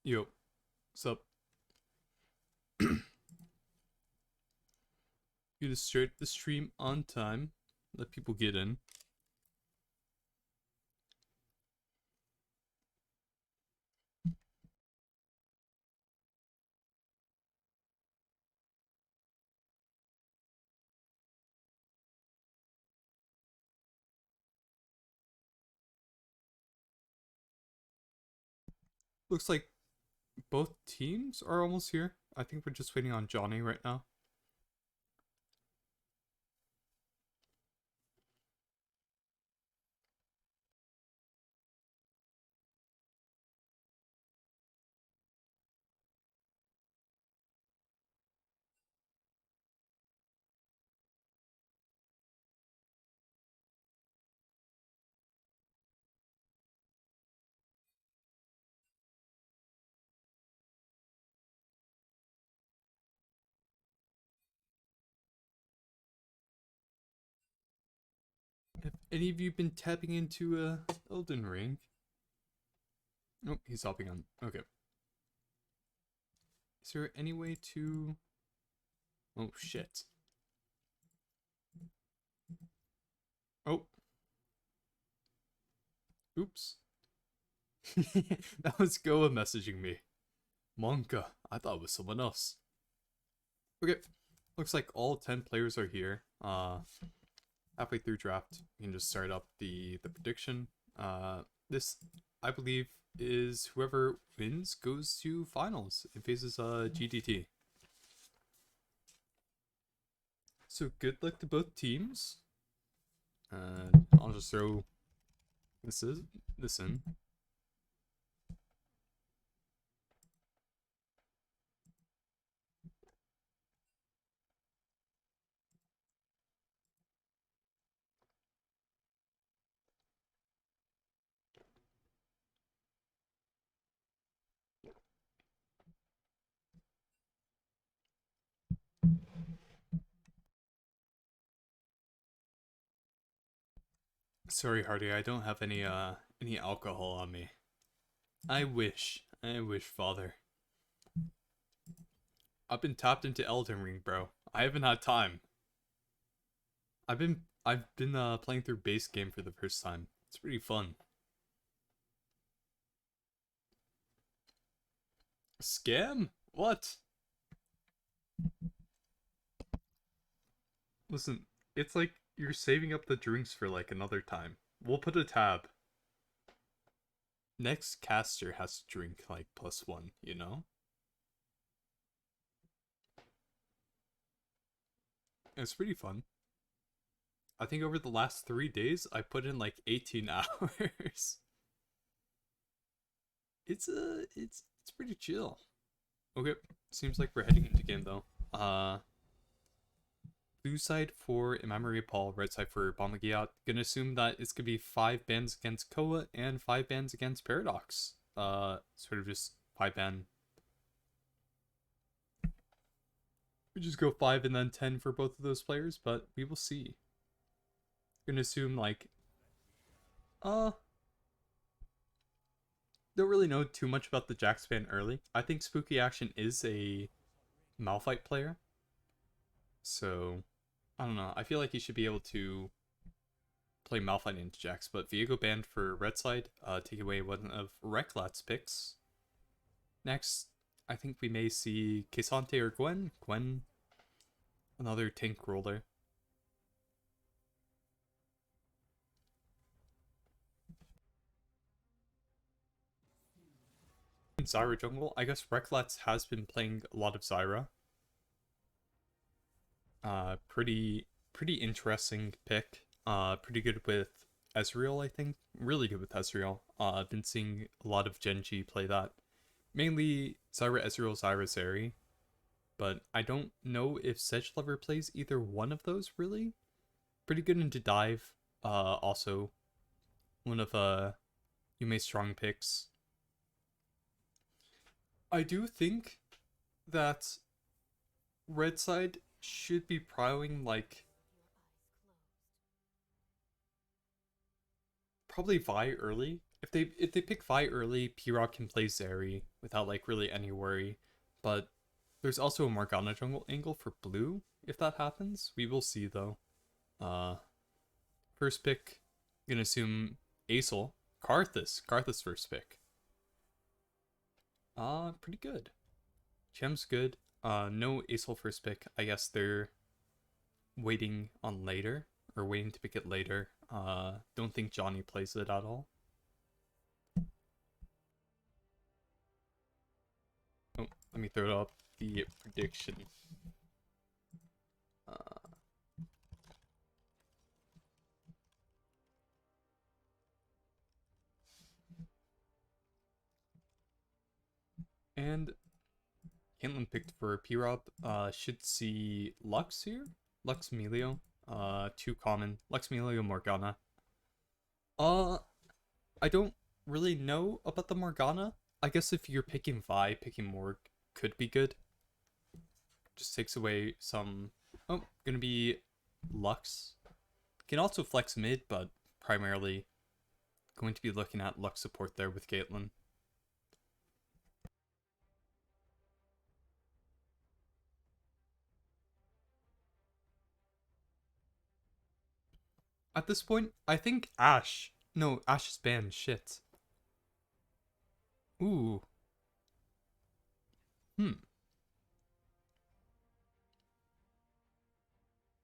Yo, what's up? You just start the stream on time. Let people get in. Looks like both teams are almost here. I think we're just waiting on Johnny right now. Have any of you been tapping into Elden Ring? Nope, he's hopping on. Okay. Is there any way to... Oh, shit. Oh. Oops. That was Goa messaging me. Monka. I thought it was someone else. Okay. Looks like all 10 players are here. Halfway through draft, you can just start up the prediction. This, I believe, is whoever wins goes to finals and faces GDT. So good luck to both teams. I'll just throw this in. Sorry, Hardy, I don't have any alcohol on me. I wish, Father. I've been tapped into Elden Ring, bro. I haven't had time. I've been playing through base game for the first time. It's pretty fun. Scam? What? Listen, it's like you're saving up the drinks for like another time. We'll put a tab. Next caster has to drink like +1, you know? It's pretty fun. I think over the last 3 days, I put in like 18 hours. It's pretty chill. Okay, seems like we're heading into game though. Blue side for Imamari Paul, red side for Bombagyatt. Gonna assume that it's gonna be 5 bans against Koa and 5 bans against Paradox. Sort of just 5 ban. We just go 5 and then 10 for both of those players, but we will see. Gonna assume like, don't really know too much about the Jax ban early. I think Spooky Action is a Malphite player, so I don't know. I feel like he should be able to play Malphite into Jax, but Viego banned for red side, take away one of Rek'Lat's picks. Next, I think we may see Kesante or Gwen. Gwen, another tank roller. Zyra jungle. I guess Rek'Lat has been playing a lot of Zyra. Pretty interesting pick. Pretty good with Ezreal, I think. Really good with Ezreal. I've been seeing a lot of Genji play that. Mainly Zyra Ezreal, Zyra Zeri. But I don't know if Sedge Lover plays either one of those, really. Pretty good into dive. Also, one of Yume's strong picks. I do think that red side should be prowling like probably Vi early. if they pick Vi early, P-Rock can play Zeri without like really any worry. But there's also a Morgana jungle angle for blue if that happens. We will see though. Uh First pick, gonna assume Acel. Karthus first pick. Pretty good. Chem's good. No Acel first pick. I guess they're waiting on later or waiting to pick it later. Don't think Johnny plays it at all. Oh, let me throw up the prediction. And Caitlyn picked for P-Rob. Should see Lux here. Lux Melio. Too common. Lux Melio Morgana. I don't really know about the Morgana. I guess if you're picking Vi, picking Morg could be good. Just takes away some. Oh, gonna be Lux. Can also flex mid, but primarily going to be looking at Lux support there with Caitlyn. At this point, I think Ashe. No, Ashe is banned. Shit. Ooh.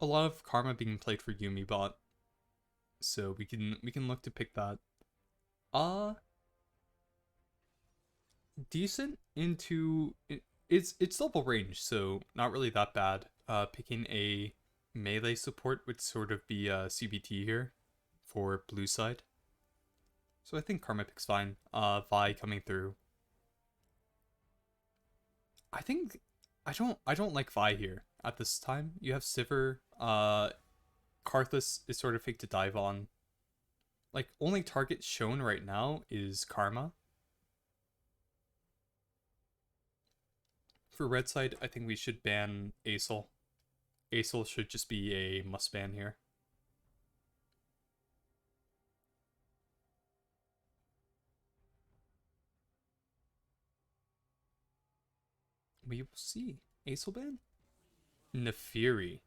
A lot of Karma being played for Yumi bot, so we can look to pick that. Uh Decent into it's double range, so not really that bad. Picking a melee support would sort of be CBT here for blue side. So I think Karma pick's fine. Vi coming through. I think I don't like Vi here at this time. You have Sivir. Karthus is sort of fake to dive on. Like only target shown right now is Karma. For red side, I think we should ban Acel. Acel should just be a must ban here. We will see. Acel ban? Nefiri.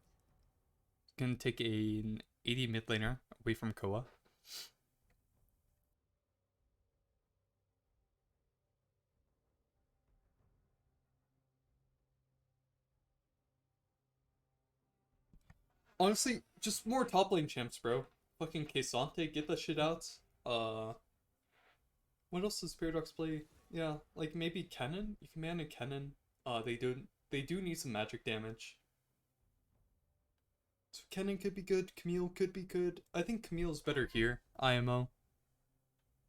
Gonna take an 80 mid laner away from Koa. Honestly, just more top lane champs, bro. Fucking Kesante, get that shit out. What else does Paradox play? Yeah, like maybe Kennen. You can ban a Kennen. They do need some magic damage. So Kennen could be good. Camille could be good. I think Camille's better here. IMO.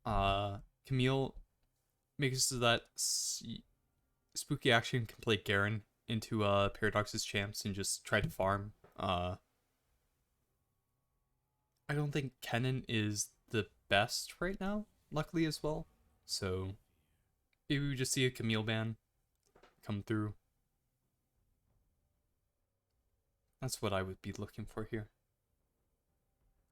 Camille makes so that Spooky Action can play Garen into Paradox's champs and just try to farm. I don't think Kennen is the best right now, luckily as well. So maybe we just see a Camille ban come through. That's what I would be looking for here.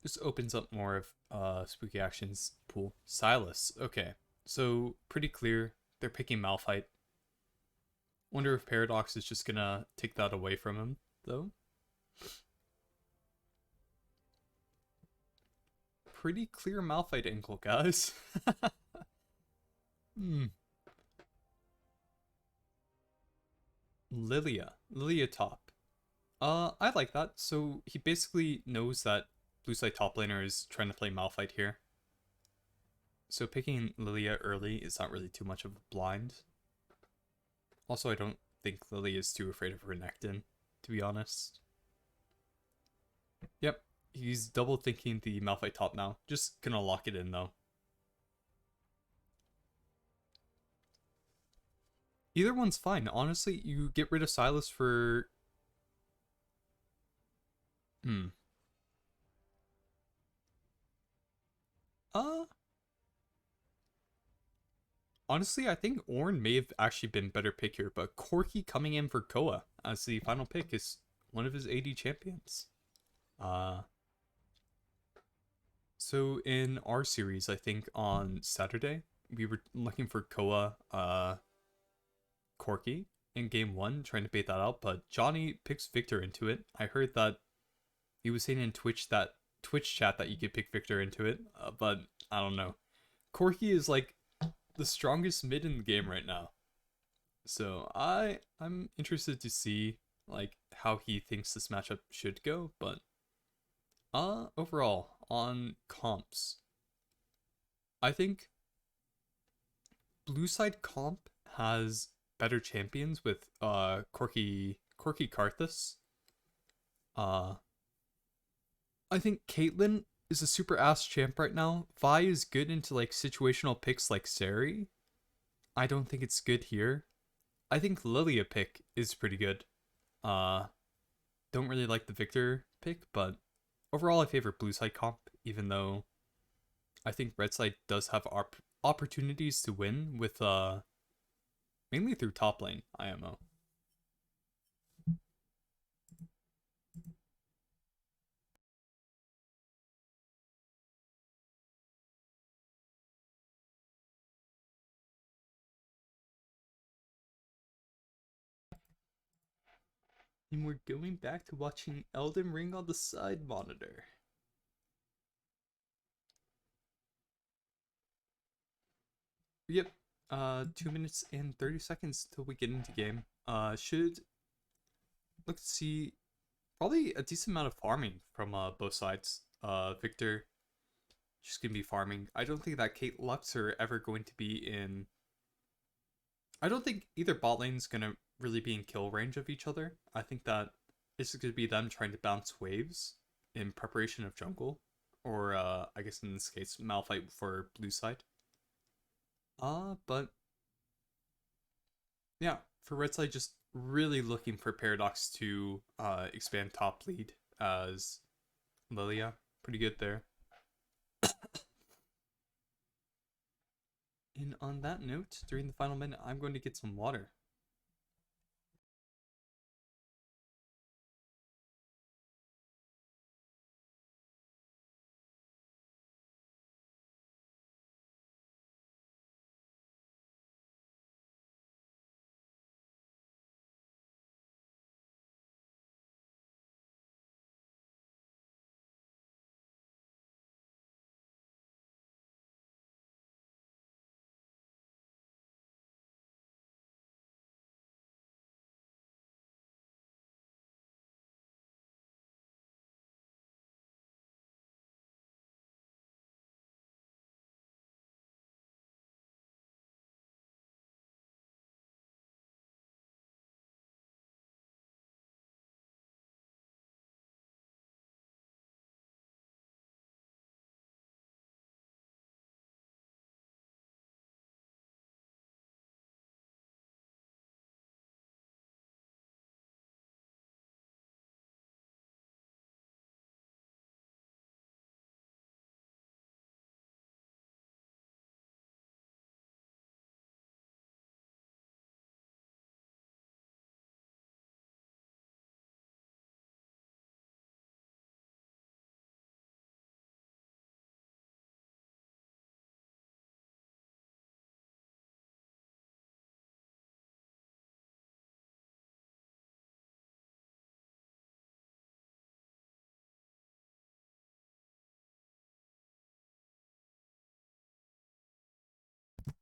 This opens up more of Spooky Action's pool. Silas. Okay. So pretty clear they're picking Malphite. Wonder if Paradox is just gonna take that away from him, though. Pretty clear Malphite angle, guys. Lilia top. I like that. So he basically knows that blue side top laner is trying to play Malphite here. So picking Lilia early is not really too much of a blind. Also, I don't think Lilia is too afraid of Renekton, to be honest. Yep, he's double thinking the Malphite top now. Just gonna lock it in though. Either one's fine. Honestly, you get rid of Silas for... Uh... Honestly, I think Ornn may have actually been better pick here, but Corki coming in for Koa as the final pick is one of his AD champions. So So in our series, I think on Saturday, we were looking for Koa Corky in game one, trying to bait that out, but Johnny picks Victor into it. I heard that he was saying in Twitch chat that you could pick Victor into it, but I don't know. Corky is like the strongest mid in the game right now. So I'm interested to see like how he thinks this matchup should go, but overall on comps, I think blue side comp has better champions with Corky Karthus. Uh I think Caitlyn is a super ass champ right now. Vi is good into like situational picks like Sari. I don't think it's good here. I think Lilia pick is pretty good. Uh don't really like the Victor pick, but overall I favor blue side comp, even though I think red side does have opportunities to win with mainly through top lane IMO. And we're going back to watching Elden Ring on the side monitor. Yep. 2 minutes and 30 seconds till we get into game. Should look to see probably a decent amount of farming from both sides. Victor just gonna be farming. I don't think that Kate Lux are ever going to be in. I don't think either bot lane's gonna really be in kill range of each other. I think that this is gonna be them trying to bounce waves in preparation of jungle, or I guess in this case Malphite for blue side. But yeah, for red side, just really looking for Paradox to expand top lead as Lilia. Pretty good there. And on that note, during the final minute, I'm going to get some water.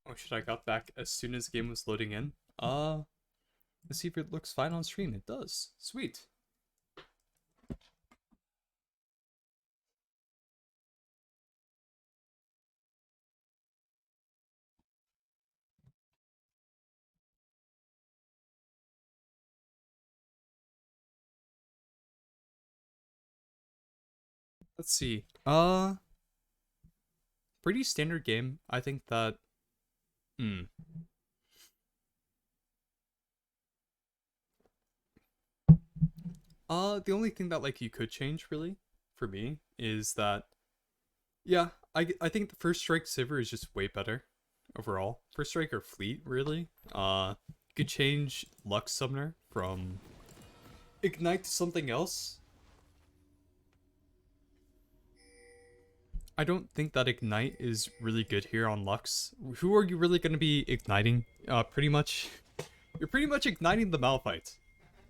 Oh shit, I got back as soon as the game was loading in. Let's see if it looks fine on stream. It does. Sweet. Let's see. Pretty standard game. I think that. Hmm. The only thing that like you could change really for me is that yeah, I think the first strike Sivir is just way better overall. First strike or fleet really. You could change Lux Summoner from Ignite to something else. I don't think that Ignite is really good here on Lux. Who are you really going to be igniting? Pretty much... You're pretty much igniting the Malphite.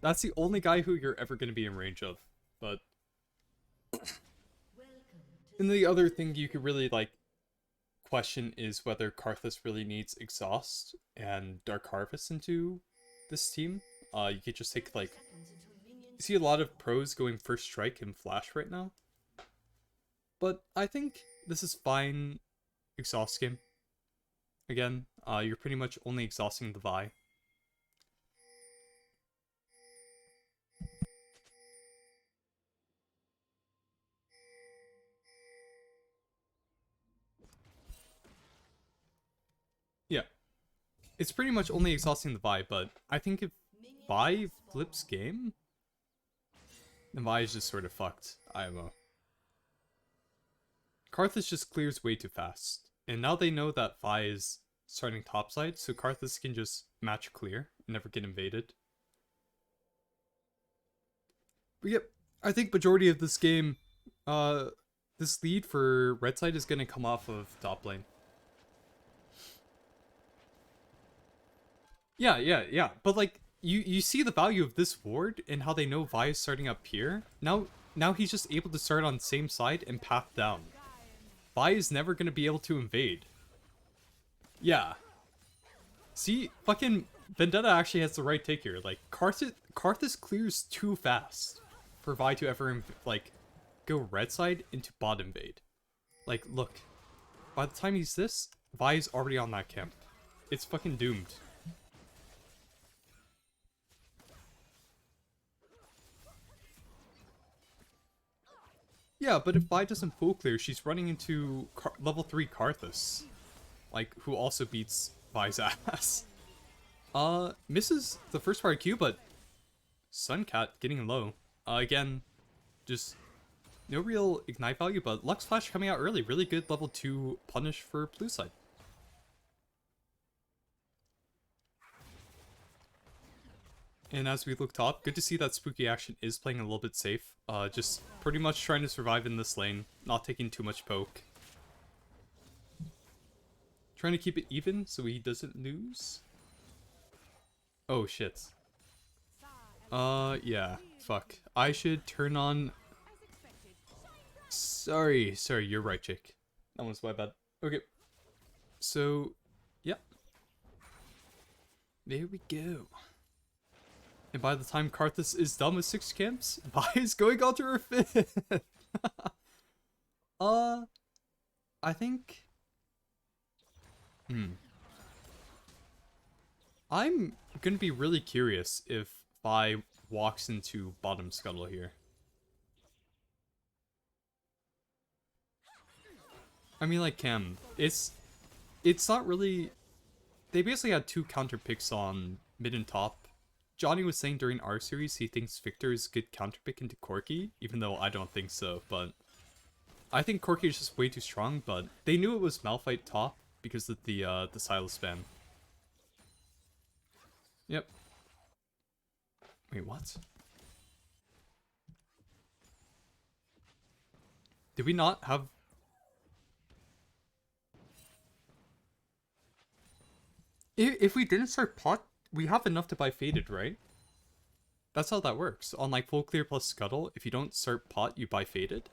That's the only guy who you're ever going to be in range of. But... And the other thing you could really, like, question is whether Karthus really needs Exhaust and Dark Harvest into this team. You could just take, like... You see a lot of pros going First Strike and Flash right now. But I think this is fine exhaust game. Again, you're pretty much only exhausting the Vi. Yeah. It's pretty much only exhausting the Vi, but I think if Vi flips game, then Vi is just sort of fucked, IMO. Karthus just clears way too fast. And now they know that Vi is starting topside, so Karthus can just match clear and never get invaded. But yep, I think majority of this game, this lead for red side is gonna come off of top lane. Yeah. But like, you see the value of this ward and how they know Vi is starting up here. Now he's just able to start on the same side and path down. Vi is never gonna be able to invade. Yeah. See, fucking Vendetta actually has the right take here. Like, Karthus clears too fast for Vi to ever, like, go red side into bot invade. Like, look. By the time he's this, Vi is already on that camp. It's fucking doomed. Yeah, but if Vi doesn't full clear, she's running into level 3 Karthus. Like, who also beats Vi's ass. Misses the first part of Q, but Suncat getting low. Again, just no real ignite value, but Lux Flash coming out early. Really good level 2 punish for blue side. And as we look top, good to see that Spooky Action is playing a little bit safe. Just pretty much trying to survive in this lane, not taking too much poke. Trying to keep it even so he doesn't lose. Oh shit. Yeah, fuck. I should turn on... Sorry, you're right, Jake. That was my bad. Okay. So, yep. There we go. And by the time Karthus is done with 6 camps, Vi is going on to her 5th. I think... I'm gonna be really curious if Vi walks into bottom scuttle here. I mean, like, Cam, it's not really... They basically had 2 counter picks on mid and top. Johnny was saying during our series he thinks Victor is a good counterpick into Corki, even though I don't think so, but... I think Corki is just way too strong, but they knew it was Malphite top because of the Silas spam. Yep. Wait, what? Did we not have... If we didn't start pot, we have enough to buy Faded, right? That's how that works. On like full clear plus scuttle, if you don't start pot, you buy Faded.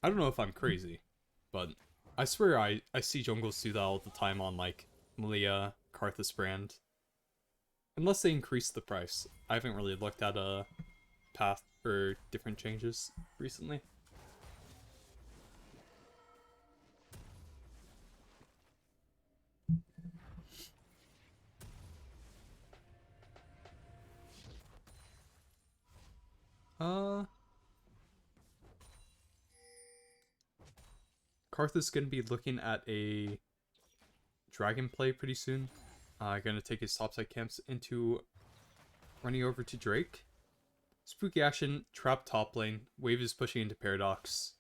I don't know if I'm crazy, but I swear I see jungles do that all the time on like Malia, Karthus brand. Unless they increase the price. I haven't really looked at a path or different changes recently. Karthus gonna be looking at a dragon play pretty soon. Gonna take his topside camps into running over to Drake. Spooky Action, trap top lane. Wave is pushing into Paradox.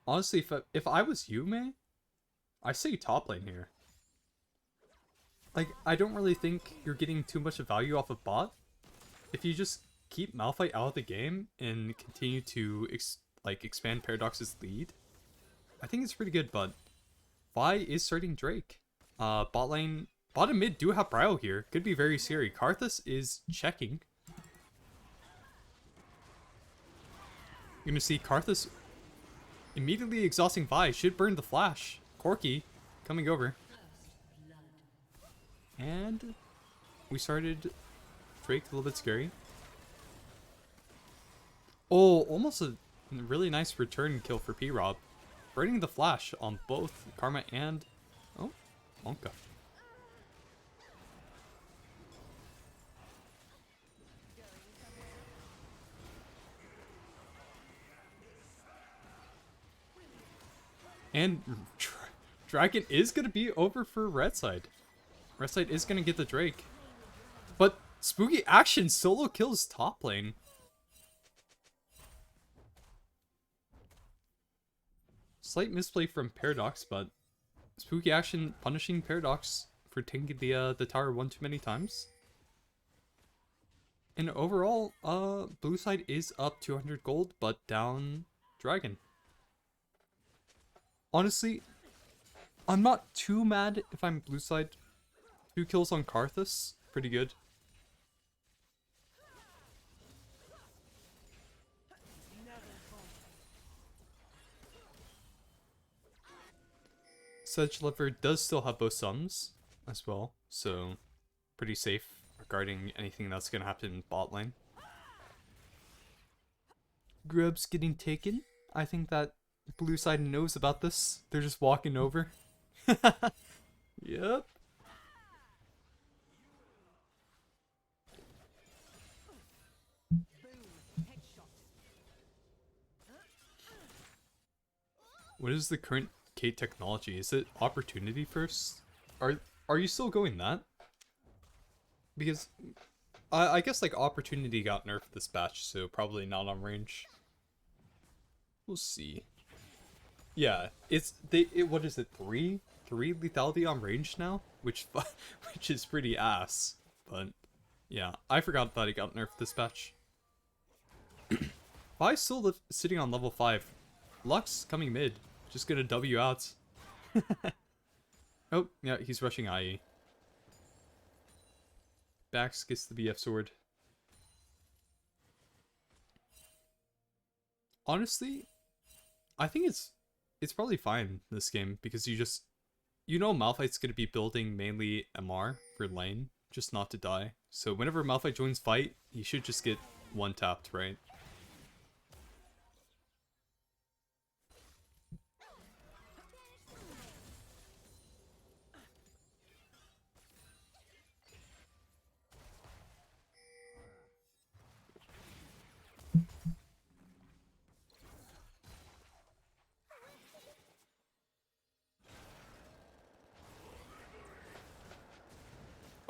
Honestly, if I was you, May, I say top lane here. Like, I don't really think you're getting too much value off of bot. If you just keep Malphite out of the game and continue to expand Paradox's lead, I think it's pretty good. But Vi is starting Drake. Bot lane, bottom mid do have Brio here. Could be very scary. Karthus is checking. You're gonna see Karthus immediately exhausting Vi. Should burn the flash. Corki coming over. And we started Drake a little bit scary. Oh, almost a really nice return kill for P-Rob. Burning the flash on both Karma and... Oh, Monka. And Dragon is going to be over for Red Side. Red Side is going to get the Drake. But Spooky Action solo kills top lane. Slight misplay from Paradox, but Spooky Action punishing Paradox for taking the tower one too many times. And overall, blue side is up 200 gold, but down Dragon. Honestly, I'm not too mad if I'm blue side. 2 kills on Karthus, pretty good. Sedge Lever does still have both sums as well, so pretty safe regarding anything that's going to happen in bot lane. Grub's getting taken. I think that blue side knows about this. They're just walking over. Yep. What is the current Kate technology? Is it opportunity first? Are you still going that? Because I guess like opportunity got nerfed this batch, so probably not on range. We'll see. Yeah, what is it, 3 lethality on range now, which is pretty ass. But yeah, I forgot that it got nerfed this batch. Vi's still sitting on level 5. Lux coming mid, just gonna W out. Oh yeah, he's rushing IE. Bax gets the BF sword. Honestly, I think it's probably fine this game because you know Malphite's gonna be building mainly MR for lane, just not to die. So whenever Malphite joins fight, he should just get one tapped, right?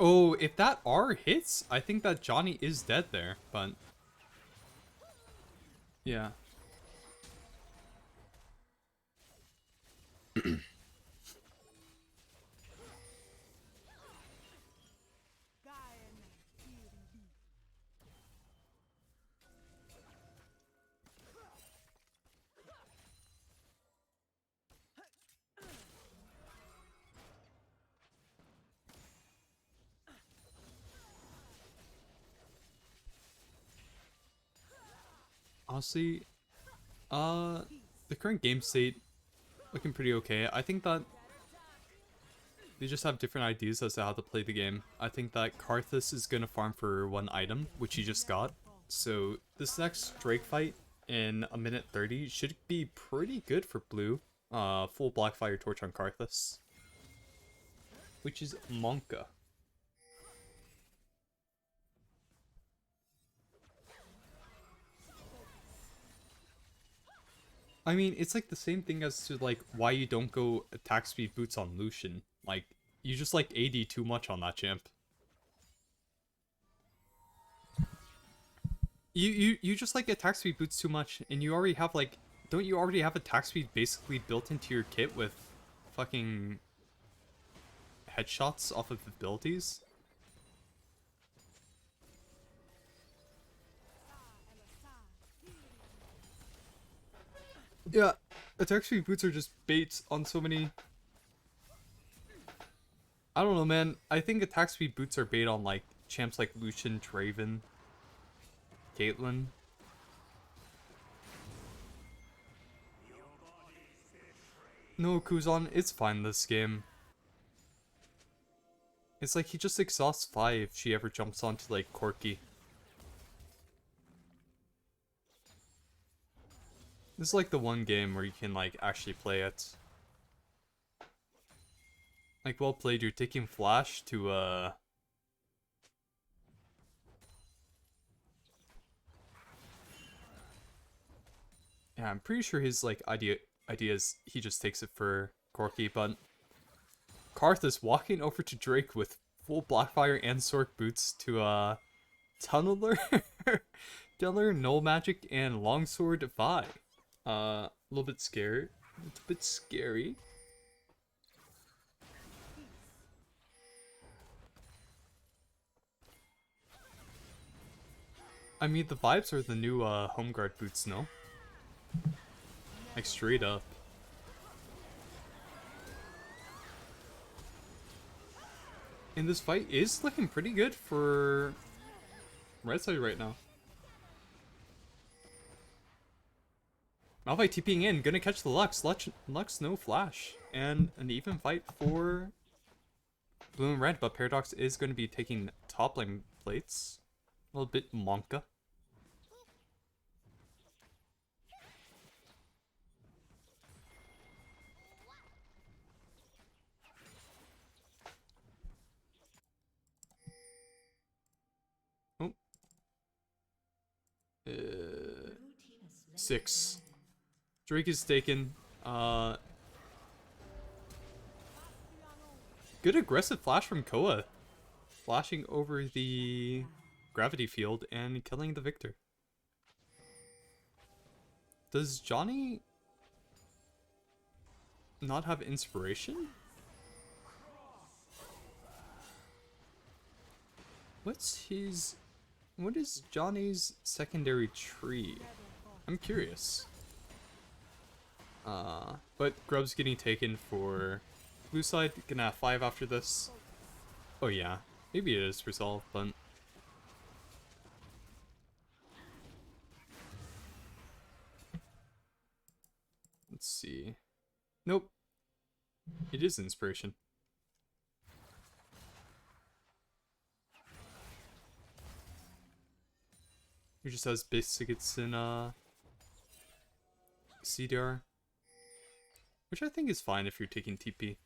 Oh, if that R hits, I think that Johnny is dead there, but... Yeah. Honestly, the current game state looking pretty okay. I think that they just have different ideas as to how to play the game. I think that Karthus is gonna farm for 1 item, which he just got. So this next Drake fight in 1:30 should be pretty good for blue. Full Blackfire Torch on Karthus, which is Monka. I mean, it's like the same thing as to like why you don't go attack speed boots on Lucian. Like, you just like AD too much on that champ. You just like attack speed boots too much, and you already have like, don't you already have attack speed basically built into your kit with fucking headshots off of abilities? Yeah, attack speed boots are just baits on so many. I don't know, man. I think attack speed boots are bait on like champs like Lucian, Draven, Caitlyn. No, Kuzan, it's fine this game. It's like he just exhausts 5 if she ever jumps onto like Corki. This is like the one game where you can like actually play it. Like, well played, you're taking Flash to yeah, I'm pretty sure his like ideas he just takes it for Corki, but Karth is walking over to Drake with full Blackfire and Sork boots to Tunneler, Tunneler, Null Magic, and Longsword Vi. A little bit scared. It's a bit scary. I mean, the vibes are the new Home Guard boots, no? Like, straight up. And this fight is looking pretty good for red side right now. Malphite TPing in, gonna catch the Lux. Lux no flash. And an even fight for blue and red, but Paradox is going to be taking top lane plates. A little bit Monka. Oh. 6. Drake is taken. Good aggressive flash from Koa. Flashing over the gravity field and killing the Victor. Does Johnny not have inspiration? What is Johnny's secondary tree? I'm curious. But Grub's getting taken for blue side. Gonna have 5 after this. Oh yeah, maybe it is resolved, but let's see. Nope. It is inspiration. He just has biscuits in CDR. Which I think is fine if you're taking TP.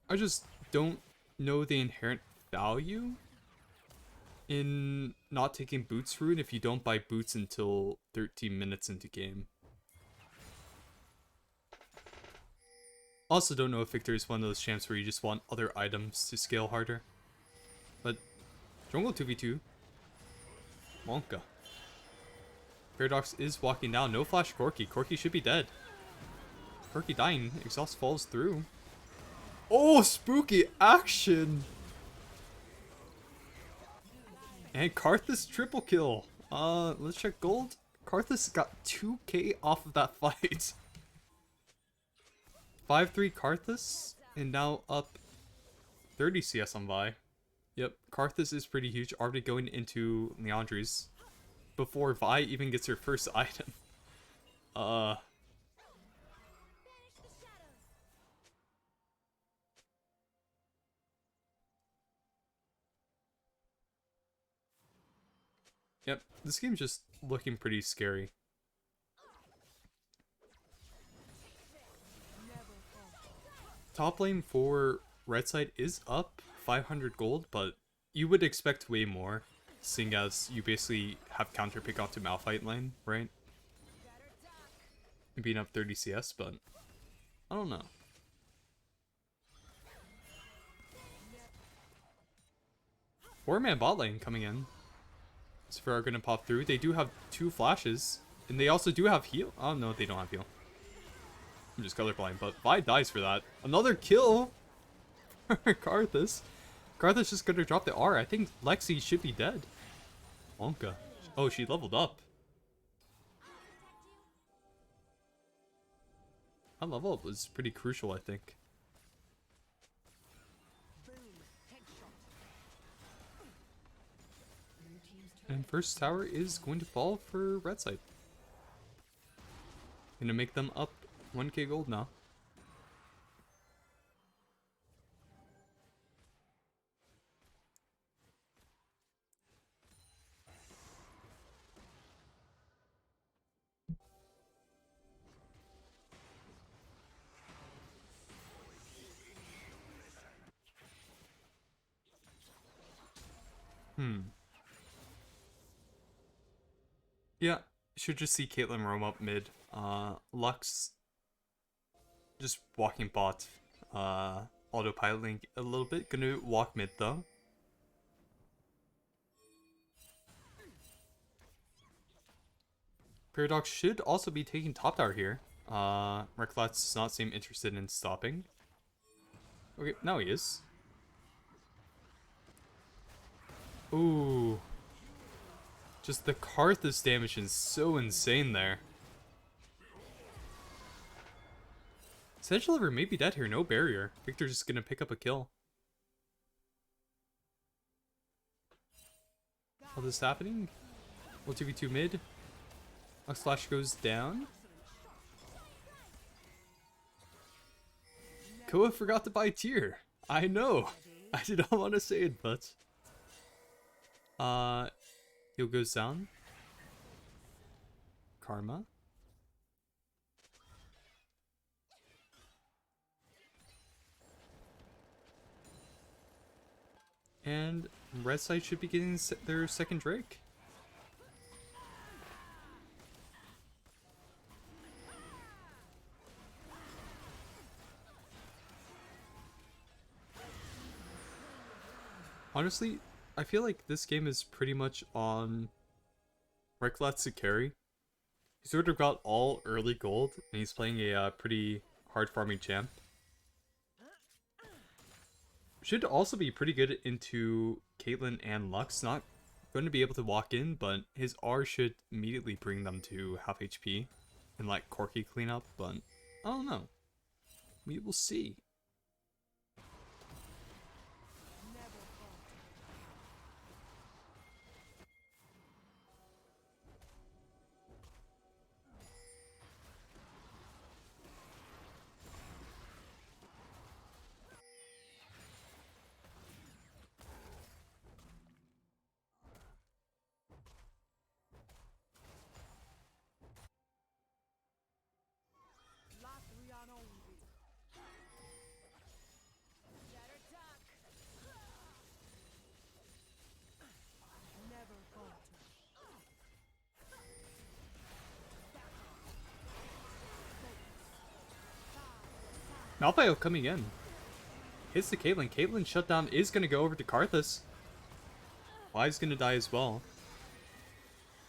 I just don't know the inherent value in not taking boots rune if you don't buy boots until 13 minutes into game. Also don't know if Victor is one of those champs where you just want other items to scale harder. But jungle 2v2. Wonka. Paradox is walking down. No flash Corki. Corki should be dead. Corki dying. Exhaust falls through. Oh, spooky action! And Karthus triple kill. Let's check gold. Karthus got 2k off of that fight. 5-3 Karthus, and now up 30 CS on Vi. Yep, Karthus is pretty huge, already going into Leandri's before Vi even gets her first item. Yep, this game's just looking pretty scary. Top lane for red side is up 500 gold, but you would expect way more, seeing as you basically have counter pick onto Malphite lane, right? Being up 30 CS, but I don't know. Four-man bot lane coming in. Sphere are gonna pop through. They do have 2 flashes, and they also do have heal. Oh no, they don't have heal. I'm just colorblind, but Vi dies for that. Another kill for Karthus. Karthus just gonna drop the R. I think Lexi should be dead. Wonka. Oh, she leveled up. That level up was pretty crucial, I think. And first tower is going to fall for red side. Gonna make them up 1k gold now. Yeah, should just see Caitlyn roam up mid. Lux just walking bot. Autopiloting a little bit. Gonna walk mid though. Paradox should also be taking top tower here. Rek'Sai does not seem interested in stopping. Okay, now he is. Ooh. Just the Karthus damage is so insane there. Essential Lover may be dead here, no barrier. Victor's just gonna pick up a kill. All this happening? 1-2v2 mid. Lux Flash goes down. Koa forgot to buy tier. I know. I did not want to say it, but heal goes down. Karma. And red side should be getting their second Drake. Honestly, I feel like this game is pretty much on Rek'Sai to carry. He sort of got all early gold, and he's playing a pretty hard farming champ. Should also be pretty good into Caitlyn and Lux. Not going to be able to walk in, but his R should immediately bring them to half HP and like Corki cleanup, but I don't know. We will see. Malphite coming in. Hits the Caitlyn. Caitlyn shutdown is going to go over to Karthus. Why's going to die as well.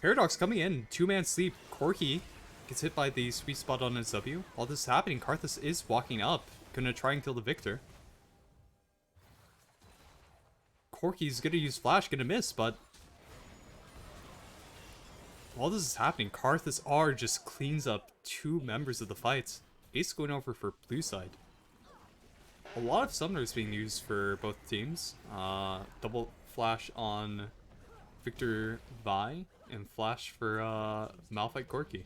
Paradox coming in. 2-man sleep. Corki gets hit by the sweet spot on his W. While this is happening, Karthus is walking up. Gonna try and kill the Victor. Corki's gonna use Flash. Gonna miss, but while this is happening, Karthus R just cleans up 2 members of the fight. Ace going over for blue side. A lot of summoners being used for both teams. Double flash on Victor Vi and flash for Malphite Corki.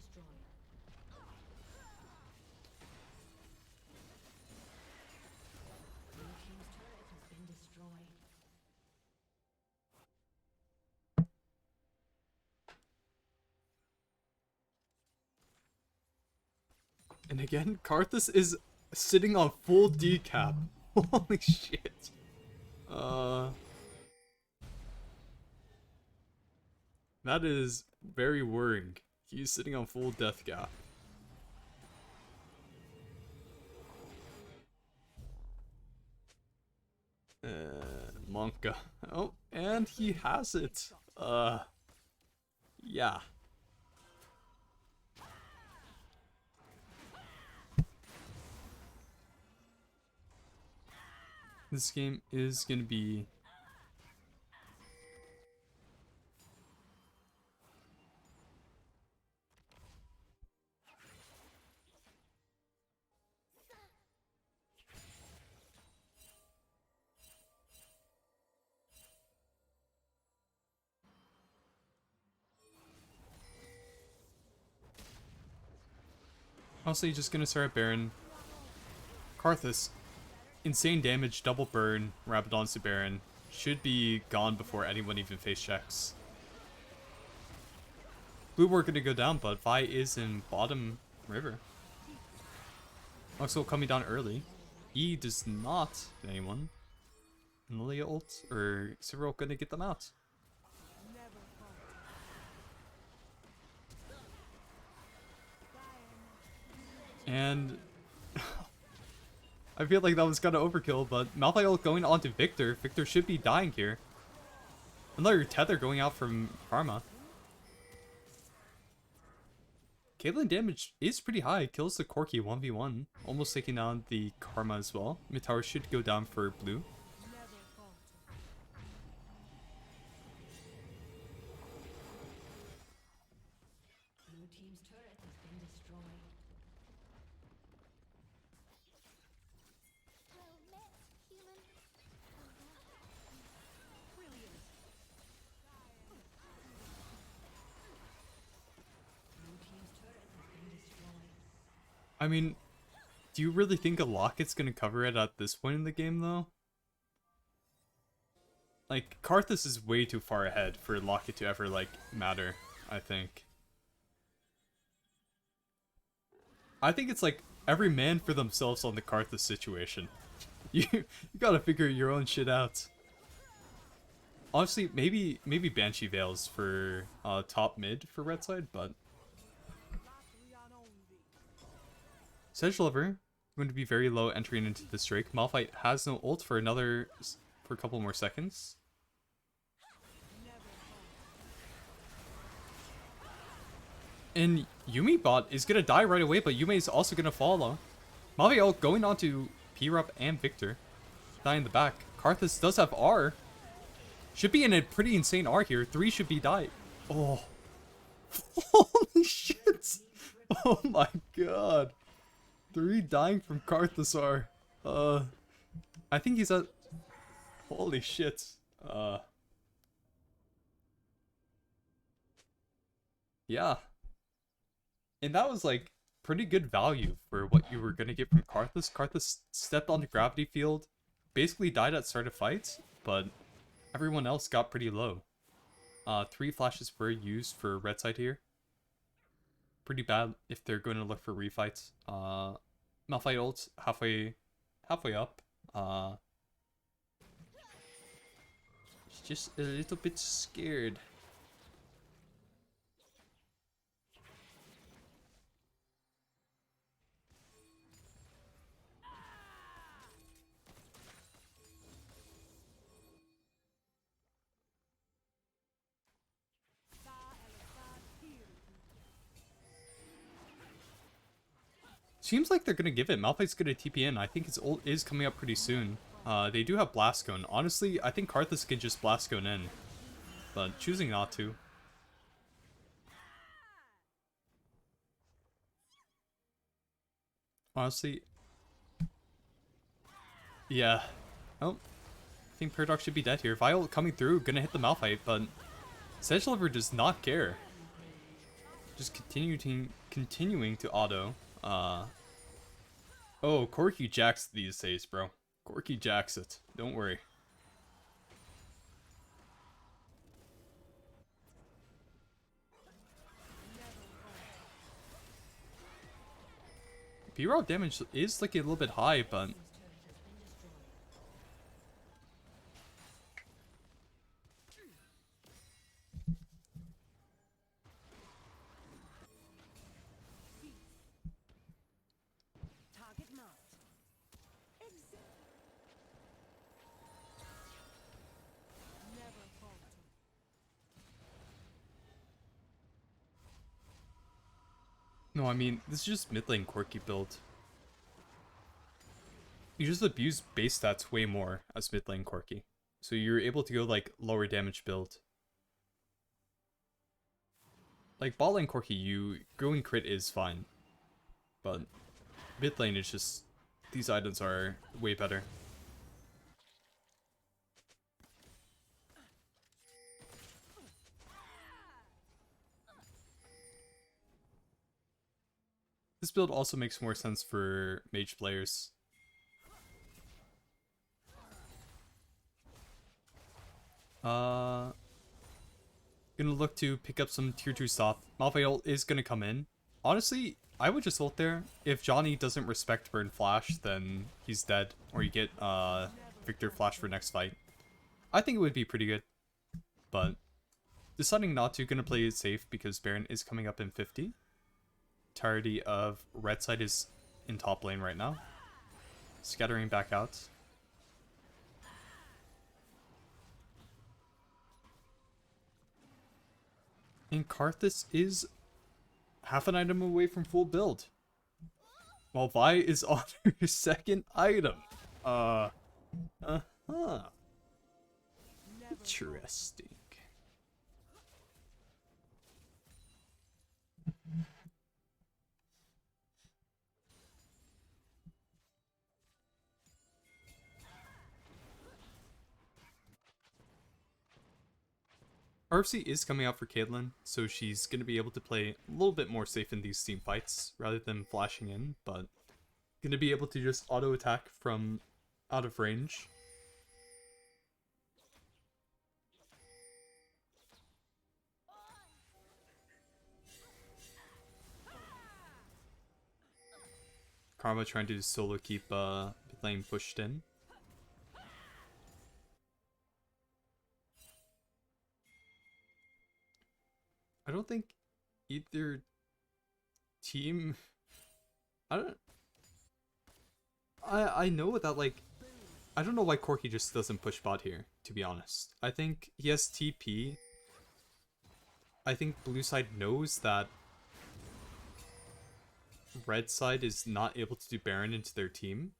And again, Karthus is sitting on full decap. Holy shit. That is very worrying. He's sitting on full death gap. Monka. Oh, and he has it. Yeah. This game is going to be Also, just gonna start at Baron. Karthus, insane damage, double burn, Rabadon's to Baron. Should be gone before anyone even face checks. Blue were gonna go down, but Vi is in bottom river. Also coming down early. E does not hit anyone. And Lilia ult, or Cyril gonna get them out. And I feel like that was kind of overkill, but Malphite ult going on to Victor. Victor should be dying here. Another tether going out from Karma. Caitlyn damage is pretty high. Kills the Corki 1v1. Almost taking down the Karma as well. Mid tower should go down for blue. Blue team's turret has been destroyed. Well met, human. Brilliant. Blue team's turret has been destroyed. I mean, do you really think a Locket's gonna cover it at this point in the game, though? Like, Karthus is way too far ahead for Locket to ever, like, matter, I think. I think it's like every man for themselves on the Karthus situation. You gotta figure your own shit out. Honestly, maybe Banshee Veils for top mid for red side, but Sedge Lover going to be very low entering into this Drake. Malphite has no ult for a couple more seconds. And Yuumi bot is gonna die right away, but Yuumi is also gonna follow. Malphite ult going on to P-Rup and Victor. Die in the back. Karthus does have R. Should be in a pretty insane R here. 3 should be died. Oh. Holy shit. Oh my god. 3 dying from Karthus R. I think he's at... Holy shit. Yeah. And that was like pretty good value for what you were gonna get from Karthus. Karthus stepped on the gravity field, basically died at start of fights, but everyone else got pretty low. 3 flashes were used for red side here. Pretty bad if they're going to look for refights. Malphite ult halfway up. She's just a little bit scared. Seems like they're gonna give it. Malphite's gonna TP in. I think his ult is coming up pretty soon. They do have Blast Cone. Honestly, I think Karthus can just Blast Cone in, but choosing not to. Honestly, yeah. Oh, I think Paradox should be dead here. Violet coming through, gonna hit the Malphite, but Sedge Lover does not care. Just continuing to auto. Oh, Corki jacks these days, bro. Corki jacks it. Don't worry. P-Rob damage is like a little bit high, but Target marked. Never falter. no, I mean, this is just mid lane Corki build. You just abuse base stats way more as mid lane Corki. So you're able to go like lower damage build. Like bot lane Corki, you going crit is fine. But mid lane is just, these items are way better. This build also makes more sense for mage players. Gonna look to pick up some tier 2 stuff. Malphite ult is gonna come in. Honestly, I would just ult there. If Johnny doesn't respect burn flash, then he's dead. Or you get Victor flash for next fight. I think it would be pretty good. But deciding not to, gonna play it safe because Baron is coming up in 50. Entirety of red side is in top lane right now. Scattering back out. And Karthus is half an item away from full build. While Vi is on her second item. Uh-huh. Interesting. RFC is coming out for Caitlyn, so she's going to be able to play a little bit more safe in these team fights rather than flashing in, but going to be able to just auto attack from out of range. Karma trying to solo keep lane pushed in. I don't think either team. I know that, like, I don't know why Corki just doesn't push bot here, to be honest. I think he has TP. I think blue side knows that red side is not able to do Baron into their team.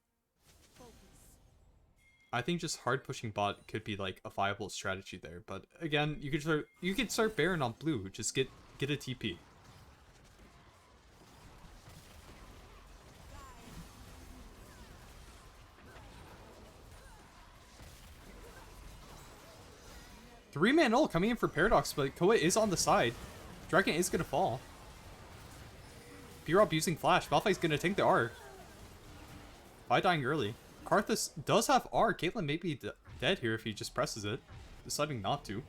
I think just hard pushing bot could be like a viable strategy there, but again, you could start Baron on blue, just get a TP. Three-man ult coming in for Paradox, but Koa is on the side. Dragon is gonna fall. B-Rob using flash. Malphite's gonna take the R. By dying early. Karthus does have R. Caitlyn may be dead here if he just presses it. Deciding not to.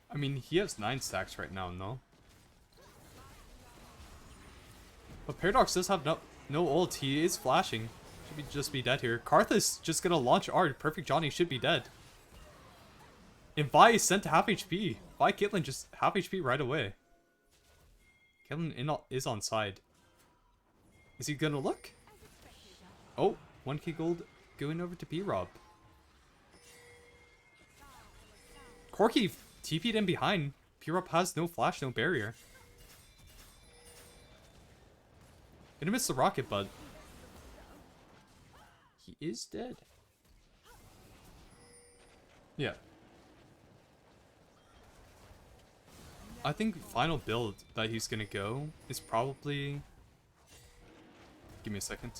I mean, he has 9 stacks right now, no? But Paradox does have no ult. He is flashing. Should just be dead here. Karthus just gonna launch R. Perfect Johnny should be dead. And Vi is sent to half HP. Vi Caitlyn just half HP right away. Caitlyn is on side. Is he gonna look? Oh, 1k gold going over to B-Rob. Corki TP'd in behind. B-Rob has no flash, no barrier. Gonna miss the rocket, but he is dead. Yeah. I think final build that he's gonna go is probably... Give me a second.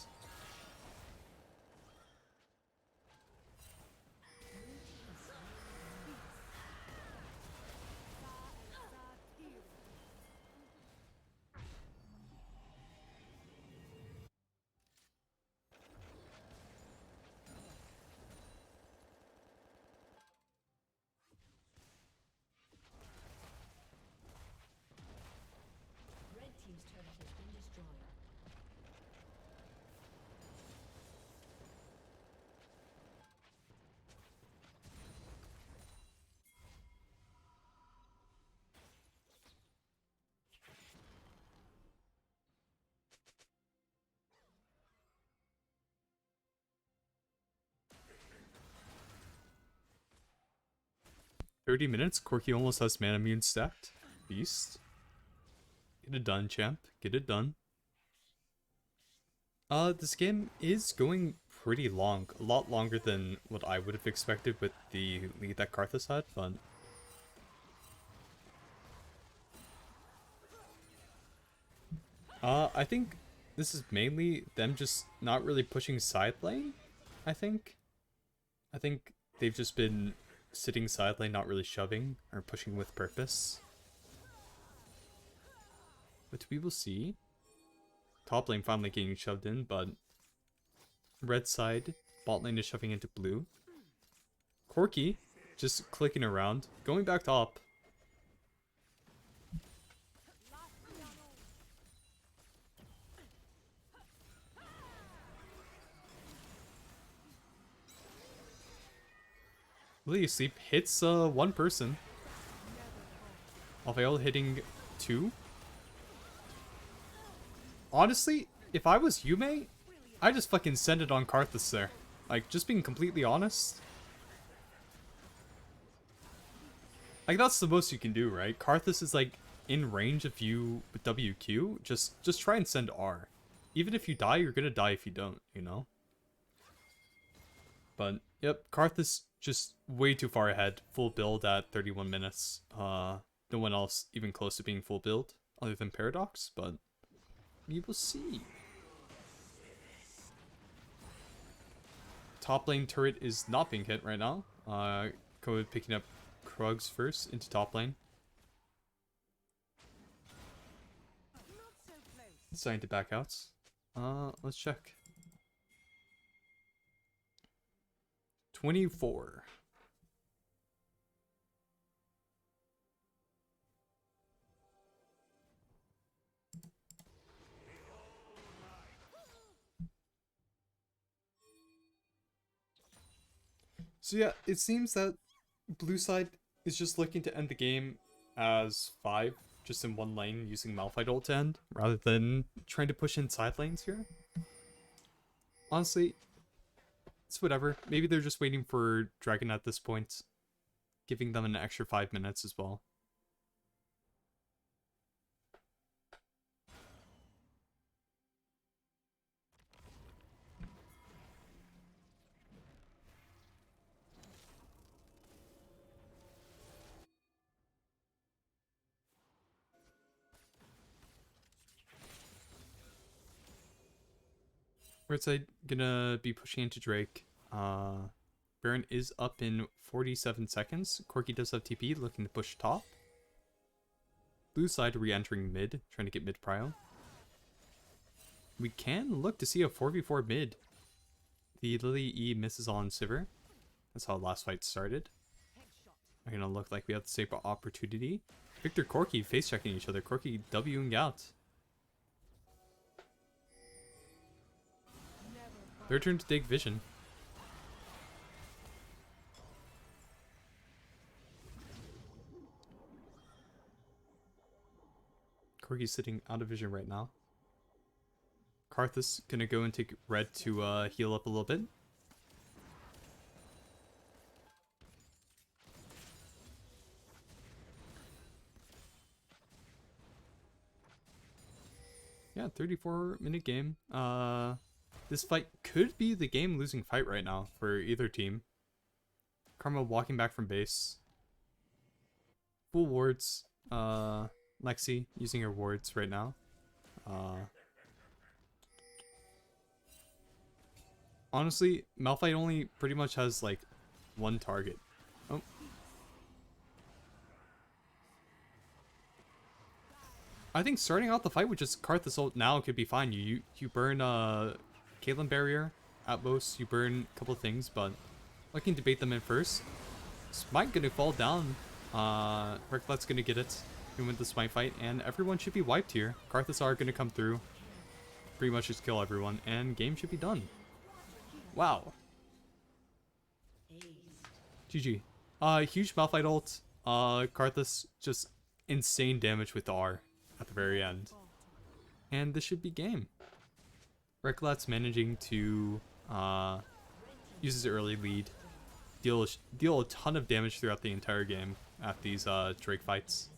Red team's turret has been destroyed. "30 minutes? Corki almost has mana immune stacked. Beast. Get it done, champ. Get it done." This game is going pretty long. A lot longer than what I would have expected with the lead that Karthus had, but... I think this is mainly them just not really pushing side lane, I think. I think they've just been sitting side lane, not really shoving or pushing with purpose. But we will see. Top lane finally getting shoved in, but red side, bot lane is shoving into blue. Corki just clicking around, going back top. Lily Sleep hits one person. Alveol hitting two. Honestly, if I was Yume, I just fucking send it on Karthus there. Like, just being completely honest. Like, that's the most you can do, right? Karthus is like in range of you with WQ. Just try and send R. Even if you die, you're gonna die if you don't, you know? But yep, Karthus just way too far ahead. Full build at 31 minutes. No one else even close to being full build other than Paradox, but we will see. Top lane turret is not being hit right now. Code picking up Krugs first into top lane. Deciding to back out. Let's check. 24. So yeah, it seems that blue side is just looking to end the game as 5, just in one lane using Malphite ult to end, rather than trying to push in side lanes here. Honestly, it's whatever. Maybe they're just waiting for Dragon at this point, giving them an extra 5 minutes as well. Red side gonna be pushing into Drake. Baron is up in 47 seconds. Corki does have TP, looking to push top. Blue side re-entering mid, trying to get mid prio. We can look to see a 4v4 mid. The Lily E misses on Sivir. That's how last fight started. Are gonna look like we have the same opportunity. Victor Corki face checking each other. Corki Wing out. Their turn to take vision. Corki's sitting out of vision right now. Karthus gonna go and take red to heal up a little bit. Yeah, 34-minute game. This fight could be the game-losing fight right now for either team. Karma walking back from base. Full wards. Lexi using her wards right now. Honestly, Malphite only pretty much has like one target. Oh. I think starting out the fight with just Karthus ult now could be fine. You burn Caitlyn barrier at most. You burn a couple of things, but looking to bait them in first. Smite gonna fall down. Rek'Let's gonna get it and win the Smite fight, and everyone should be wiped here. Karthus are gonna come through, pretty much just kill everyone, and game should be done. Wow. GG. Huge Malphite ult. Karthus just insane damage with R at the very end. And this should be game. Rek'Let's managing to use his early lead, deal a ton of damage throughout the entire game at these Drake fights.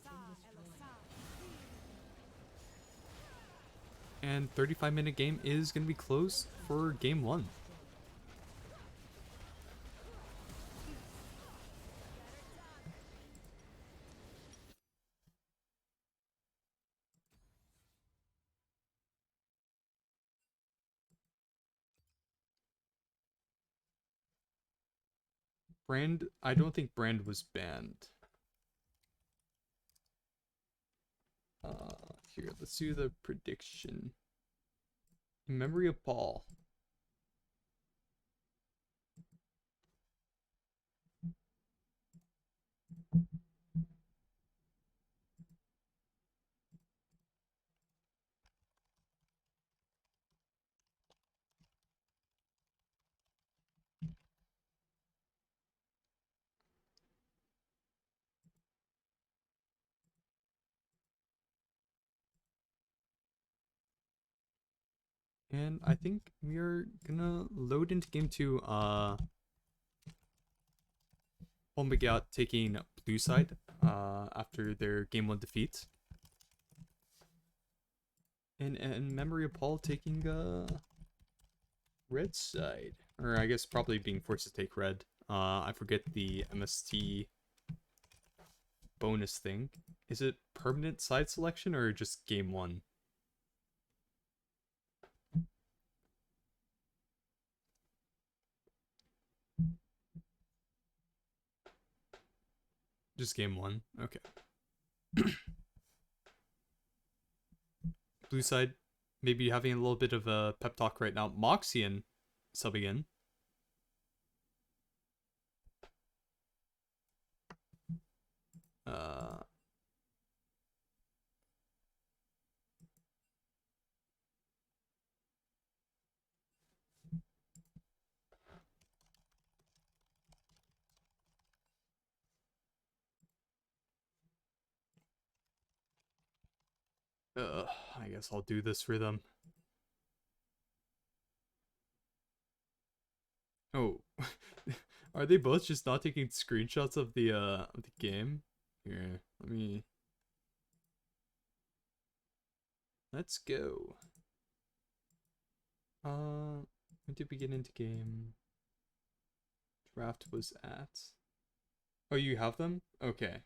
And 35-minute game is going to be closed for game 1. Brand, I don't think Brand was banned. Here, let's do the prediction. In memory of Paul. And I think we are gonna load into game two. Bombagyatt taking blue side after their game one defeat. And in memory of Paul taking red side. Or I guess probably being forced to take red. I forget the MST bonus thing. Is it permanent side selection or just game one? Just game one. Okay. Blue side, maybe having a little bit of a pep talk right now. Moxian subbing in. Uh, I guess I'll do this for them. Oh, are they both just not taking screenshots of the game? Here, let's go. When did we get into game? Draft was at. Oh, you have them? Okay.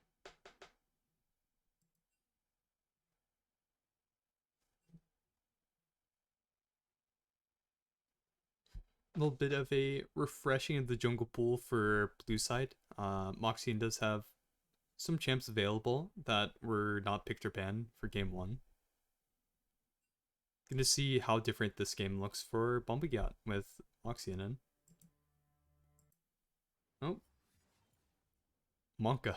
A little bit of a refreshing of the jungle pool for blue side. Moxian does have some champs available that were not picked or banned for game one. Gonna see how different this game looks for Bombagyatt with Moxian in. Oh, Monka.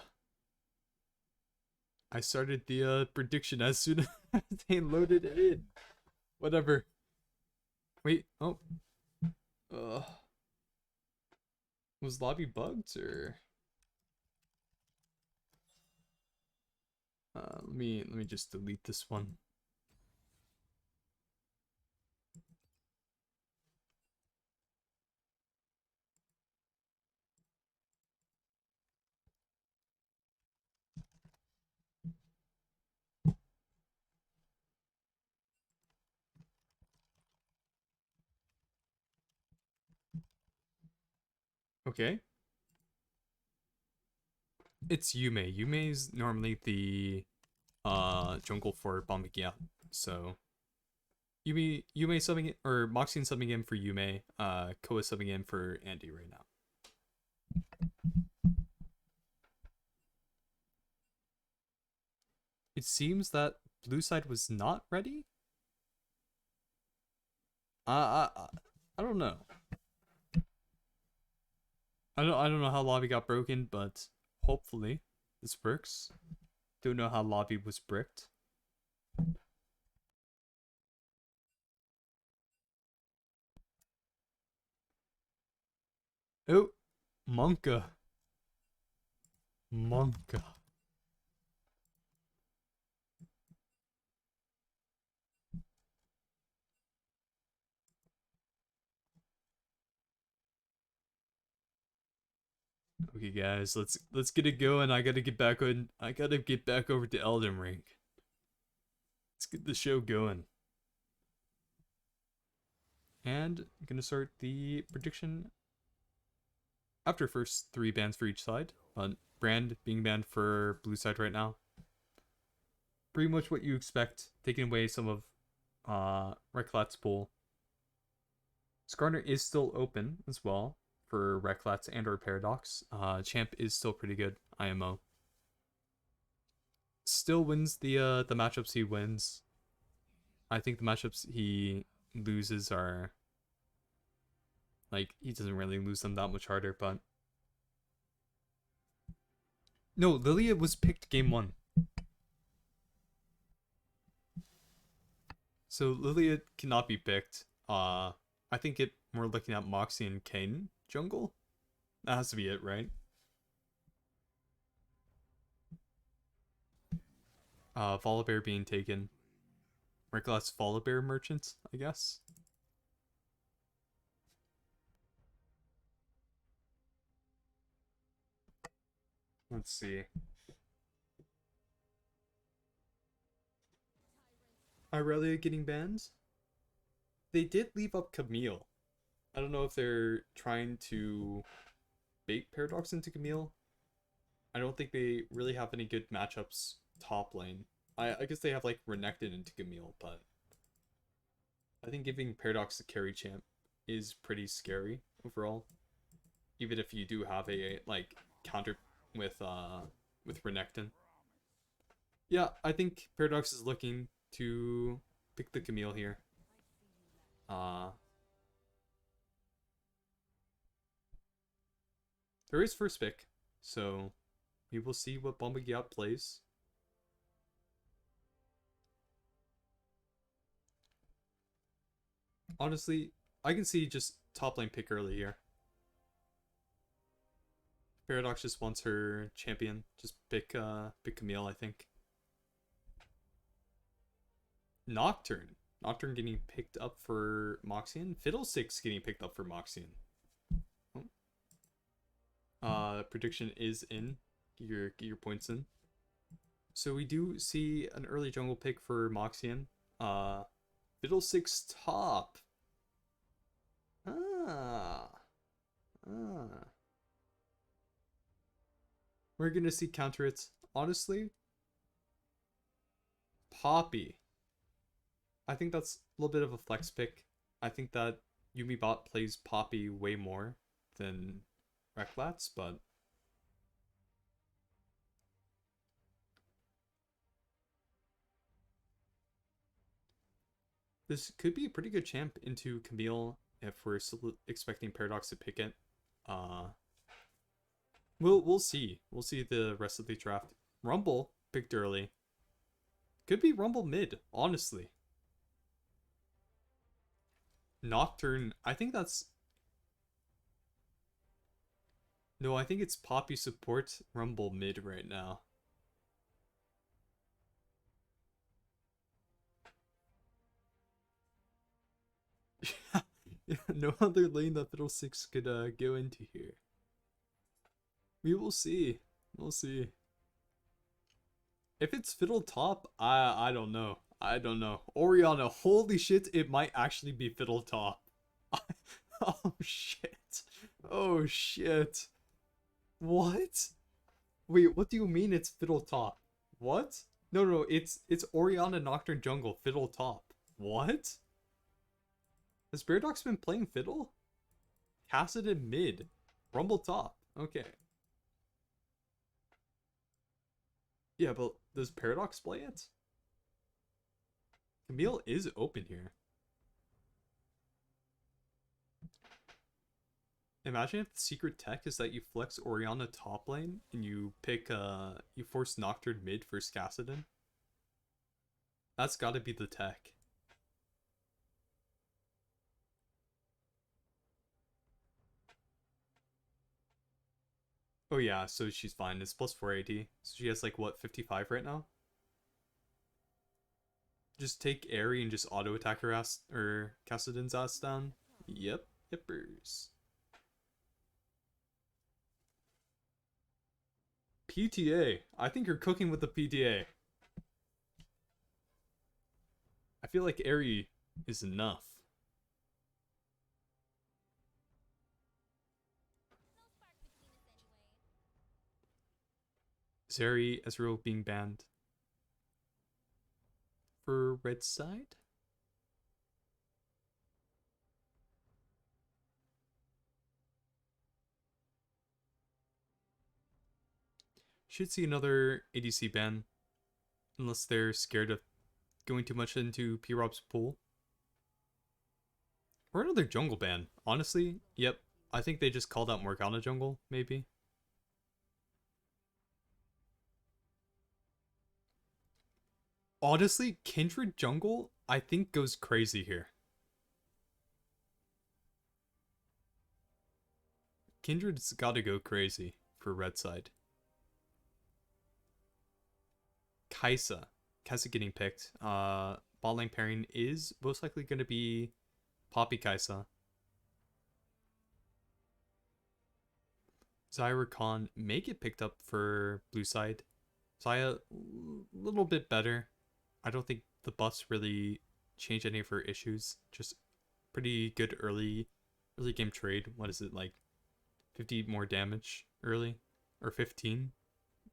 I started the prediction as soon as they loaded it in. Whatever. Wait, oh. Was lobby bugged or let me just delete this one. Okay. It's Yume. Yume's normally the jungle for Bombagyatt. So Yume subbing in, or Moxian subbing in for Yume, Koa subbing in for Andy right now. It seems that blue side was not ready. I don't know. I don't know how lobby got broken, but hopefully this works. Don't know how lobby was bricked. Oh, Monka. Monka. Okay, guys, let's get it going. I gotta get back on. I gotta get back over to Elden Ring. Let's get the show going. And I'm gonna start the prediction after first 3 bans for each side. Brand being banned for blue side right now. Pretty much what you expect. Taking away some of Reklat's pool. Skarner is still open as well for Recklats and or Paradox. Champ is still pretty good, IMO. Still wins the matchups he wins. I think the matchups he loses are like he doesn't really lose them that much harder, but no, Lilia was picked game 1. So Lilia cannot be picked. I think we're looking at Moxie and Kane jungle. That has to be it, right? Volibear being taken. Reckless Volibear merchant, I guess. Let's see. Irelia getting banned? They did leave up Camille. I don't know if they're trying to bait Paradox into Camille. I don't think they really have any good matchups top lane. I guess they have like Renekton into Camille, but I think giving Paradox the carry champ is pretty scary overall. Even if you do have a like counter with Renekton. Yeah, I think Paradox is looking to pick the Camille here. There is first pick, so we will see what Bombagyatt plays. Honestly, I can see just top lane pick early here. Paradox just wants her champion. Just pick Camille, I think. Nocturne. Nocturne getting picked up for Moxian. Fiddlesticks getting picked up for Moxian. Prediction is in. Get your points in. So we do see an early jungle pick for Moxian. Fiddlesticks top. Ah. We're gonna see counter it. Honestly, Poppy. I think that's a little bit of a flex pick. I think that Yumi Bot plays Poppy way more than Recklats, but this could be a pretty good champ into Camille if we're still expecting Paradox to pick it. We'll see. We'll see the rest of the draft. Rumble picked early. Could be Rumble mid, honestly. Nocturne, I think that's... No, I think it's Poppy support Rumble mid right now. Yeah, no other lane that Fiddlesticks could go into here. We will see. We'll see. If it's Fiddle top, I don't know. I don't know. Orianna, holy shit, it might actually be Fiddle top. Oh shit. Oh shit. What? Wait, what do you mean it's Fiddle top? What? No, it's Orianna Nocturne jungle, Fiddle top. What? Has Paradox been playing Fiddle? Cassidon mid. Rumble top. Okay. Yeah, but does Paradox play it? Camille is open here. Imagine if the secret tech is that you flex Orianna top lane and you pick you force Nocturne mid for Cassidon. That's gotta be the tech. Oh yeah, so she's fine. It's plus 480. So she has like what, 55 right now? Just take Airy and just auto attack her ass or Cassidon's ass down. Yep, yippers. PTA. I think you're cooking with the PTA. I feel like Airy is enough. Zeri Ezreal being banned for red side. Should see another ADC ban, unless they're scared of going too much into P-Rob's pool. Or another jungle ban. Honestly, yep. I think they just called out Morgana jungle, maybe. Honestly, Kindred jungle, I think goes crazy here. Kindred's gotta go crazy for red side. Kaisa. Kaisa getting picked. Bot lane pairing is most likely gonna be Poppy Kaisa. Zyra Khan may get picked up for blue side. Zaya, a little bit better. I don't think the buffs really change any of her issues. Just pretty good early game trade. What is it, like 50 more damage early? Or 15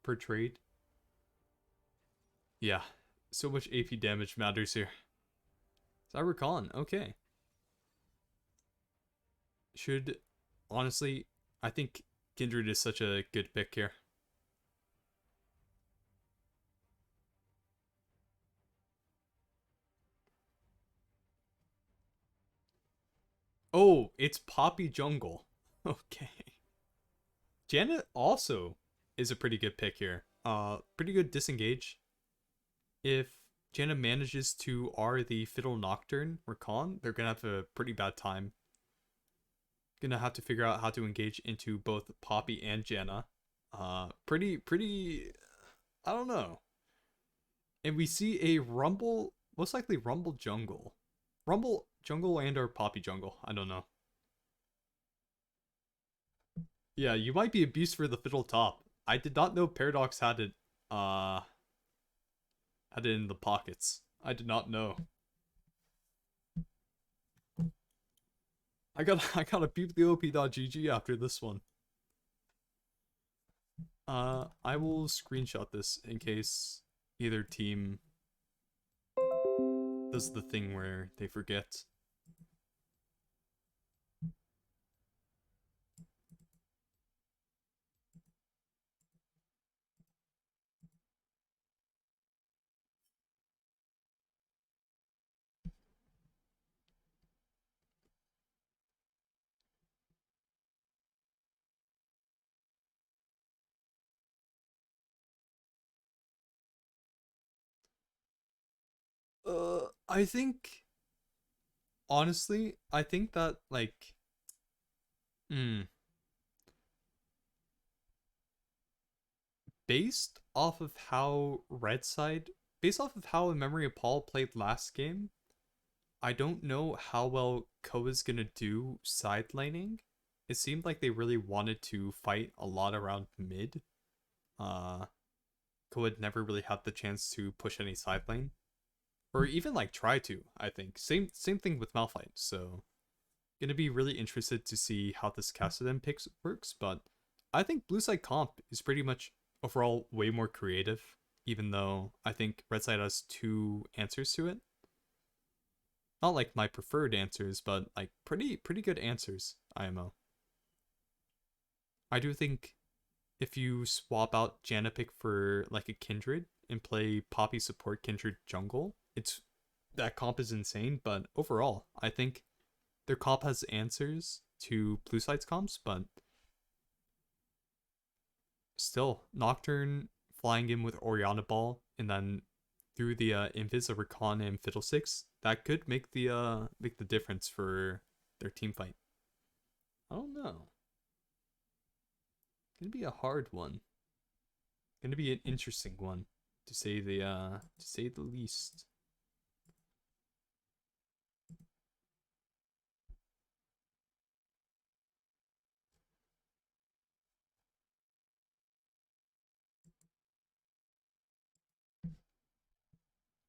per trade? Yeah. So much AP damage matters here. Zyra Khan, okay. Should honestly, I think Kindred is such a good pick here. Oh, it's Poppy Jungle. Okay. Janet also is a pretty good pick here. Pretty good disengage. If Janet manages to R the Fiddle Nocturne or Con, they're gonna have a pretty bad time. Gonna have to figure out how to engage into both Poppy and Janna. Pretty. I don't know. And we see a Rumble, most likely Rumble Jungle, Rumble Jungle and or Poppy Jungle. I don't know. Yeah, you might be a beast for the fiddle top. I did not know Paradox had it. Had it in the pockets. I did not know. I gotta beep the op.gg after this one. I will screenshot this in case either team does the thing where they forget. I think honestly, I think that like, hmm, based off of how Red Side, based off of how Memory of Paul played last game, I don't know how well Koa's gonna do side laning. It seemed like they really wanted to fight a lot around mid. Uh, Koa never really had the chance to push any side lane, or even like try to. I think same thing with Malphite. So gonna be really interested to see how this Cassidy picks works. But I think Blue Side comp is pretty much overall way more creative. Even though I think Red Side has two answers to it. Not like my preferred answers, but like pretty good answers. IMO. I do think if you swap out Janapic for like a Kindred and play Poppy support Kindred jungle, it's that comp is insane. But overall, I think their comp has answers to Blue Side's comps, but still, Nocturne flying in with Oriana Ball and then through the Invis of Recon and Fiddlesticks, that could make the difference for their team fight. I don't know. Gonna be a hard one. Gonna be an interesting one, to say the least.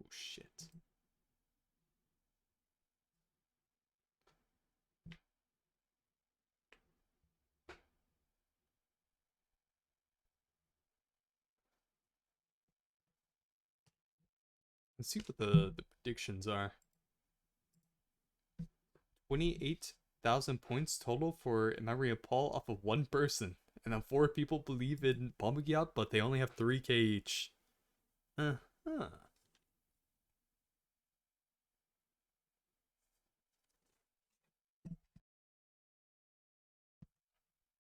Oh shit. Let's see what the predictions are. 28,000 points total for Memory of Paul off of one person, And then 4 people believe in Bombagyatt, but they only have 3k each. Huh.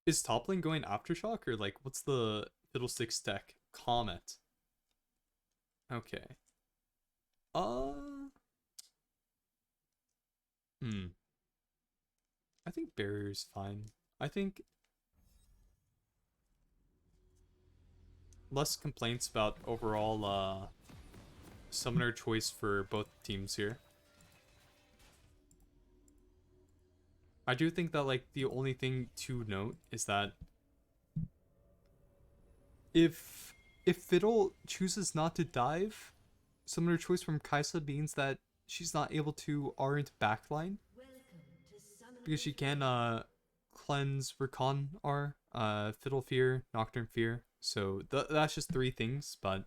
Is top lane going Aftershock, or like what's the Fiddlesticks deck? Comet. Okay. Uh hmm. I think barrier's fine. I think less complaints about overall summoner choice for both teams here. I do think that like the only thing to note is that if Fiddle chooses not to dive, summoner choice from Kaisa means that she's not able to R into backline because she can cleanse Recon R, Fiddle Fear, Nocturne Fear. So that's just 3 things, but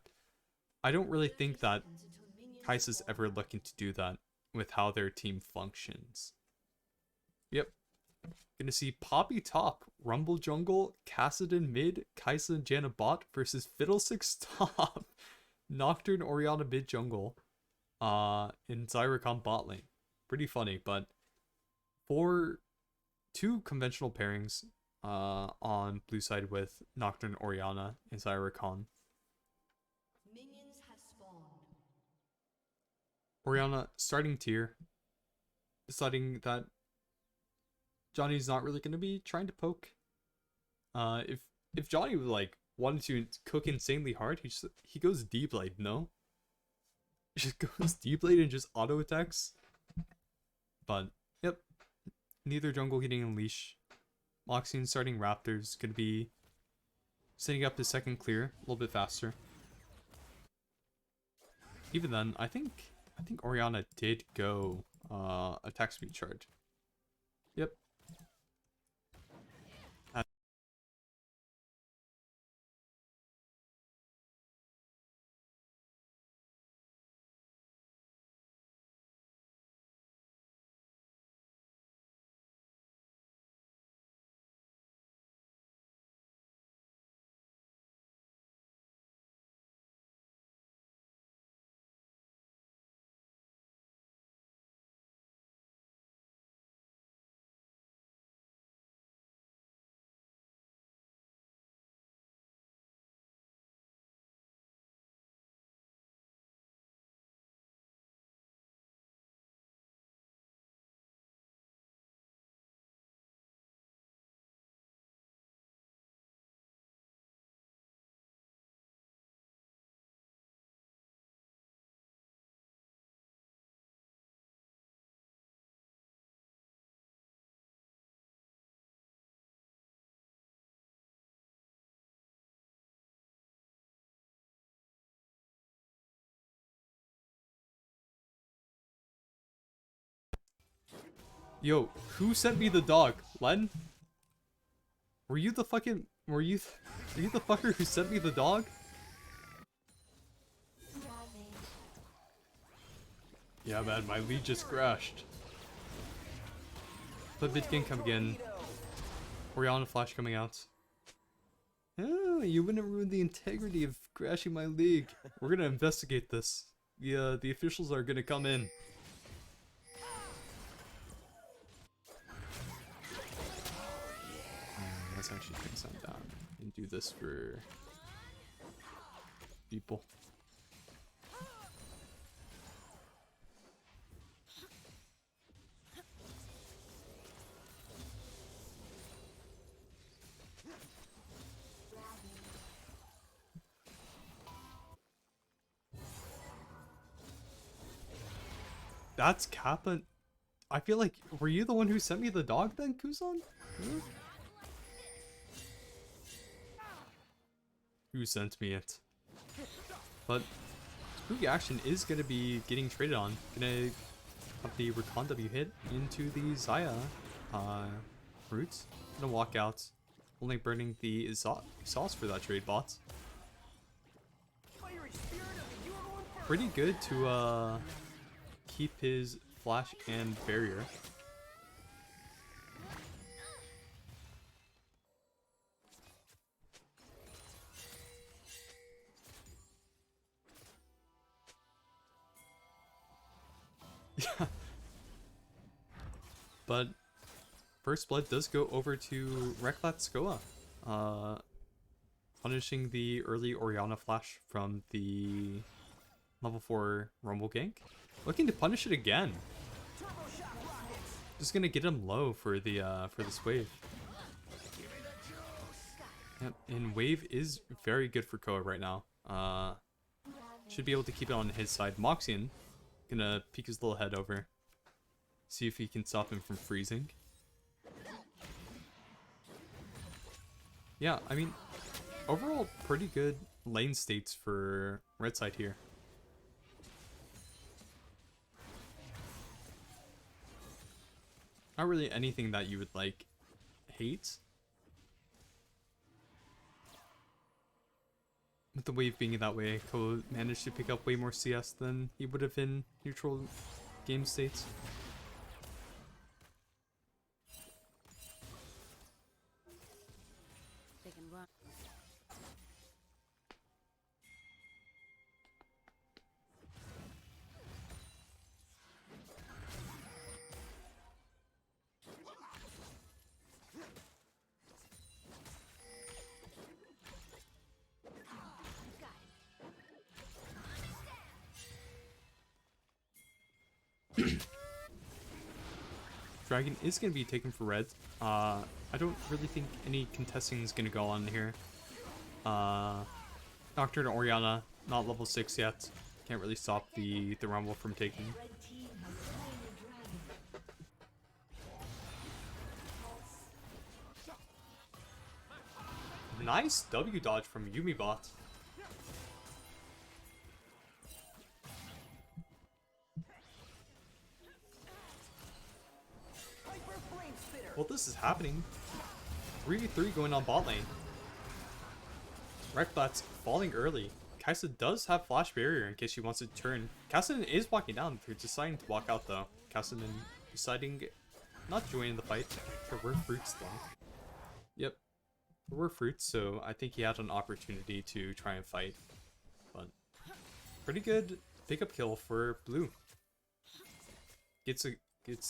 I don't really think that Kaisa's ever looking to do that with how their team functions. Yep. Gonna see Poppy top, Rumble jungle, Cassidon mid, Kaisa and Janna bot versus Fiddlesticks top, Nocturne Orianna mid jungle, in Zyricon bot lane. Pretty funny, but for 2 conventional pairings, on blue side with Nocturne Orianna and Zyricon. Minions have spawned. Orianna starting tier, deciding that Johnny's not really gonna be trying to poke. If Johnny like wanted to cook insanely hard, he goes deep blade. No, he just goes deep blade and just auto attacks. But yep, neither jungle getting a leash. Moxian starting Raptors gonna be setting up his second clear a little bit faster. Even then, I think Orianna did go attack speed charge. Yep. Yo, who sent me the dog? Len? Were you the fucking... Were you the fucker who sent me the dog? Yeah, man, my lead just crashed. Let Bitkin come again. Orianna Flash coming out. Oh, you wouldn't ruin the integrity of crashing my league. We're gonna investigate this. The officials are gonna come in. Let's actually take some down and do this for people. That's Kappa. I feel like, were you the one who sent me the dog then, Kuzan? Huh? Who sent me it? But Spooky Action is going to be getting traded on. Gonna have the Recon W hit into the Xayah roots. Gonna walk out, only burning the exhaust for that trade bot. Pretty good to keep his flash and barrier. But first blood does go over to Rek'Lat Skoa, punishing the early Orianna flash from the level 4 Rumble gank. Looking to punish it again. Just gonna get him low for this wave. Yep, and wave is very good for Koa right now. Should be able to keep it on his side. Moxian gonna peek his little head over. See if he can stop him from freezing. Yeah, I mean, overall pretty good lane states for red side here. Not really anything that you would like hate. With the wave being that way, Koa managed to pick up way more CS than he would have in neutral game states. They can run. Dragon is going to be taken for red. I don't really think any contesting is going to go on here. Nocturne Orianna, not level 6 yet. Can't really stop the Rumble from taking. Red team has slain the dragon. Nice W dodge from Yumibot. Well, this is happening. 3v3 going on bot lane. Rek'Lat's falling early. Kaisa does have flash barrier in case she wants to turn. Kassadin is walking down. They're deciding to walk out though. Kassadin deciding not joining the fight. There were fruits though. Yep. There were fruits, so I think he had an opportunity to try and fight. But pretty good pickup kill for blue. Gets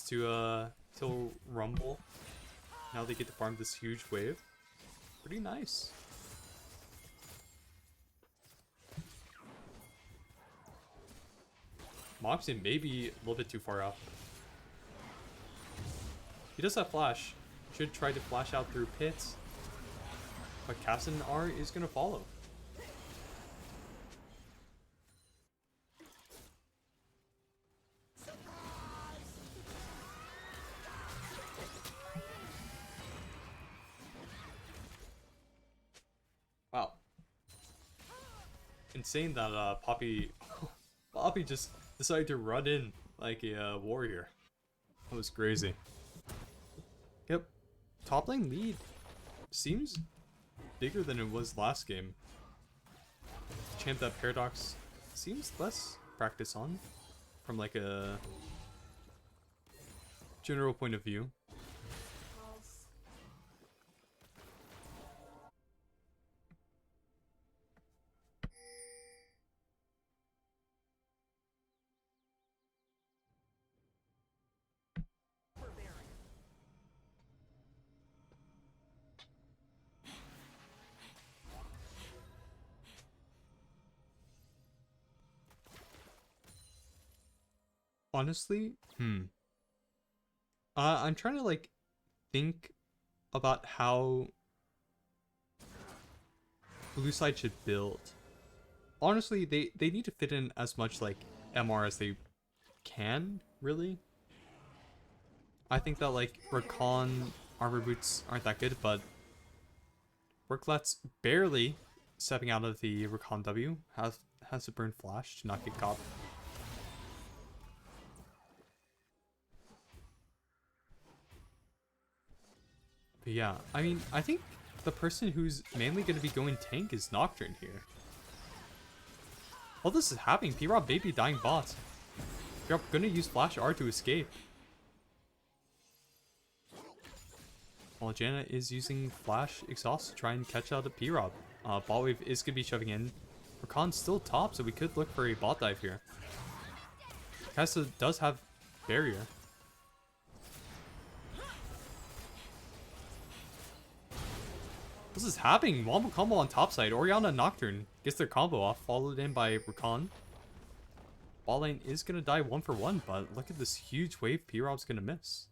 to kill Rumble. Now they get to farm this huge wave. Pretty nice. Moxie may be a little bit too far up. He does have flash. Should try to flash out through pits. But Kassadin R is gonna follow. Wow. Insane that Poppy just decided to run in like a warrior. That was crazy. Yep. Top lane lead seems bigger than it was last game. Champ that Paradox seems less practice on from like a general point of view. Honestly, I'm trying to like think about how blue side should build. Honestly, they need to fit in as much like MR as they can, really. I think that like Rakan armor boots aren't that good, but Rek'Lat's barely stepping out of the Rakan W. Has to burn flash to not get caught. But yeah, I mean, I think the person who's mainly going to be going tank is Nocturne here. While this is happening, P-Rob may be dying bot. P-Rob going to use Flash R to escape. While Janna is using Flash Exhaust to try and catch out of P-Rob. Bot wave is going to be shoving in. Rakan's still top, so we could look for a bot dive here. Kessa does have barrier. This is happening. Wombo combo on top side. Orianna Nocturne gets their combo off, followed in by Rakan. Bot lane is going to die 1-for-1, but look at this huge wave P-Rob's going to miss.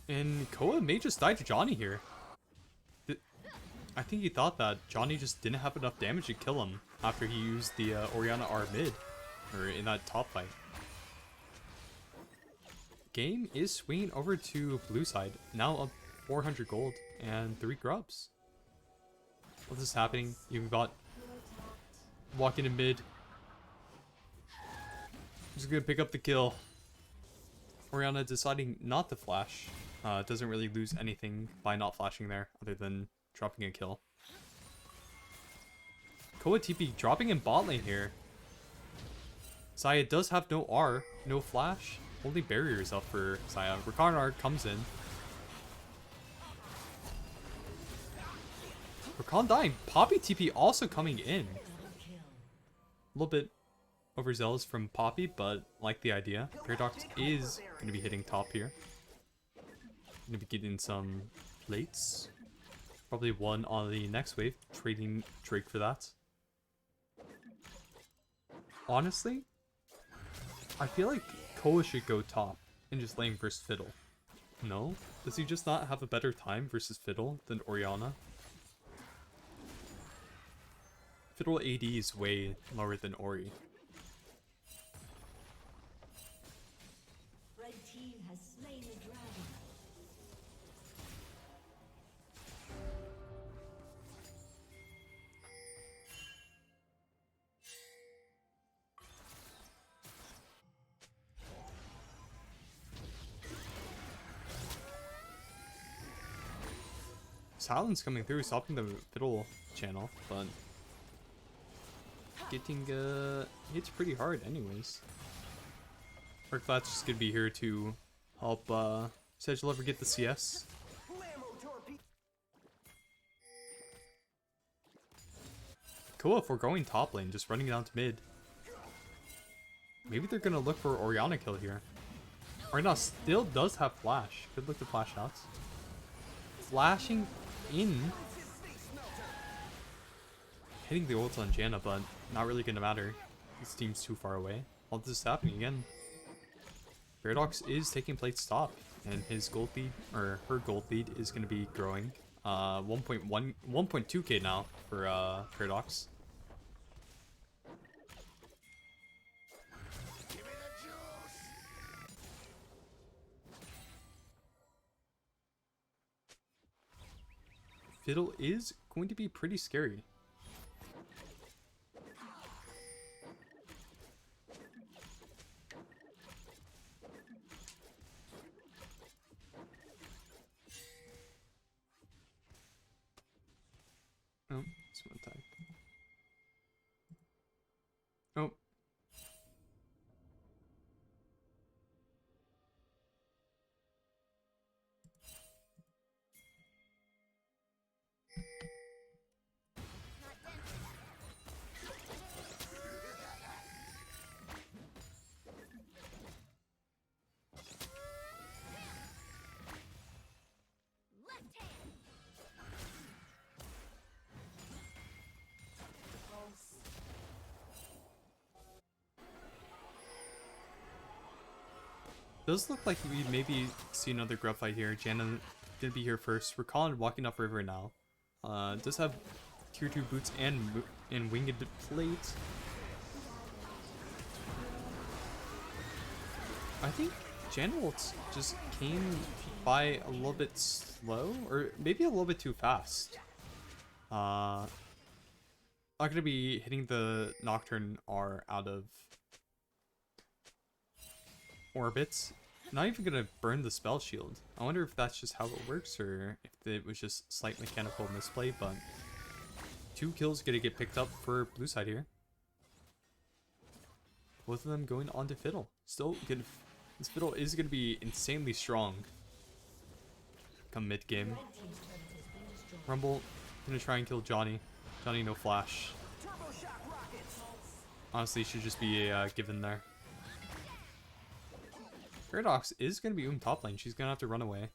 And Koa may just die to Johnny here. I think he thought that Johnny just didn't have enough damage to kill him after he used the Orianna R mid, or in that top fight. Game is swinging over to blue side, now up 400 gold and 3 grubs. What's this happening? You've got walking in mid. Just gonna pick up the kill. Orianna deciding not to flash. Doesn't really lose anything by not flashing there, other than dropping a kill. Koa TP dropping in bot lane here. Saya does have no R, no flash. Only barriers up for Saya. Rakan R comes in. Rakan dying. Poppy TP also coming in. A little bit overzealous from Poppy, but like the idea. Paradox is going to be hitting top here. Going to be getting some plates. Probably one on the next wave. Trading Drake for that. Honestly, I feel like Koa should go top and just lane versus Fiddle. No? Does he just not have a better time versus Fiddle than Orianna? Fiddle AD is way lower than Ori. Red team has slain the dragon. Silence coming through, stopping the Fiddle channel, but getting hits pretty hard anyways. Arclat's just gonna be here to help Sedge Lover get the CS. Koa foregoing top lane, just running down to mid. Maybe they're gonna look for Orianna kill here. Orianna still does have flash. Could look to flash shots. Flashing in. Hitting the ult on Janna, but not really gonna matter. This team's too far away. All this is happening again. Paradox is taking plates top, and his gold lead, or her gold lead, is gonna be growing. 1.2k now for Paradox. Fiddle is going to be pretty scary. Oh, it's one type. Oh. Does look like we maybe see another grub fight here. Janna gonna be here first. Rakan walking up river now. Does have tier 2 boots and winged plate. I think Janna just came by a little bit slow, or maybe a little bit too fast. Not gonna be hitting the Nocturne R out of orbits. not even gonna burn the spell shield. I wonder if that's just how it works or if it was just slight mechanical misplay, but 2 kills gonna get picked up for blue side here. Both of them going on to Fiddle. Still good. This Fiddle is gonna be insanely strong come mid game. Rumble gonna try and kill Johnny. Johnny no flash. Honestly, should just be a given there. Paradox is gonna be top lane. She's gonna have to run away.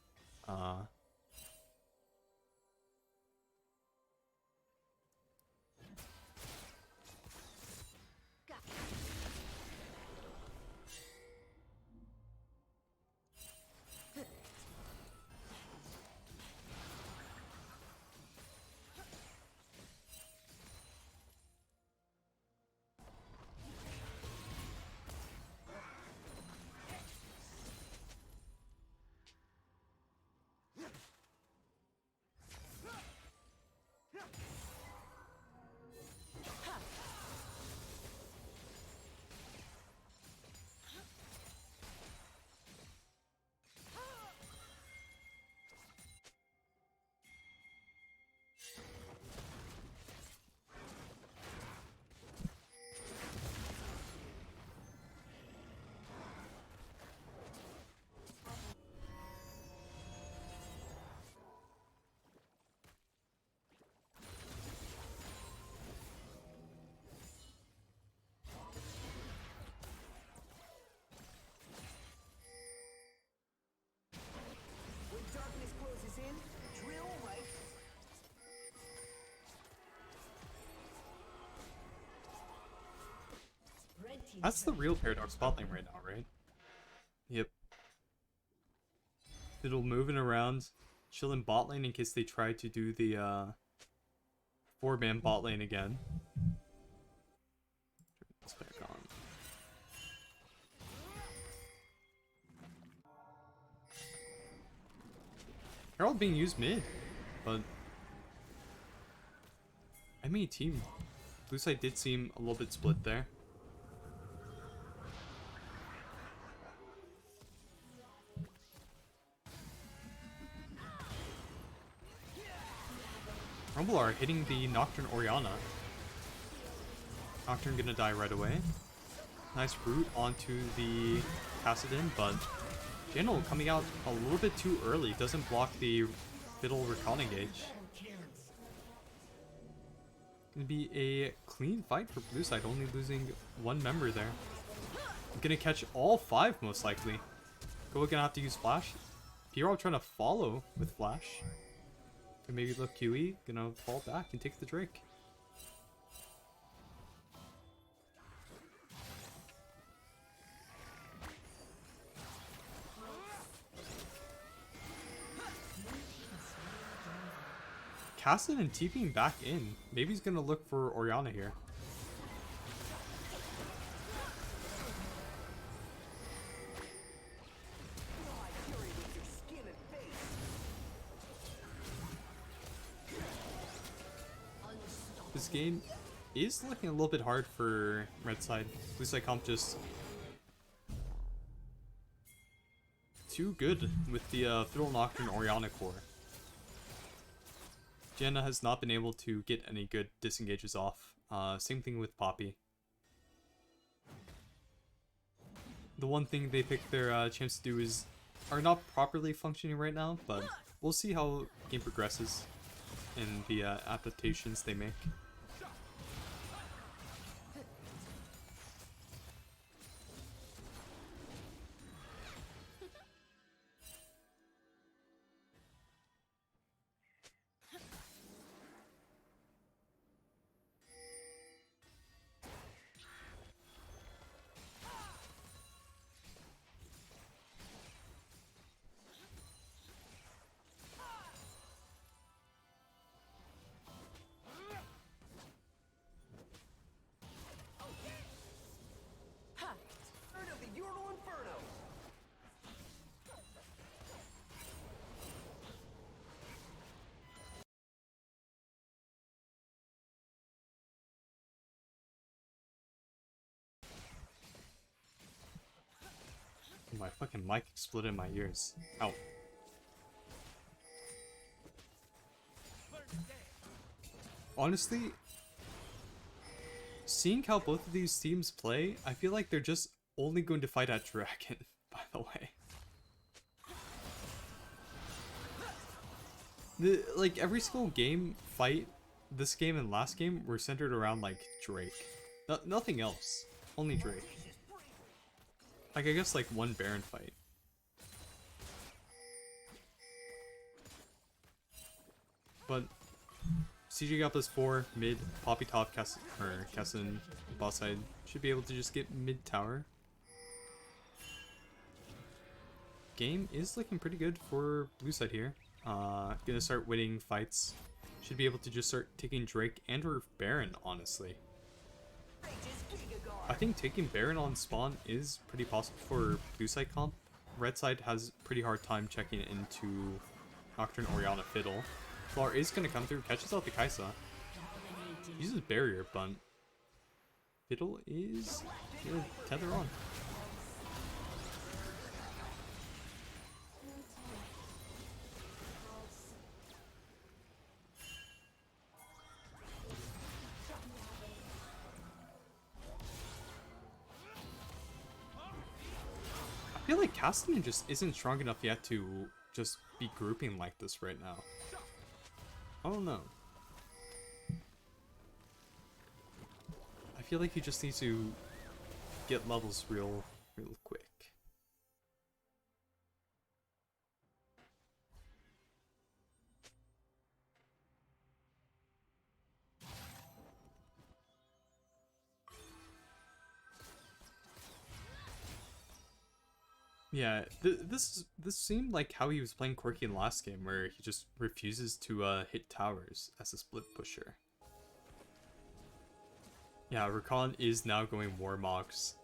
That's the real Paradox bot lane right now, right? Yep. Fiddle moving around, chilling bot lane in case they try to do the 4-man bot lane again. Let's back on. Herald being used mid, but enemy team. Blue side did seem a little bit split there. Rumble are hitting the Nocturne Orianna. Nocturne gonna die right away. Nice root onto the Kassadin, but Jandal coming out a little bit too early. Doesn't block the Fiddle Recon engage. Gonna be a clean fight for blue side, only losing 1 member there. Gonna catch all 5 most likely. Go gonna have to use flash. P-Roll trying to follow with flash. And maybe look QE, gonna fall back and take the Drake. Kassadin and TPing back in. Maybe he's gonna look for Orianna here. This game is looking a little bit hard for red side. Blue side comp just too good with the Fiddle Nocturne Orianna core. Janna has not been able to get any good disengages off. Same thing with Poppy. The one thing they pick their chance to do are not properly functioning right now, but we'll see how game progresses and the adaptations they make. My fucking mic exploded in my ears. Ow. Honestly, seeing how both of these teams play, I feel like they're just only going to fight at Dragon, by the way. Like, every single game fight, this game and last game, were centered around, like, Drake. Nothing else. Only Drake. Like, I guess, like, one Baron fight. But CG got +4, mid, Poppy top, Kessin, boss side. Should be able to just get mid tower. Game is looking pretty good for blue side here. Gonna start winning fights. Should be able to just start taking Drake and or Baron, honestly. I think taking Baron on spawn is pretty possible for blue side comp. Red side has pretty hard time checking into Nocturne, Orianna, Fiddle. Flower is going to come through, catches out the Kaisa. Uses barrier, but Fiddle is going to tether on. I feel like Castellan just isn't strong enough yet to just be grouping like this right now. I don't know. I feel like he just needs to get levels real quick. Yeah, this seemed like how he was playing Quirky in the last game, where he just refuses to hit towers as a split pusher. Yeah, Rakan is now going Warmogs.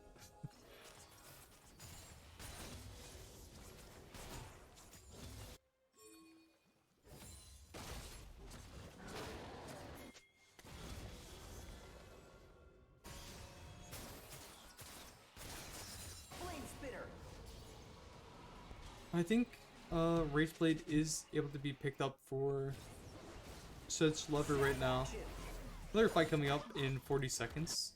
I think Rageblade is able to be picked up for such Lover right now. Another fight coming up in 40 seconds.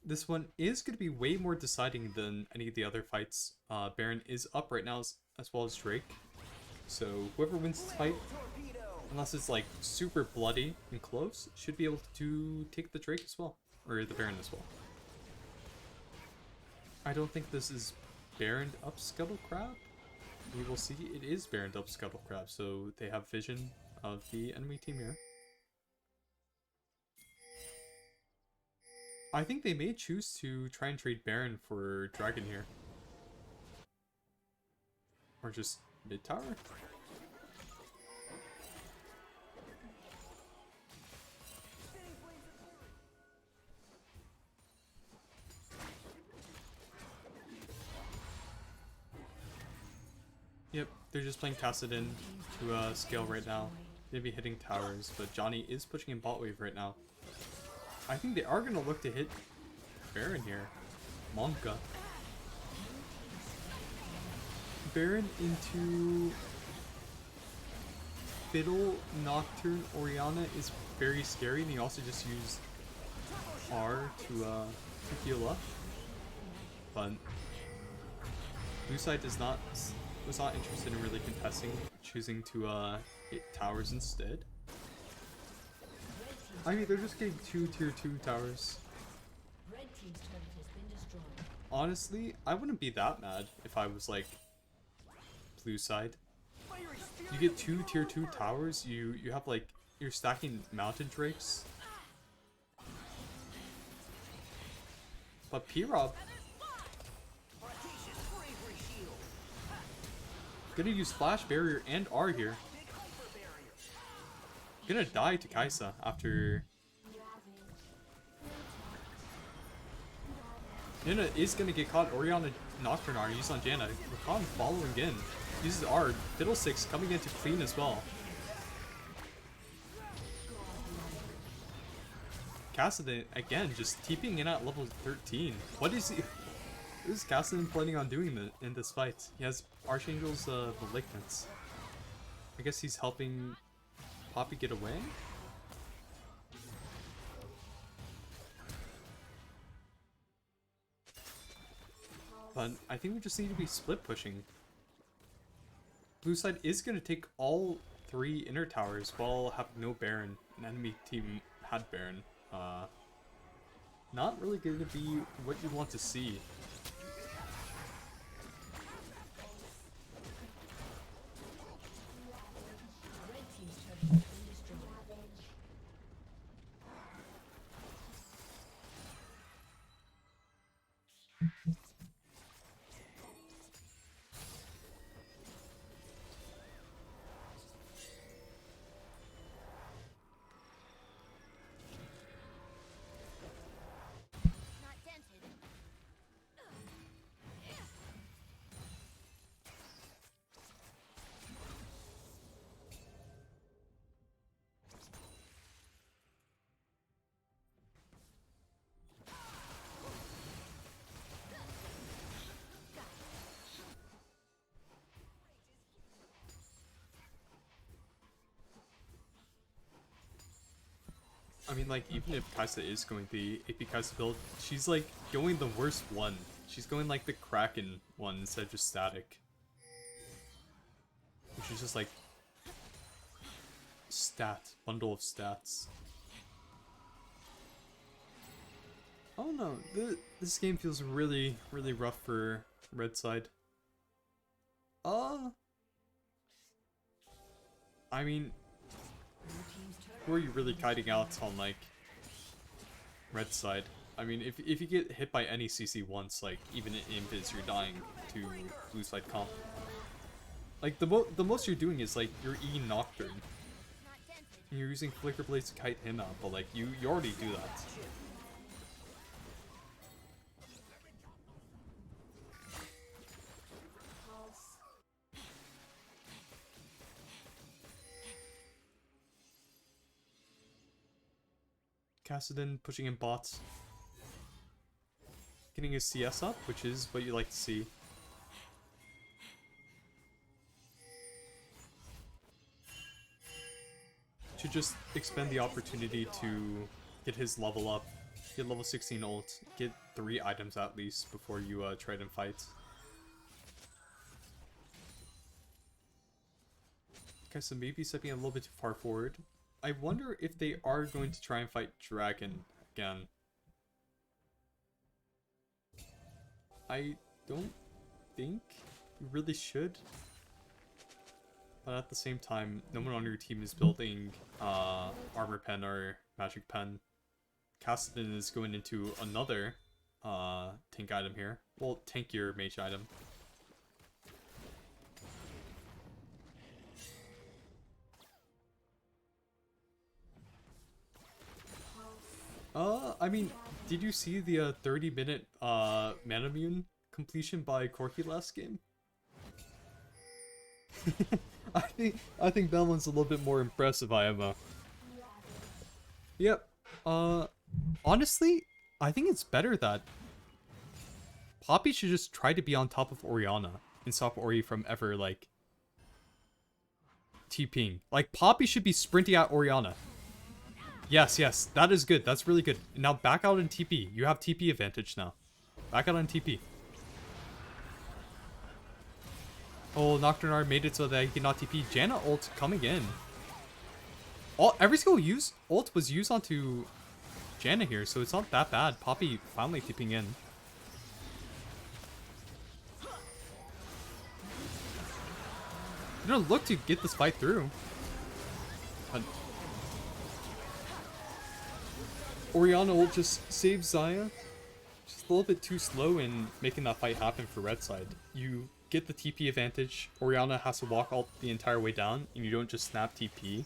This one is going to be way more deciding than any of the other fights. Baron is up right now as well as Drake. So whoever wins this fight, unless it's like super bloody and close, should be able to take the Drake as well. Or the Baron as well. I don't think this is Baroned up Scuttle Crab. We will see. It is Baroned up Scuttle Crab, so they have vision of the enemy team here. I think they may choose to try and trade Baron for Dragon here. Or just mid-tower? Yep, they're just playing Kassadin to scale right now. They'd be hitting towers, but Johnny is pushing in bot wave right now. I think they are going to look to hit Baron here. Monka. Baron into Fiddle, Nocturne, Orianna is very scary, and he also just used R to heal up. But blue side was not interested in really contesting, choosing to hit towers instead. I mean, they're just getting 2 tier 2 towers. Red team's turret has been destroyed. Honestly, I wouldn't be that mad if I was like blue side. You get 2 tier 2 towers, you have like, you're stacking mountain drakes. But P-Rob gonna use Flash Barrier and R here. Gonna die to Kaisa after... Nina is gonna get caught. Orianna Nocturne R used on Janna. Rakan following in. Uses R. Fiddlesticks coming in to clean as well. Kassadin, again, just TPing in at level 13. What is he... What is Kassadin planning on doing in this fight? He has Archangel's Malignance. I guess he's helping Poppy get away? But I think we just need to be split pushing. Blue side is going to take all 3 inner towers while having no Baron. An enemy team had Baron. Not really going to be what you want to see. Red team's turret has been destroyed. Not dented. I mean, like, even if Kai'Sa is going the AP Kai'Sa build, she's, like, going the worst one. She's going, like, the Kraken one instead of just static. Which is just, like, bundle of stats. Oh no, this game feels really, really rough for red side. I mean, Blue team's turret. who are you really kiting out on, like, red side? I mean, if you get hit by any CC once, like, even in invis, you're dying to blue side comp. Like, the most you're doing is, like, you're E Nocturne. Not dented. And you're using Flicker Blades to kite him out, but, like, you already do that. Kassadin pushing in bots. Getting his CS up, which is what you like to see. To just expend the opportunity to get his level up, get level 16 ult, get 3 items at least before you try to fight. Okay, so maybe stepping a little bit too far forward. I wonder if they are going to try and fight Dragon again. I don't think you really should. But at the same time, no one on your team is building Armor Pen or Magic Pen. Kassadin is going into another tank item here. Well, tankier mage item. I mean, did you see the 30-minute Manamune completion by Corki last game? I think that one's a little bit more impressive, IMO. Yep. Honestly, I think it's better that Poppy should just try to be on top of Orianna and stop Ori from ever, like, TPing. Like, Poppy should be sprinting at Orianna. Yes, that is good. That's really good. Now back out in TP. You have TP advantage now. Back out on TP. Oh, Nocturnar made it so that he cannot TP. Janna ult coming in. Every single ult was used onto Janna here, so it's not that bad. Poppy finally TPing in. You're gonna look to get this fight through. But Orianna ult just saves Xayah. Just a little bit too slow in making that fight happen for red side. You get the TP advantage. Orianna has to walk all the entire way down, and you don't just snap TP.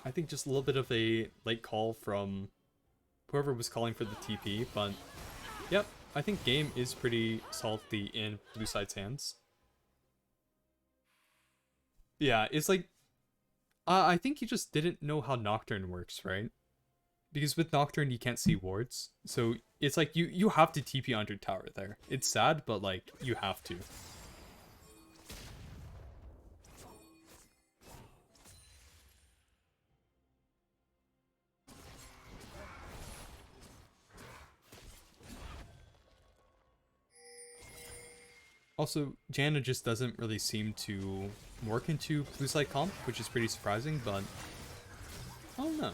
I think just a little bit of a late call from whoever was calling for the TP, but yep, I think game is pretty solidly in blue side's hands. Yeah, it's like I think he just didn't know how Nocturne works, right? Because with Nocturne you can't see wards, so it's like you have to TP under tower there. It's sad, but like you have to. Also, Janna just doesn't really seem to work into blue side comp, which is pretty surprising, but I don't know.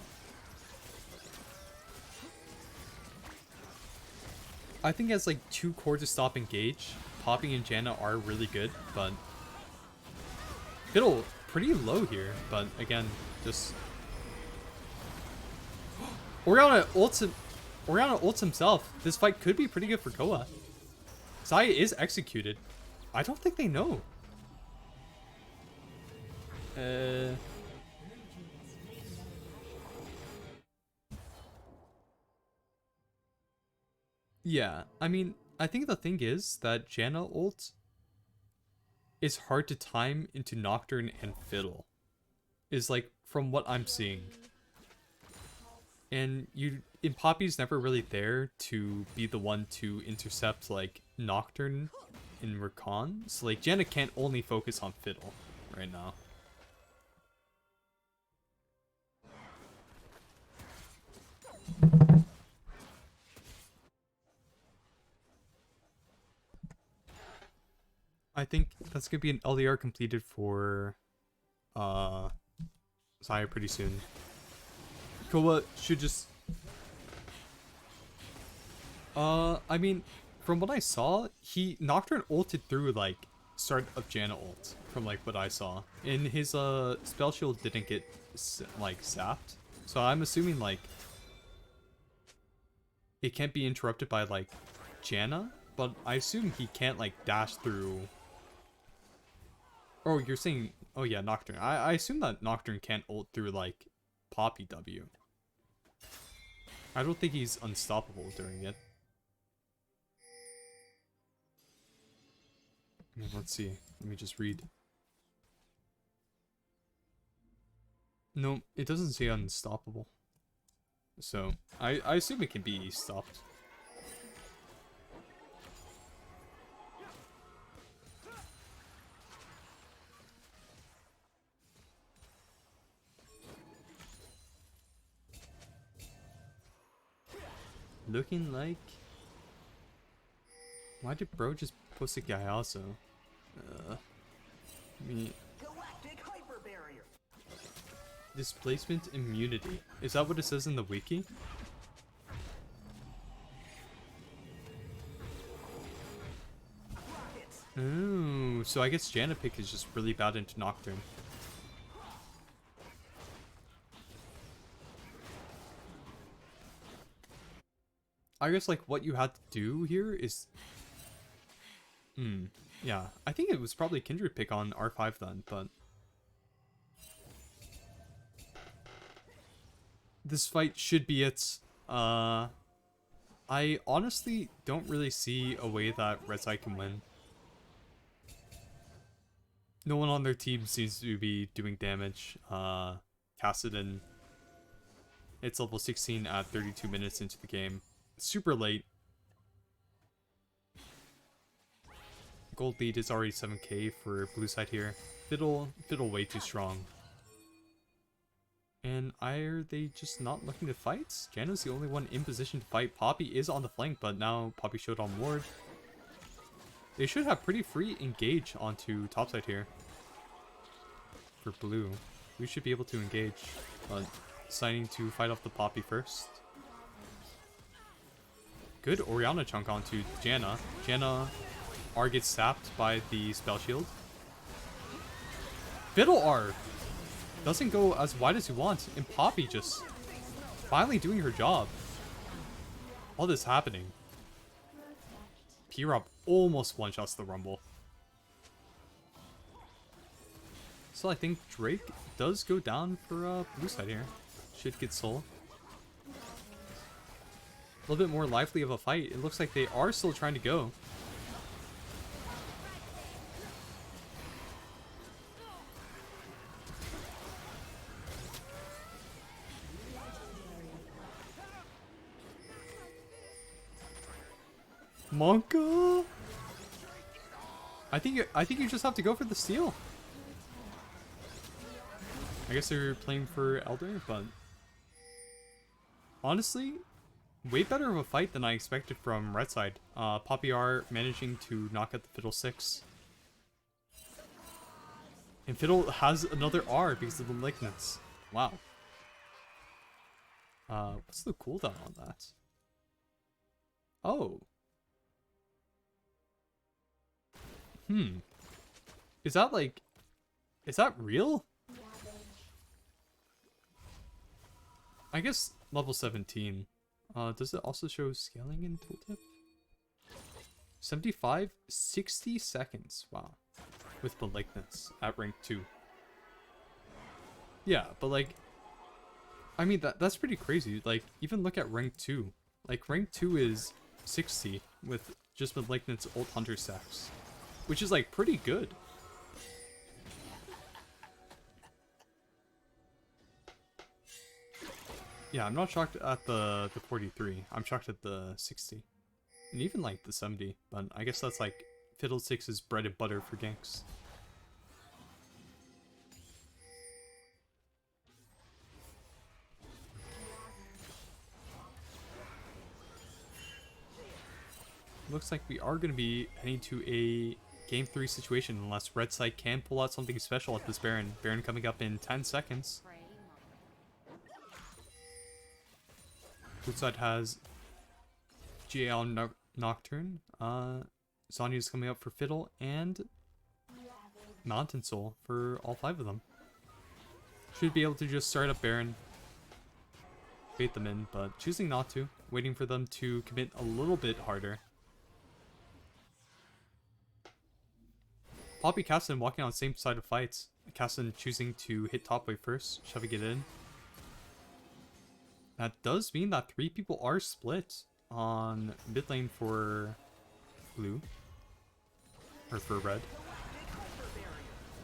I think as like 2 core to stop engage, Poppy and Janna are really good, but Fiddle pretty low here, but again, just Orianna ults himself. This fight could be pretty good for Koa. Saya is executed. I don't think they know. Yeah, I mean, I think the thing is that Janna ult is hard to time into Nocturne and Fiddle. Is like from what I'm seeing. And Poppy's never really there to be the one to intercept like Nocturne in Rakan. So like Janna can't only focus on Fiddle right now. I think that's gonna be an LDR completed for Saya pretty soon. Koa should just I mean, from what I saw, Nocturne ulted through like start of Janna ult from like what I saw. And his spell shield didn't get like zapped. So I'm assuming like it can't be interrupted by like Janna, but I assume he can't like dash through. Oh, you're saying, oh yeah, Nocturne. I assume that Nocturne can't ult through like Poppy W. I don't think he's unstoppable during it. Let's see. Let me just read. No, it doesn't say unstoppable. So, I assume it can be stopped. Looking like... Why did bro just post a guy also? Me... Displacement immunity. Is that what it says in the wiki? Oh, so I guess Janna pick is just really bad into Nocturne. I guess like what you had to do here is... yeah. I think it was probably Kindred pick on R5 then, but... This fight should be it. I honestly don't really see a way that Red Side can win. No one on their team seems to be doing damage. Kassadin, it's level 16 at 32 minutes into the game. Super late. Gold lead is already 7k for blue side here. Fiddle way too strong. And are they just not looking to fight? Janna's the only one in position to fight. Poppy is on the flank, but now Poppy showed on ward. They should have pretty free engage onto topside here. For blue. We should be able to engage, but deciding to fight off the Poppy first. Good Orianna chunk onto Janna. Janna R gets sapped by the spell shield. Fiddle R doesn't go as wide as you want, and Poppy just finally doing her job. All this happening. P-Rob almost one-shots the Rumble. So I think Drake does go down for blue side here. Should get soul. A little bit more lively of a fight. It looks like they are still trying to go. Monka. I think you just have to go for the steal. I guess they're playing for Elder, but honestly, way better of a fight than I expected from Red Side. Poppy R managing to knock out the Fiddlesticks. And Fiddle has another R because of the Malignance. Wow. What's the cooldown on that? Oh. Is that like... Is that real? I guess level 17. Does it also show scaling in tooltip? 75? 60 seconds. Wow. With Malignance at rank 2. Yeah, but like... I mean, that's pretty crazy. Like, even look at rank 2. Like, rank 2 is 60 with just Malignance ult hunter stacks. Which is, like, pretty good. Yeah, I'm not shocked at the 43. I'm shocked at the 60. And even, like, the 70. But I guess that's, like, Fiddlesticks' bread and butter for ganks. Looks like we are going to be heading to a Game 3 situation unless Red Side can pull out something special at this Baron. Baron coming up in 10 seconds. Blue Side has GL Nocturne. Sonya's coming up for Fiddle and Mountain Soul for all 5 of them. Should be able to just start up Baron. Bait them in, but choosing not to. Waiting for them to commit a little bit harder. Poppy Cassin walking on the same side of fights. Cassin choosing to hit top wave first, shoving it in. That does mean that 3 people are split on mid lane for blue. Or for red.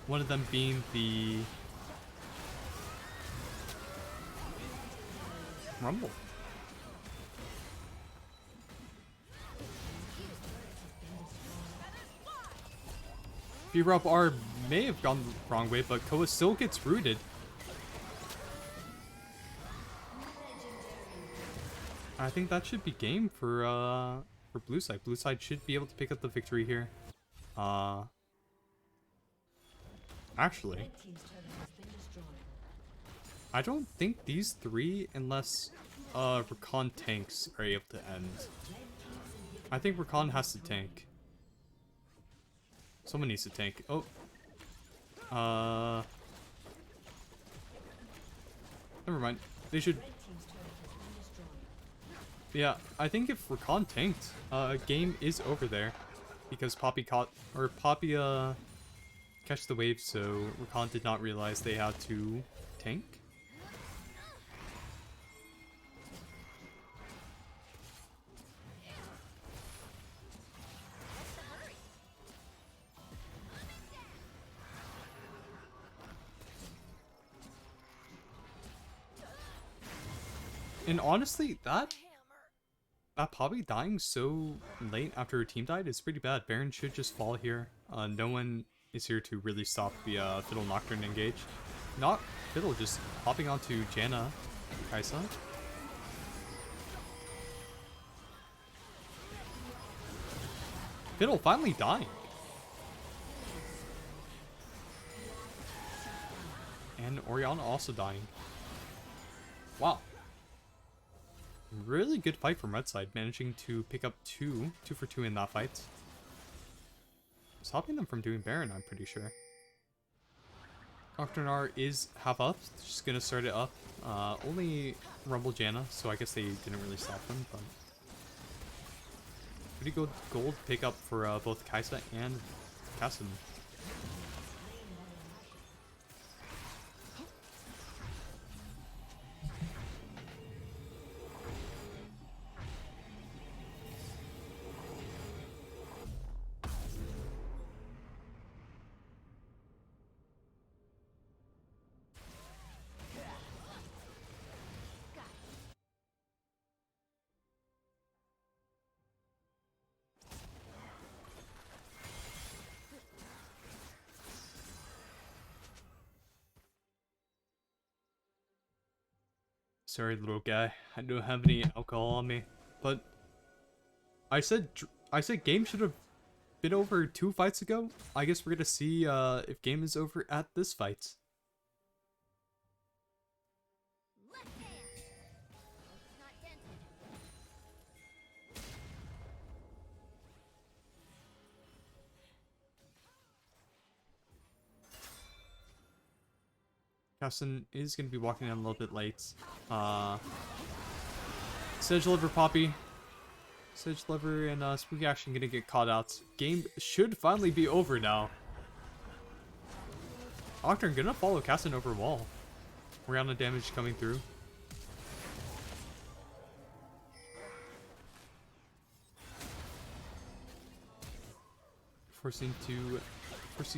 One of them being the Rumble. B-Rob R may have gone the wrong way, but Koa still gets rooted. I think that should be game for Blue Side. Blue Side should be able to pick up the victory here. Actually, I don't think these 3, unless Rakan tanks, are able to end. I think Rakan has to tank. Someone needs to tank. Oh. Never mind. They should... Yeah, I think if Rakan tanked, game is over there. Because Poppy caught... Or Poppy, catch the wave, so Rakan did not realize they had to tank. And honestly, that Poppy dying so late after her team died is pretty bad. Baron should just fall here. No one is here to really stop the Fiddle Nocturne engage. Not Fiddle, just hopping onto Janna, Kaisa. Fiddle finally dying. And Orianna also dying. Wow. Really good fight from Red Side, managing to pick up 2 for 2 in that fight. Stopping them from doing Baron, I'm pretty sure. Nocturne R is half up, just gonna start it up. Only Rumble Janna, so I guess they didn't really stop them, but... Pretty good gold pickup for both Kaisa and Cassin. Sorry, little guy. I don't have any alcohol on me. But I said game should have been over 2 fights ago. I guess we're gonna see if game is over at this fight. Left hand. It's not dented. Casson is gonna be walking in a little bit late. Sedge Liver Poppy. Sedge Liver and Spooky Action gonna get caught out. Game should finally be over now. Octurne gonna follow Casson over wall. Orianna damage coming through. Forcing to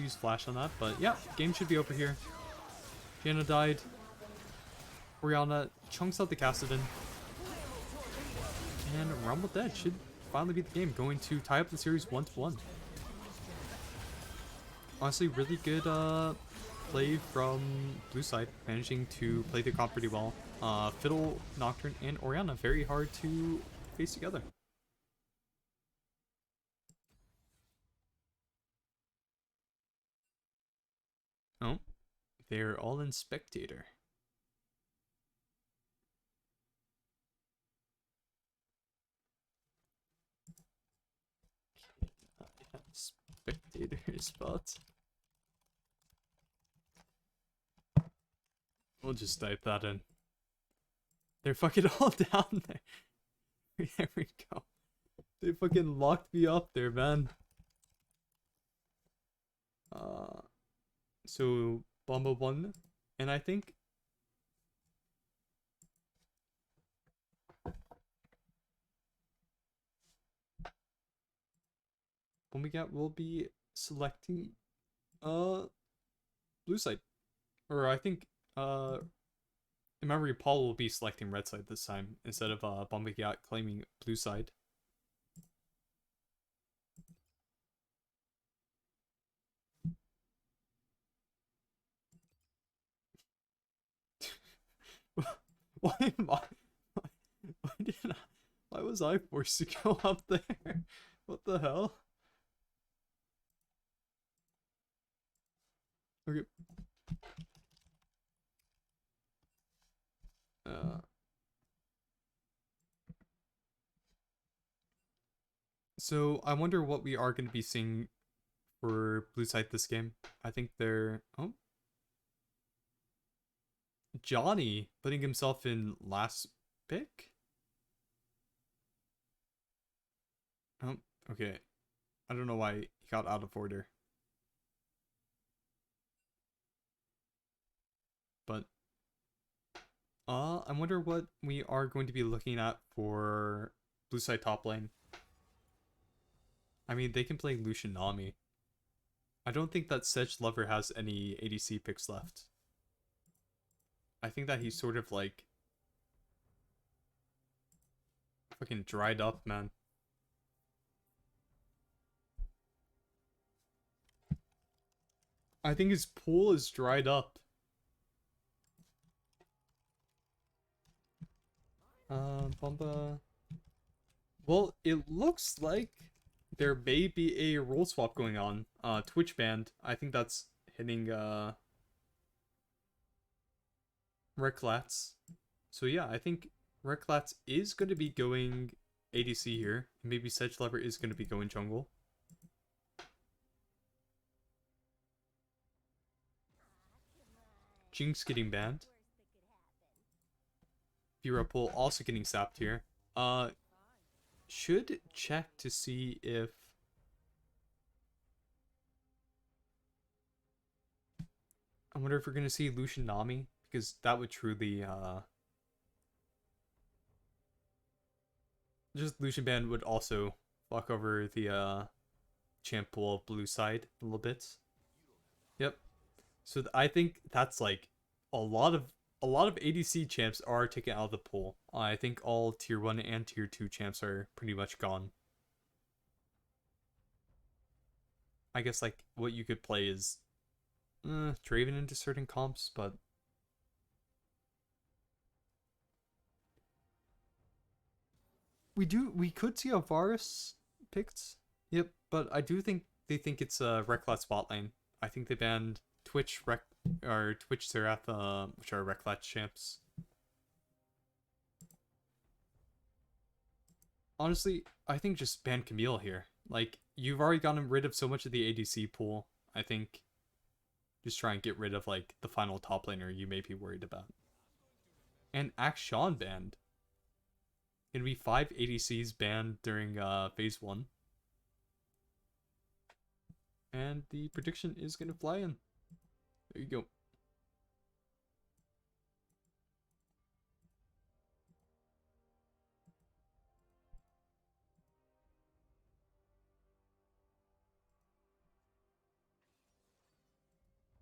use flash on that, but yeah, game should be over here. Janna died. Orianna chunks out the Kassadin. And Rumble Dead should finally be the game, going to tie up the series 1-1. Honestly, really good play from blue side, managing to play the comp pretty well. Fiddle, Nocturne, and Orianna very hard to face together. Oh, they're all in spectator. Spectator spot. We'll just type that in. They're fucking all down there. There we go. They fucking locked me up there, man. So Bomba won, and I think Bombagyatt will be selecting blue side. Or I think in memory Paul will be selecting red side this time instead of Bombagyatt claiming blue side. Why am I why was I forced to go up there? What the hell? Okay. So I wonder what we are going to be seeing for blue side this game. I think they're Johnny putting himself in last pick. Oh, okay. I don't know why he got out of order. But I wonder what we are going to be looking at for blue side top lane. I mean, they can play Lucian Nami. I don't think that Sedge Lover has any ADC picks left. I think that he's sort of like fucking dried up, man. I think his pool is dried up. Bomba. Well, it looks like there may be a role swap going on. Twitch banned. I think that's hitting Reclats. So yeah, I think Reclats is going to be going ADC here. Maybe Sedge Lover is going to be going jungle. Jinx getting banned. Vera Pool also getting sapped here. Should check to see if I wonder if we're gonna see Lucian Nami, because that would truly just Lucian Band would also fuck over the champ pool of blue side a little bit. Yep. So I think that's like a lot of ADC champs are taken out of the pool. I think all tier 1 and tier 2 champs are pretty much gone. I guess like what you could play is Draven into certain comps, but we could see a Varus picked. Yep, but I do think they think it's a Rek'Lat spot lane. I think they banned Twitch or Twitch Serath, which are Rek'Lat champs. Honestly, I think just ban Camille here. Like, you've already gotten rid of so much of the ADC pool. I think just try and get rid of, like, the final top laner you may be worried about. And Akshan banned. Gonna be 5 ADCs banned during phase 1. And the prediction is gonna fly in. There you go.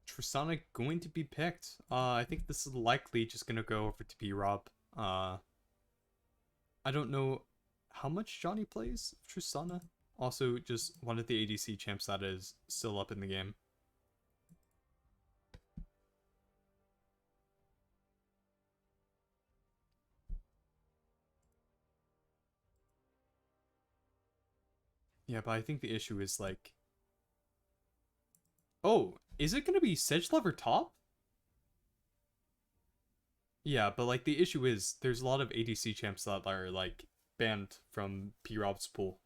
Tristana going to be picked. I think this is likely just gonna go over to B-Rob. I don't know how much Johnny plays Tristana. Also, just one of the ADC champs that is still up in the game. Yeah, but I think the issue is like... Oh, is it gonna be Sedge Lover top? Yeah, but like the issue is there's a lot of ADC champs that are like banned from P-Rob's pool.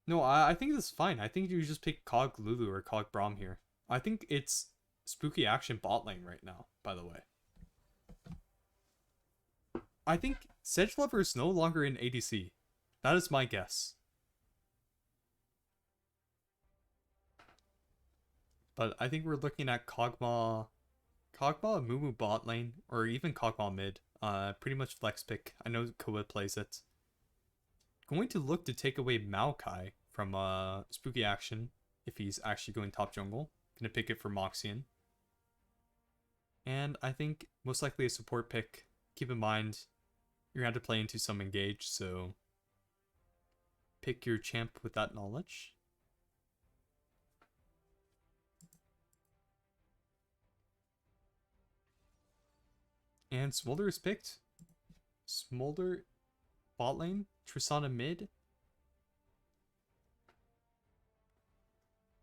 No, I think this is fine. I think you just pick Cog Lulu or Cog Braum here. I think it's spooky action bot lane right now, by the way. I think Sedge Lover is no longer in ADC. That is my guess. But I think we're looking at Kog'Maw, Mumu bot lane, or even Kog'Maw mid. Pretty much flex pick. I know Koa plays it. Going to look to take away Maokai from Spooky Action if he's actually going top jungle. Gonna pick it for Moxian. And I think most likely a support pick. Keep in mind, you're gonna have to play into some engage, so pick your champ with that knowledge. And Smolder is picked. Smolder bot lane, Tristana mid.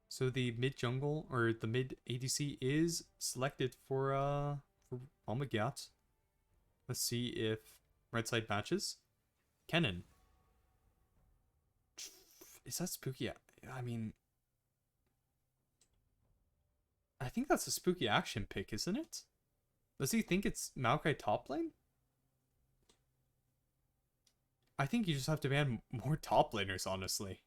So the mid jungle or the mid ADC is selected for Bombagyatt. Let's see if right side matches. Kennen. Is that spooky? I mean, I think that's a spooky action pick, isn't it? Does he think it's Maokai top lane? I think you just have to ban more top laners, honestly.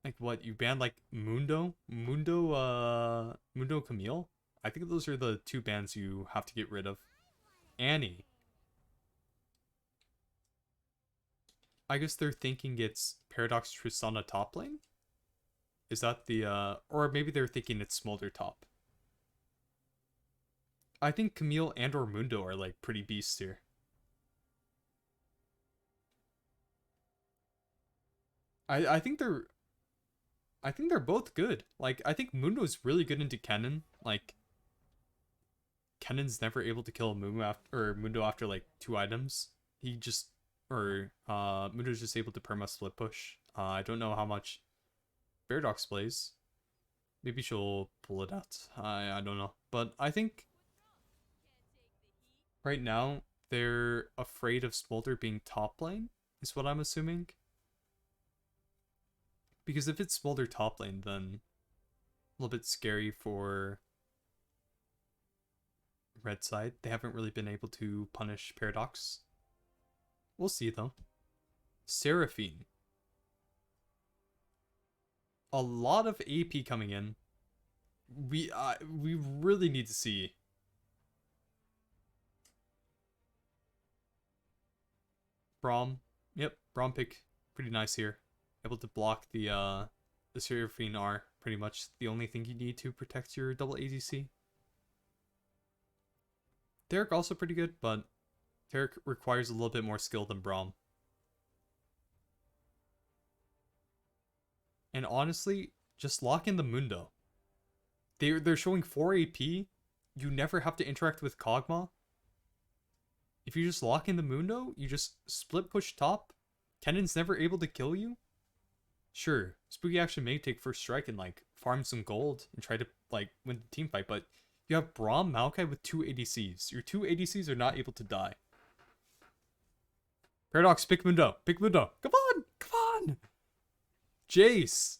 Like what, you ban like Mundo Camille? I think those are the 2 bans you have to get rid of. Annie. I guess they're thinking it's Paradox Tristana top lane? Is that the, or maybe they're thinking it's Smolder top. I think Camille and or Mundo are like pretty beasts here. I think they're both good. Like I think Mundo's really good into Kennen. Like Kennen's never able to kill Mundo after like 2 items. He just Mundo's just able to perma split push. I don't know how much Paradox plays. Maybe she'll pull it out. I don't know. But I think right now they're afraid of Smolder being top lane, is what I'm assuming. Because if it's Smolder top lane, then a little bit scary for red side. They haven't really been able to punish Paradox. We'll see though. Seraphine. A lot of AP coming in. We really need to see. Braum. Yep, Braum pick pretty nice here. Able to block the Seraphine R, pretty much the only thing you need to protect your double ADC. Derek also pretty good, but Derek requires a little bit more skill than Braum. And honestly, just lock in the Mundo. They're showing 4 AP. You never have to interact with Kog'Maw. If you just lock in the Mundo, you just split push top. Kennen's never able to kill you. Sure, Spooky Action may take first strike and like farm some gold and try to like win the team fight, but you have Braum Maokai with 2 ADCs. Your 2 ADCs are not able to die. Paradox, pick Mundo. Pick Mundo. Come on! Come on! Jace!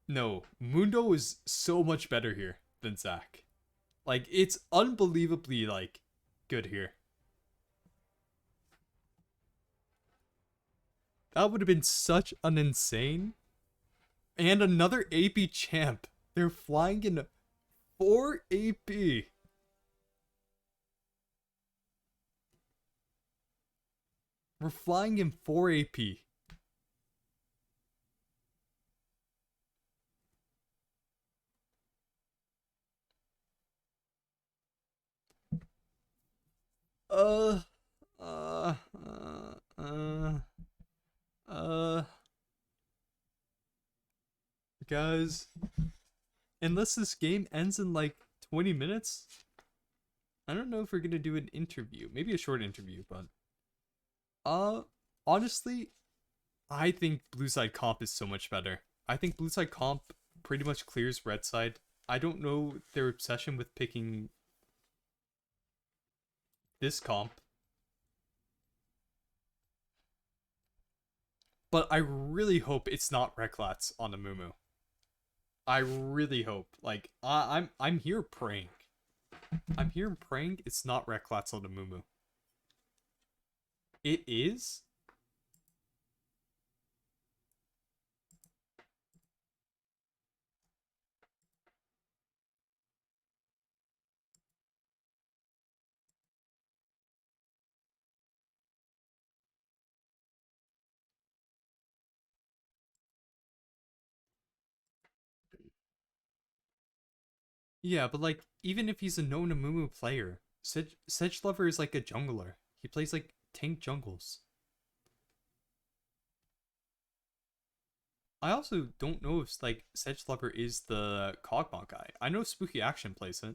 No, Mundo is so much better here than Zac. Like, it's unbelievably, like, good here. That would have been such an insane. And another AP champ. They're flying in 4 AP. We're flying in 4 AP. Uh, uh, uh, uh, uh, guys, unless this game ends in like 20 minutes, I don't know if we're gonna do an interview. Maybe a short interview, but honestly, I think blue side comp is so much better. I think blue side comp pretty much clears red side. I don't know their obsession with picking this comp, but I really hope it's not Reclats on the Mumu. I really hope. Like, I'm here praying. I'm here praying it's not Reclats on the Mumu. It is? Yeah, but like, even if he's a known Amumu player, Sedge Lover is like a jungler. He plays like tank jungles. I also don't know if like Sedge Lover is the Kog'Maw guy. I know Spooky Action plays it,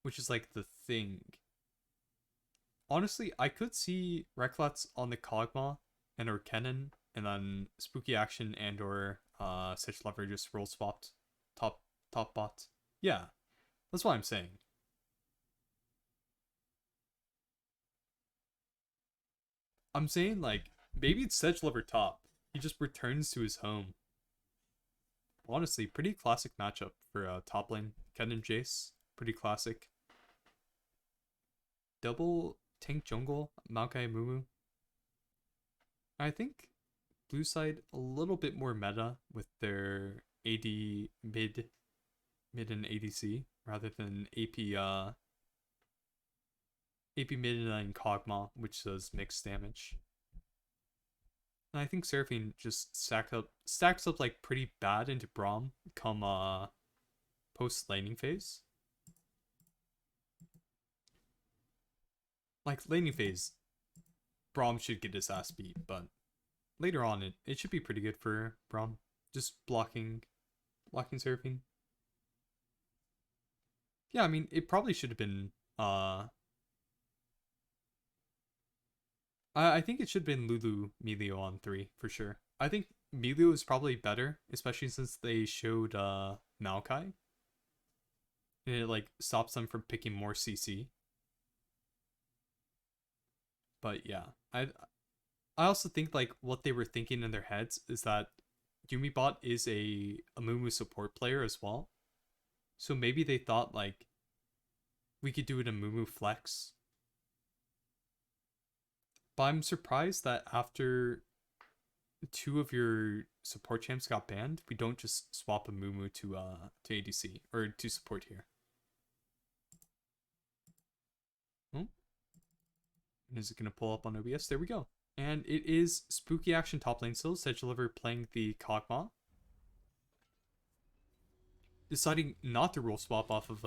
which is like the thing. Honestly, I could see Recklats on the Kog'Maw and or Kennen, and then Spooky Action and or Sedge Lover just roll swapped top bot. Yeah, that's what I'm saying. I'm saying like maybe it's Sedge Lover top. He just returns to his home. Honestly, pretty classic matchup for top lane. Ken and Jace, pretty classic. Double tank jungle, Maokai Mumu. I think blue side a little bit more meta with their AD mid and ADC rather than AP mid and Kog'Maw, which does mixed damage. And I think Seraphine just stacks up like pretty bad into Braum come post laning phase. Like laning phase, Braum should get his ass beat, but later on it should be pretty good for Braum. Just blocking Seraphine. Yeah, I mean it probably should have been I think it should have been Lulu Melio on 3 for sure. I think Melio is probably better, especially since they showed Maokai. And it like stops them from picking more CC. But yeah, I also think like what they were thinking in their heads is that Yumibot is a Amumu support player as well. So maybe they thought like we could do an Amumu flex. But I'm surprised that after 2 of your support champs got banned, we don't just swap Amumu to ADC or to support here. Oh. Is it gonna pull up on OBS? There we go. And it is Spooky Action top lane still. Sedge Lover playing the Kog'Maw. Deciding not to roll swap off of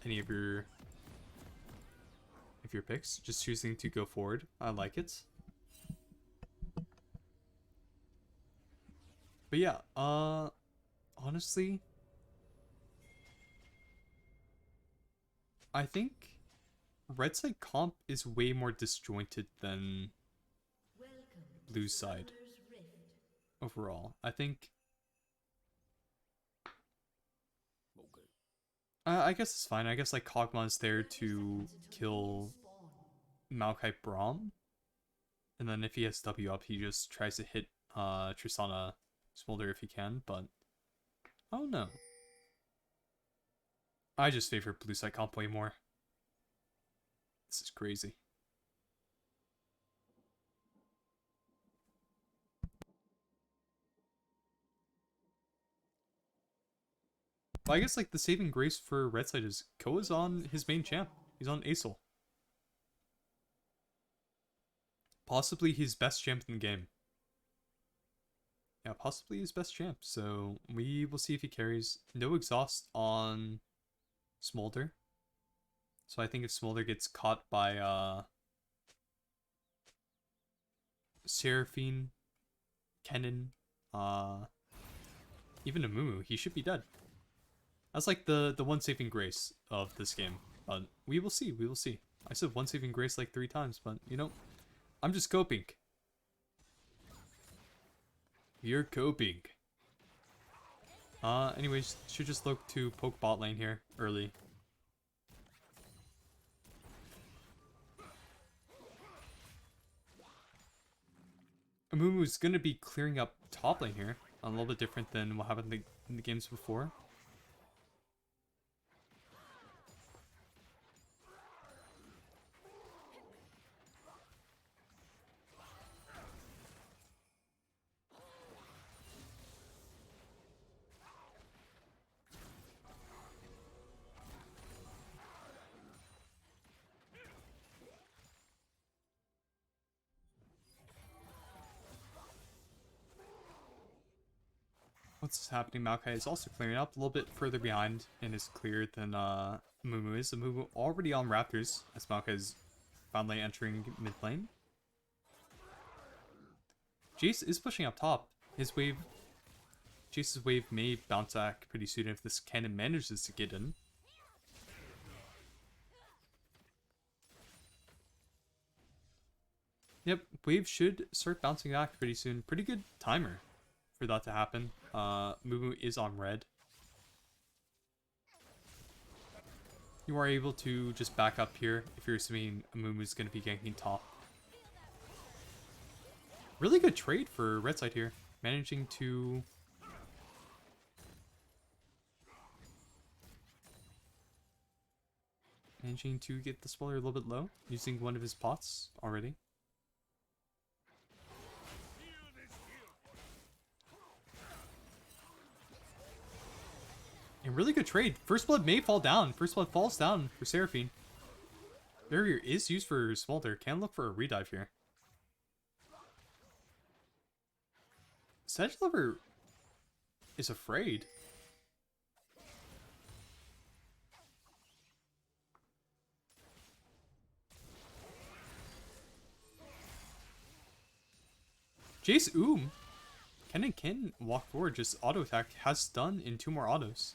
any of your picks. Just choosing to go forward. I like it. But yeah, honestly, I think red side comp is way more disjointed than blue side overall. I think. I guess it's fine. I guess like Kog'Maw's there to kill Maokai Braum, and then if he has W up, he just tries to hit Tristana Smolder if he can. But I don't know. I just favor blue side comp way more. This is crazy. But I guess like the saving grace for red side is Koa's on his main champ. He's on Acel. Possibly his best champ in the game. Yeah, possibly his best champ. So we will see if he carries. No exhaust on Smolder. So I think if Smolder gets caught by Seraphine, Kennen, even a Mumu, he should be dead. That's like the one saving grace of this game. But we will see, we will see. I said one saving grace like 3 times, but you know, I'm just coping. You're coping. Anyways, should just look to poke bot lane here early. Amumu's gonna be clearing up top lane here. A little bit different than what happened in the games before. What's happening? Maokai is also clearing up a little bit further behind and is clearer than Mumu is. Mumu already on Raptors as Maokai is finally entering mid lane. Jace is pushing up top. His wave, Jace's wave may bounce back pretty soon if this cannon manages to get in. Yep, wave should start bouncing back pretty soon. Pretty good timer for that to happen. Mumu is on red. You are able to just back up here if you're assuming Mumu is going to be ganking top. Really good trade for red side here. Managing to... get the spoiler a little bit low. Using one of his pots already. And really good trade. First blood may fall down. First blood falls down for Seraphine. Barrier is used for Smolder. Can look for a redive here. Sedge Lover is afraid. Jace Kennen can walk forward, just auto attack has stun in 2 more autos.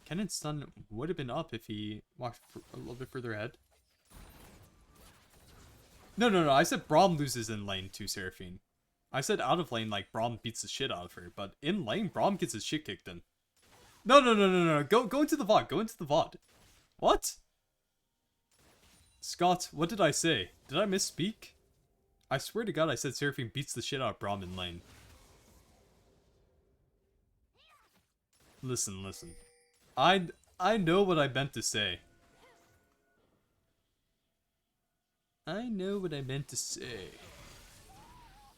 Kennen's stun would have been up if he walked a little bit further ahead. No. I said Braum loses in lane to Seraphine. I said out of lane, like, Braum beats the shit out of her. But in lane, Braum gets his shit kicked in. No. Go into the VOD. Go into the VOD. What? Scott, what did I say? Did I misspeak? I swear to God I said Seraphine beats the shit out of Braum in lane. Listen. I know what I meant to say. I know what I meant to say.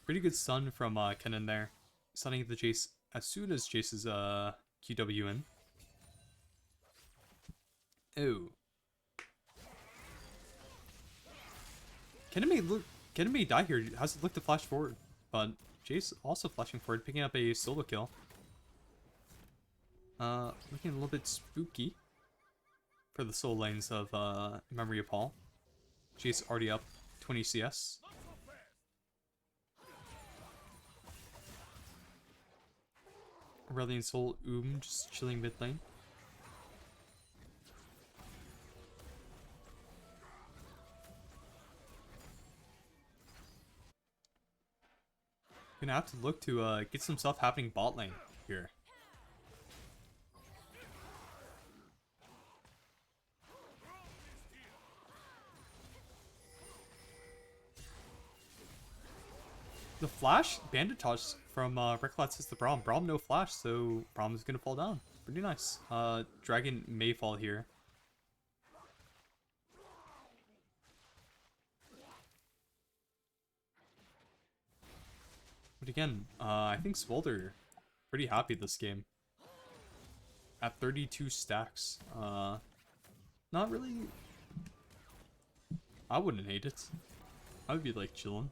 Pretty good stun from Kennen there. Stunning the Jace as soon as Jace's QW in. Oh. Kennen may die here. Has to look to flash forward. But Jace also flashing forward, picking up a solo kill. Looking a little bit spooky for the soul lanes of Memory of Paul. Jace already up 20 CS. Aurelion Soul just chilling mid lane. Gonna have to look to get some stuff happening bot lane here. The flash bandit toss from Rek'Lat is the Braum. Braum no flash, so Braum is gonna fall down. Pretty nice. Dragon may fall here. But again, I think Smolder pretty happy this game. At 32 stacks. Not really. I wouldn't hate it. I would be like chilling.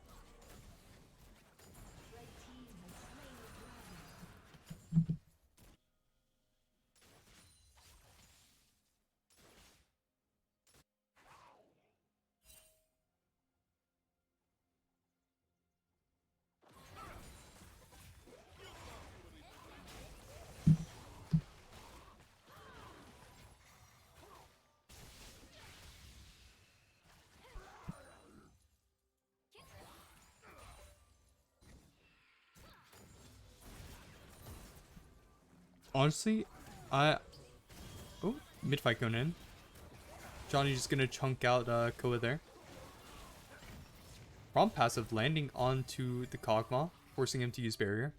Honestly, oh, mid fight going in. Johnny's just gonna chunk out Koa there. Braum passive landing onto the Kog'Maw, forcing him to use barrier.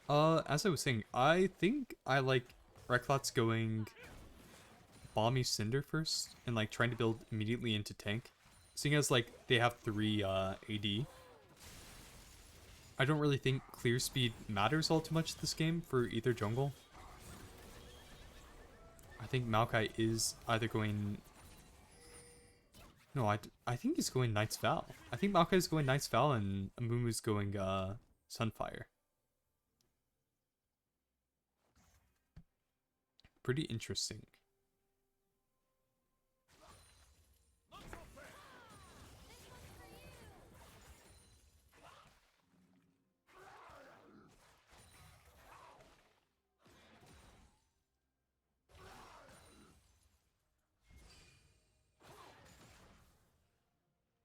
As I was saying, I think I like Rek'Lat's going Balmy Cinder first and like trying to build immediately into tank. Seeing as like they have 3 AD. I don't really think clear speed matters all too much this game for either jungle. I think Maokai is either going... No, I think he's going Knight's Vow. I think Maokai is going Knight's Vow and Amumu's going Sunfire. Pretty interesting.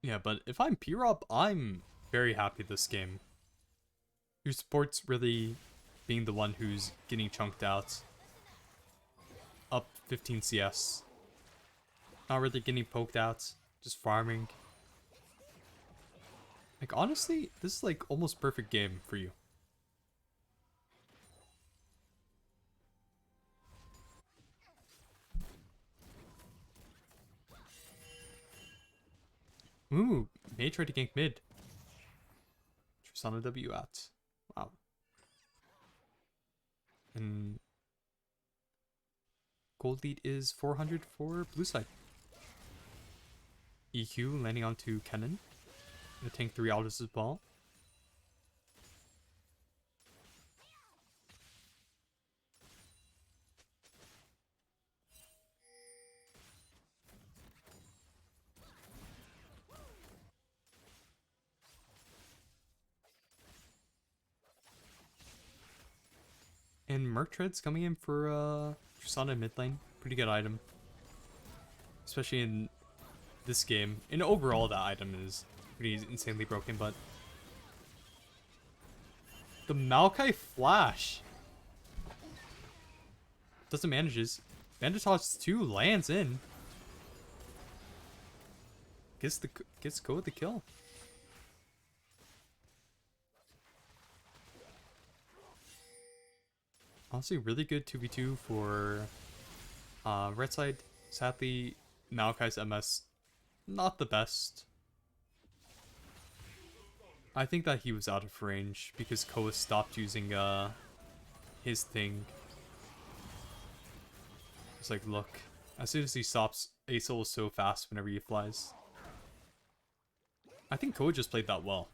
Yeah, but if I'm P-Rob, I'm very happy this game. Your support's really being the one who's getting chunked out. Up 15 CS. Not really getting poked out, just farming. Like, honestly, this is like almost perfect game for you. Ooh, may try to gank mid. Tristana W out. Wow. And gold lead is 400 for blue side. EQ landing onto Kennen. Gonna tank 3 autos as well. And Merc Tread's coming in for Tristana mid lane. Pretty good item. Especially in this game. And overall that item is pretty insanely broken, but... The Maokai Flash! Doesn't manages. Banditoss 2 lands in. Gets go with the kill. Honestly, really good 2v2 for red side. Sadly, Maokai's MS, not the best. I think that he was out of range because Koa stopped using his thing. It's like, look, as soon as he stops, Aesol is so fast whenever he flies. I think Koa just played that well.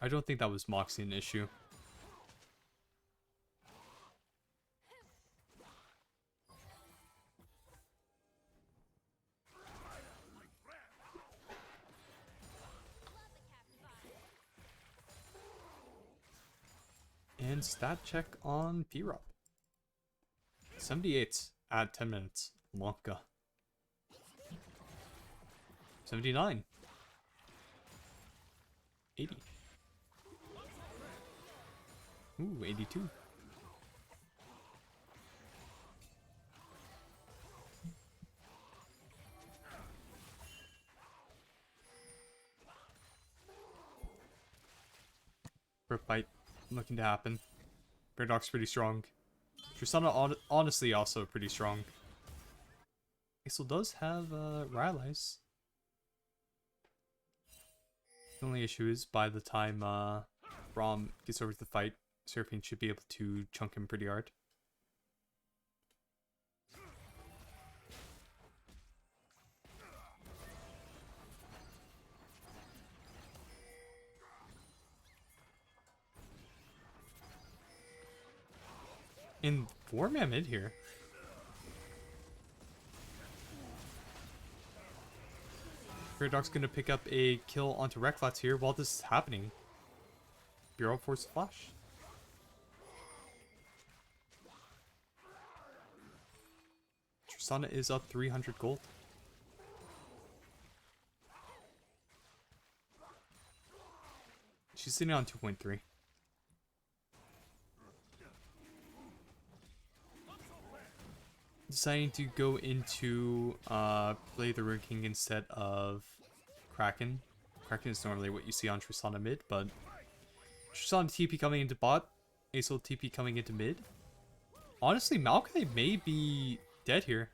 I don't think that was Moxie an issue. And stat check on P-Rob. 78 at 10 minutes. Lonka. 79. 80. Ooh, 82. Rip fight looking to happen. Paradox pretty strong. Tristana honestly also pretty strong. Aesol does have Rylai's. The only issue is by the time Rom gets over to the fight, Seraphine should be able to chunk him pretty hard. In 4-man mid here. Paradox gonna pick up a kill onto Rek'Lats here while this is happening. Bureau force flash. Tristana is up 300 gold. She's sitting on 2.3. Deciding to go into Blade the Ruin King instead of Kraken. Kraken is normally what you see on Tristana mid, but Tristana TP coming into bot, Aesol TP coming into mid. Honestly, Maokai may be dead here.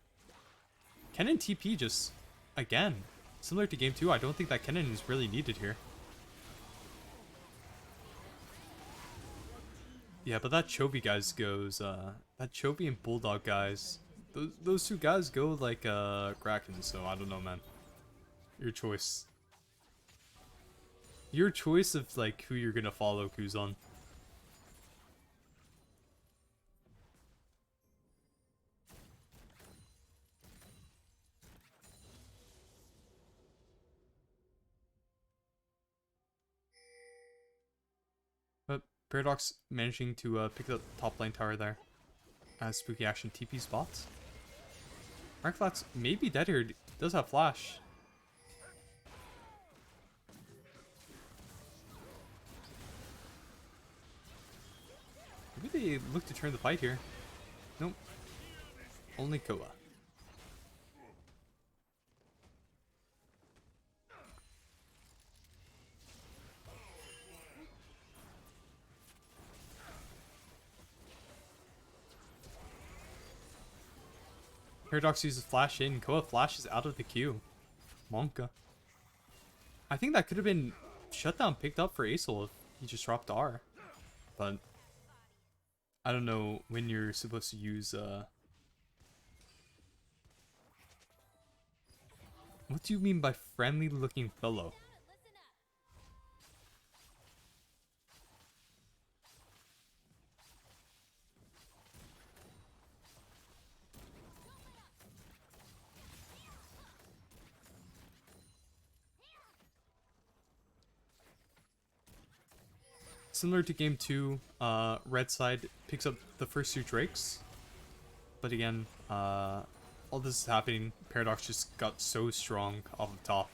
Kennen TP just, again, similar to game 2, I don't think that Kennen is really needed here. Yeah, but that Chovy guys goes, that Chovy and Bulldog guys, those two guys go like Kraken, so I don't know, man. Your choice. Your choice of like who you're gonna follow Kuzan. But Paradox managing to pick up the top lane tower there. As Spooky Action TP spots. Rek'Lats may be dead here. Does have flash. Maybe they look to turn the fight here. Nope. Only Koa. Paradox uses flash in. Koa flashes out of the queue. Monka. I think that could have been shutdown picked up for Aesol if he just dropped R. But I don't know when you're supposed to use What do you mean by friendly looking fellow? Similar to game 2, red side picks up the first 2 drakes. But again, all this is happening, Paradox just got so strong off the top.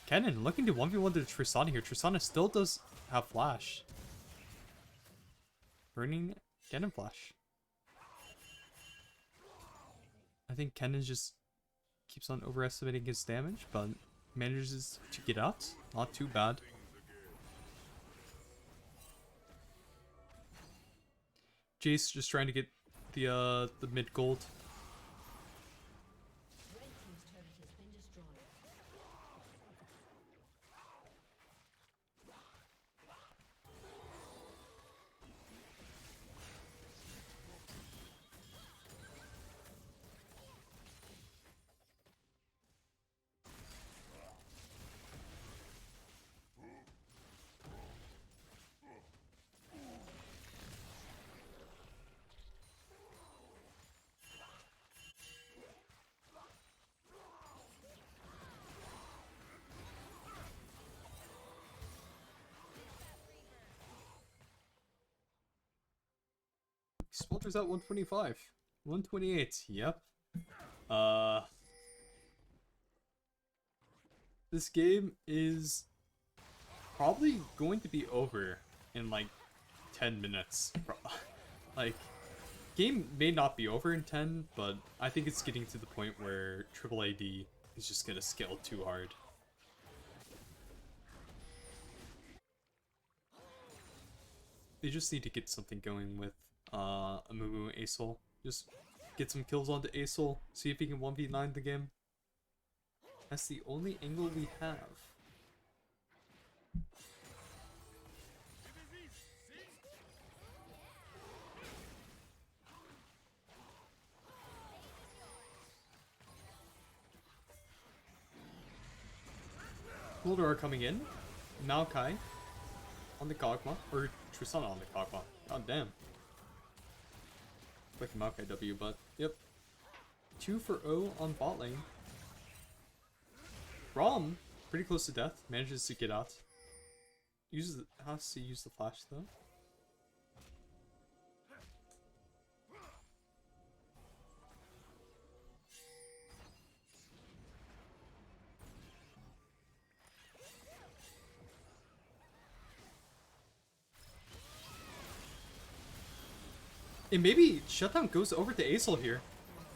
Kennen looking to 1v1 to Tristana here. Tristana still does have flash. Burning Kennen flash. I think Kennen just keeps on overestimating his damage, but manages to get out. Not too bad. Jace just trying to get the mid gold. Red team's turret has been destroyed. Spolter's at 125. 128, yep. this game is probably going to be over in like 10 minutes. Like, game may not be over in 10, but I think it's getting to the point where Triple AD is just gonna scale too hard. They just need to get something going with Amumu Acel. Just get some kills onto Acel, see if he can 1v9 the game. That's the only angle we have. Goldar coming in. Maokai on the Kog'Maw. Or Tristana on the Kog'Maw. God damn. Like a Maokai W, but yep. 2 for O on bot lane. Rom, pretty close to death, manages to get out. Has to use the flash though. And maybe shutdown goes over to Acel here.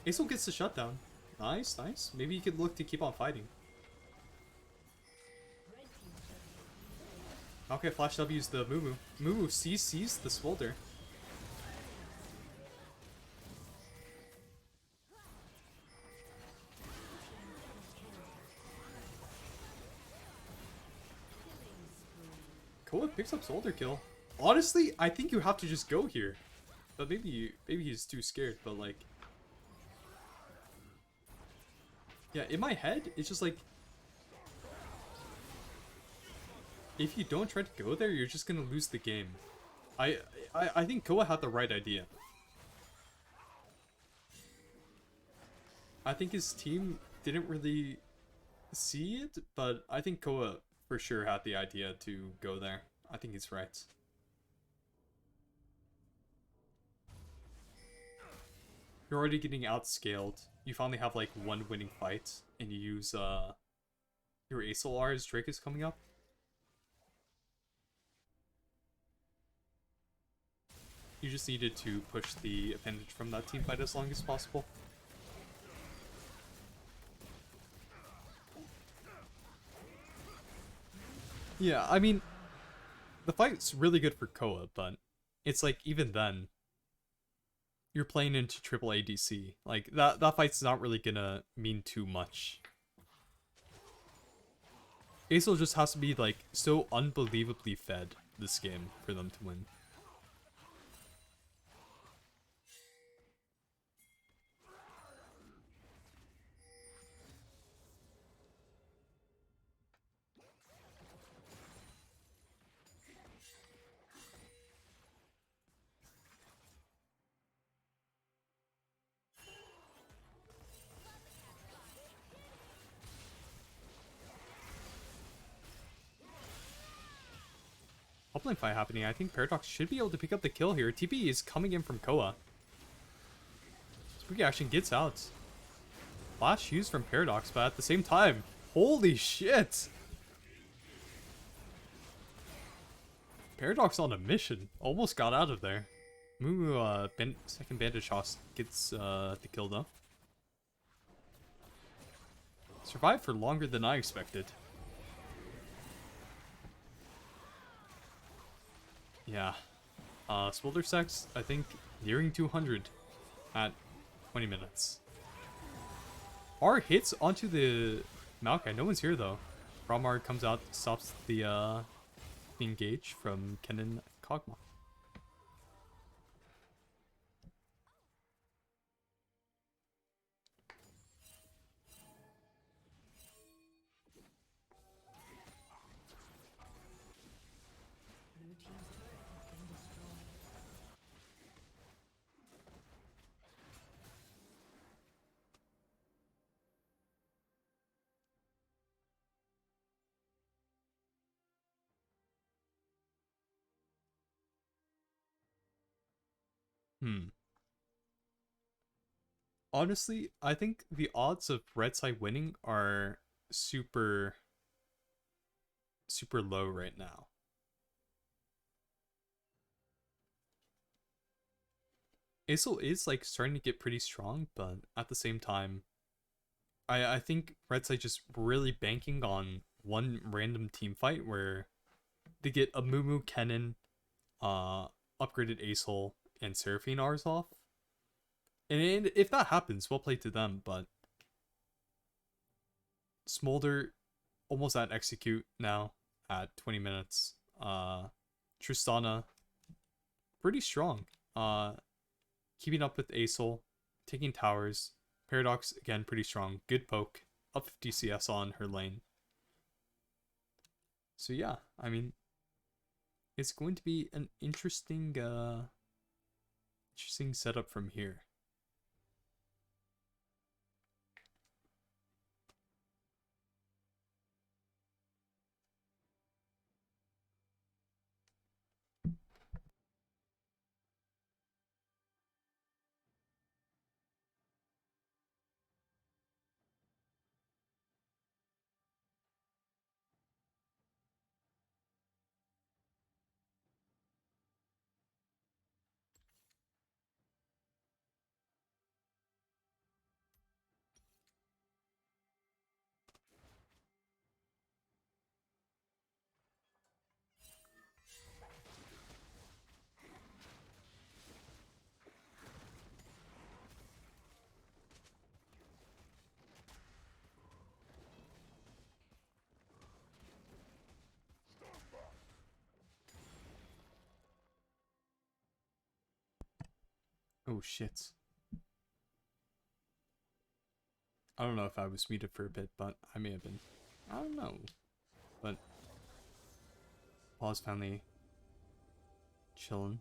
Acel gets the shutdown. Nice, nice. Maybe you could look to keep on fighting. Okay, Flash W's the Mumu. Mumu sees the Smolder. Koa picks up Smolder kill. Honestly, I think you have to just go here. But maybe he's too scared, but like... Yeah, in my head, it's just like... If you don't try to go there, you're just gonna lose the game. I think Koa had the right idea. I think his team didn't really see it, but I think Koa for sure had the idea to go there. I think he's right. You're already getting outscaled. You finally have like one winning fight, and you use your Acel R as Drake is coming up. You just needed to push the advantage from that team fight as long as possible. Yeah, I mean, the fight's really good for Koa, but it's like even then, you're playing into triple ADC. Like that fight's not really gonna mean too much. Acel just has to be like so unbelievably fed this game for them to win. Uplane fight happening. I think Paradox should be able to pick up the kill here. TP is coming in from Koa. Spooky Action gets out. Flash used from Paradox, but at the same time, holy shit! Paradox on a mission. Almost got out of there. Mumu, second bandage toss gets the kill though. Survived for longer than I expected. Yeah. Smolder Sex, I think, nearing 200 at 20 minutes. R hits onto the Maokai. No one's here, though. Ramar comes out, stops the engage from Kennen Kog'Maw. Blue team's turret has been destroyed. Honestly, I think the odds of red side winning are super super low right now. Aesol is like starting to get pretty strong, but at the same time, I think Red Side just really banking on one random team fight where they get a Mumu Kennen, upgraded Aesol, and Seraphine R's off. And if that happens, well played to them, but Smolder almost at execute now at 20 minutes. Tristana pretty strong. Keeping up with Aesol, taking towers. Paradox again pretty strong. Good poke. Up 50 CS on her lane. So yeah, I mean, it's going to be an interesting interesting setup from here. Oh shit. I don't know if I was muted for a bit, but I may have been. I don't know. But Paul's finally chilling.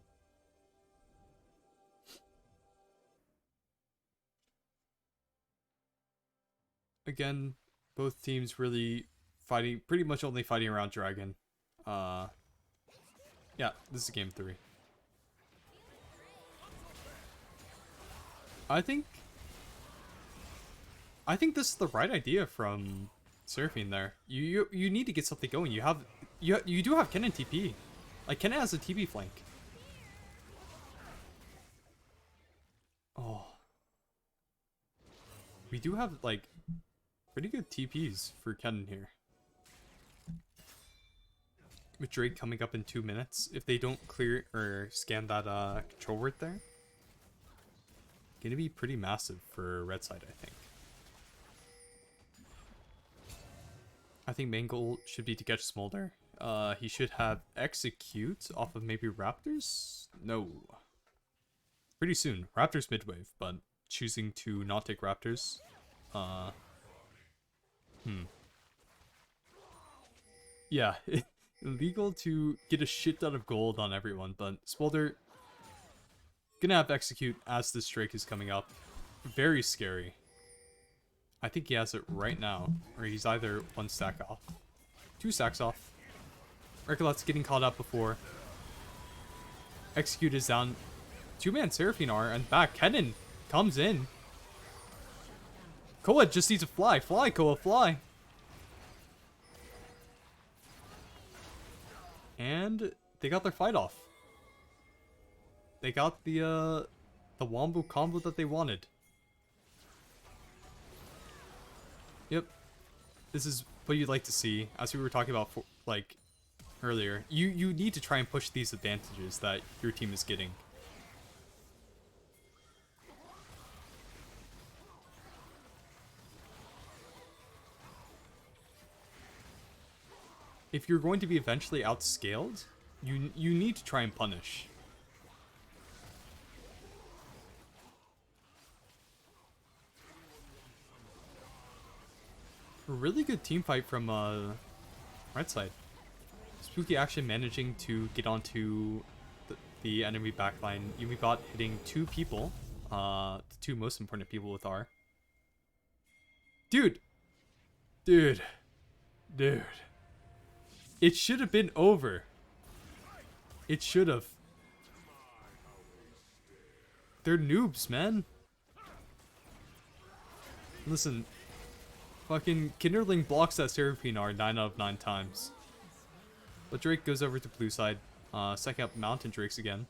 Again, both teams really fighting, pretty much only fighting around Dragon. Yeah, this is game 3. I think this is the right idea from Seraphine there. You need to get something going. You do have Kennen TP. Like Kennen has a TP flank. Oh. We do have like pretty good TPs for Kennen here. With Drake coming up in 2 minutes, if they don't clear or scan that control word there, gonna be pretty massive for red side, I think. I think main goal should be to catch Smolder. He should have execute off of maybe Raptors? No. Pretty soon. Raptors mid-wave, but choosing to not take Raptors. Yeah, illegal to get a shit ton of gold on everyone, but Smolder gonna have execute as this Drake is coming up. Very scary. I think he has it right now, or he's either 1 stack off, 2 stacks off. Recollette's getting called out before. Execute is down. 2-man Seraphine R, and back. Kennen comes in. Koa just needs to fly. Fly, Koa, fly. And they got their fight off. They got the wombo combo that they wanted. Yep. This is what you'd like to see, as we were talking about like earlier. You need to try and push these advantages that your team is getting. If you're going to be eventually outscaled, you need to try and punish. A really good team fight from right side. Spooky Action managing to get onto the enemy backline. Yumibot hitting 2 people. The 2 most important people with R. Dude. Dude. Dude. It should have been over. It should have. They're noobs, man. Listen. Fucking Kinderling blocks that Seraphine R 9 out of 9 times. But Drake goes over to blue side, second up Mountain Drakes again.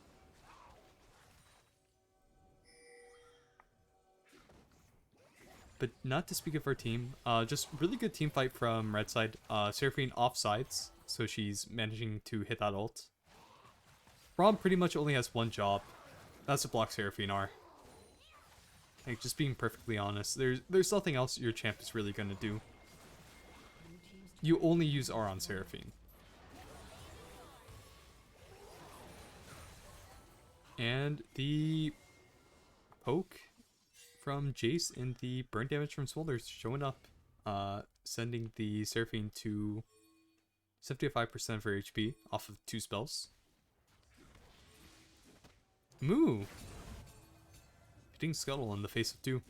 But not to speak of our team, just really good team fight from red side. Seraphine off sides, so she's managing to hit that ult. Braum pretty much only has one job. That's to block Seraphine R. Like, just being perfectly honest, there's nothing else your champ is really gonna do. You only use R on Seraphine. And the poke from Jace and the burn damage from Smolder's showing up, sending the Seraphine to 75% of her HP off of 2 spells. Moo! Hitting Scuttle in the face of 2.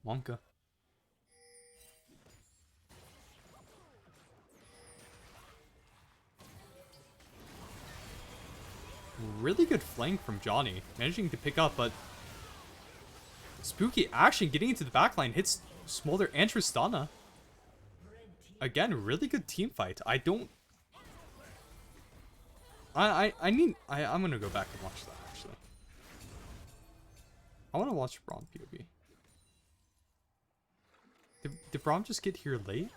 Wonka. Really good flank from Johnny, managing to pick up, but spooky action getting into the backline hits Smolder and Tristana. Again, really good team fight. I'm gonna go back and watch that actually. I want to watch Braum POV. Did Braum just get here late?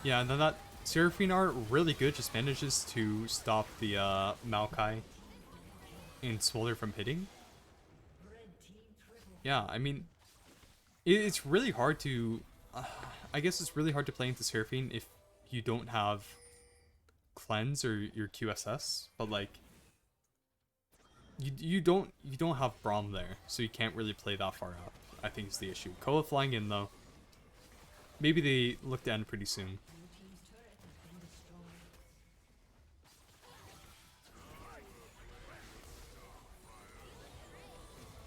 Yeah, and then that Seraphine art really good, just manages to stop the Maokai and Smolder from hitting. Yeah, I mean, it's really hard to, I guess it's really hard to play into Seraphine if you don't have Cleanse or your QSS, but like, you don't have Braum there, so you can't really play that far out, I think is the issue. Koa flying in though. Maybe they look to end pretty soon.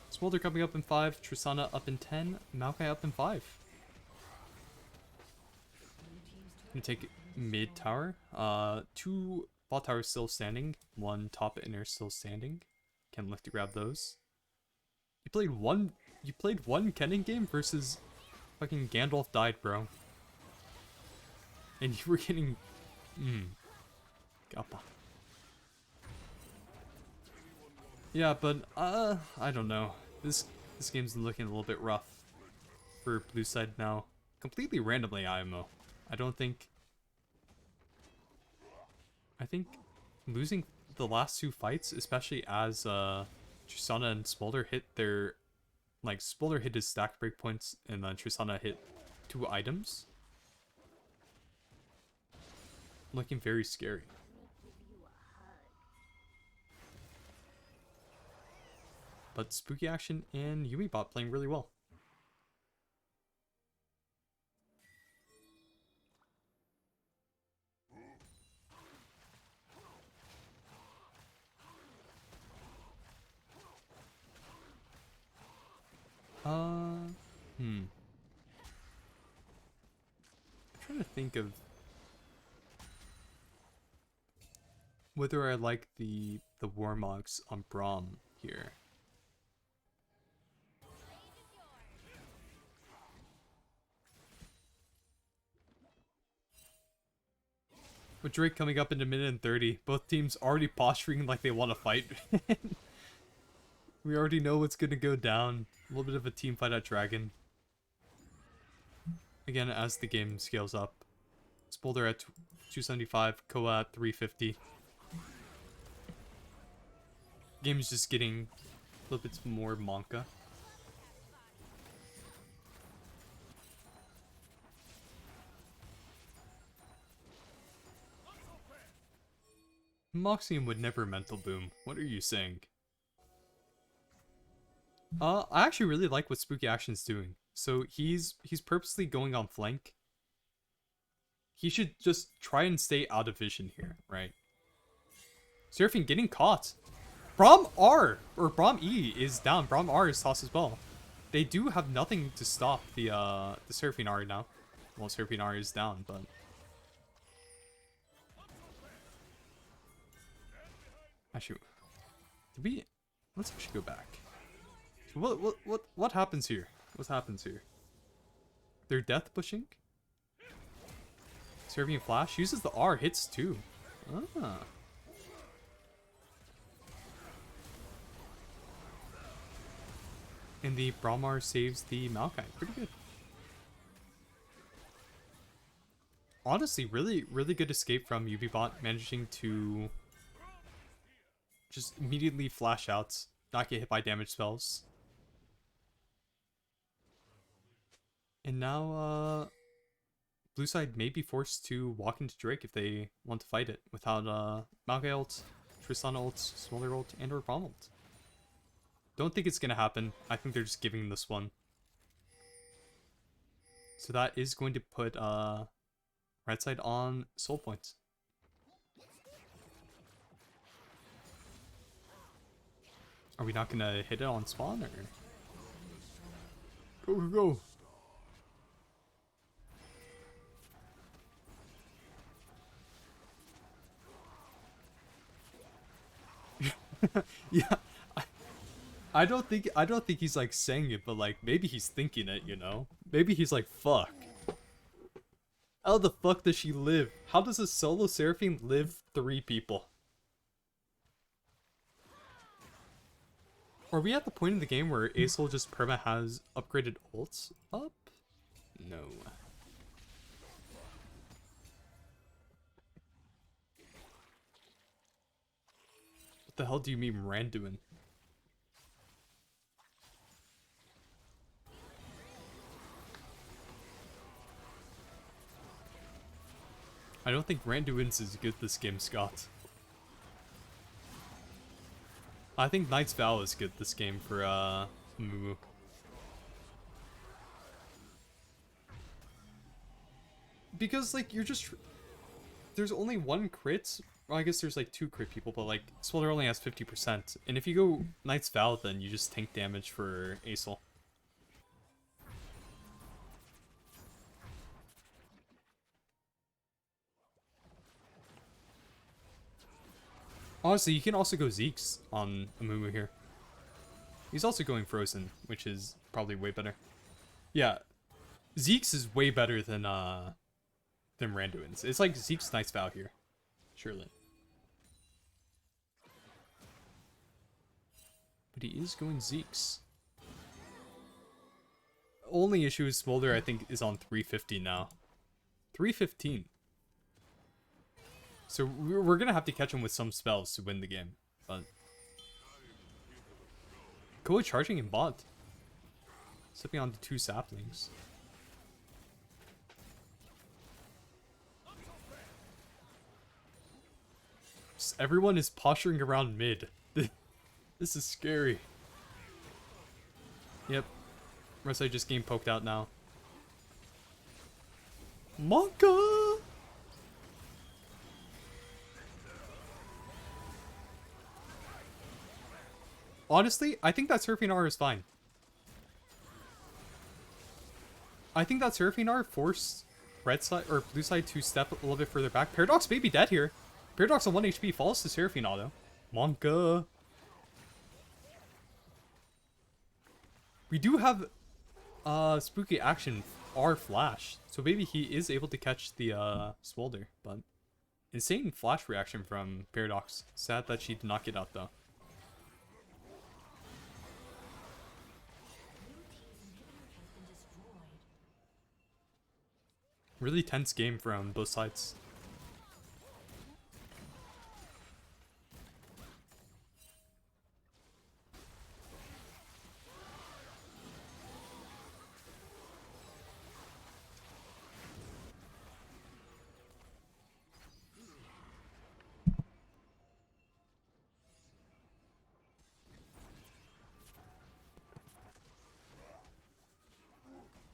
Smolder coming up in 5, Tristana up in 10, Maokai up in 5. Gonna take mid tower. 2 bot towers still standing, 1 top inner still standing. Can look to grab those. You played one Kennen game versus fucking Gandalf died, bro. And you were getting Kappa. Yeah, but I don't know. This game's looking a little bit rough for blue side now. Completely randomly IMO. I think losing the last 2 fights, especially as Tristana and Smolder hit their, like, Smolder hit his stack breakpoints and then Tristana hit 2 items. Looking very scary. But Spooky Action and Yumi bot playing really well. I'm trying to think of whether I like the Warmogs on Braum here. With Drake coming up in a minute and 30, both teams already posturing like they want to fight. We already know what's gonna go down. A little bit of a team fight at Dragon. Again, as the game scales up. Smolder at 275, Koa at 350. Game's just getting a little bit more Monka. Moxium would never mental boom. What are you saying? I actually really like what Spooky Action's doing. So he's purposely going on flank. He should just try and stay out of vision here, right? Seraphine getting caught. Braum R or Braum E is down. Braum R is tossed as well. They do have nothing to stop the Seraphine R now. Well, Seraphine R is down, but actually, let's actually go back. What happens here? What happens here? They're death pushing. Seraphine Flash uses the R, hits too. Ah. And the Brahmar saves the Maokai. Pretty good. Honestly, really, really good escape from UBBot, managing to just immediately flash out, not get hit by damage spells. And now, blue side may be forced to walk into Drake if they want to fight it without Maokai ult, Tristana ult, Smolder ult, and or Braum ult. Don't think it's gonna happen. I think they're just giving this one. So that is going to put right side on soul points. Are we not gonna hit it on spawn or? Go go go! Yeah, I don't think he's like saying it, but like maybe he's thinking it, you know? Maybe he's like, fuck. How the fuck does she live? How does a solo Seraphine live 3 people? Are we at the point in the game where Acel just perma has upgraded ults up? No. What the hell do you mean Randuin? I don't think Randuin's is good this game, Scott. I think Knight's Vow is good this game for, Moo. Because, like, you're just... There's only 1 crit. Well, I guess there's, like, 2 crit people, but, like, Swelder only has 50%. And if you go Knight's Vow, then you just tank damage for Acel. Honestly, you can also go Zeke's on Amumu here. He's also going Frozen, which is probably way better. Yeah, Zeke's is way better than Randuin's. It's like Zeke's Knight's Vow here, surely. But he is going Zeke's. Only issue is Smolder, I think, is on 350 now. 315. So we're gonna have to catch him with some spells to win the game, but go charging in bot, stepping onto 2 saplings. Just everyone is posturing around mid. This is scary. Yep, rest I just game poked out now. Monka. Honestly, I think that Seraphine R is fine. I think that Seraphine R forced red side or blue side to step a little bit further back. Paradox may be dead here. Paradox on 1 HP falls to Seraphine auto. Monka. We do have spooky action R flash, so maybe he is able to catch the Swolder, but insane flash reaction from Paradox. Sad that she did not get out though. Really tense game from both sides.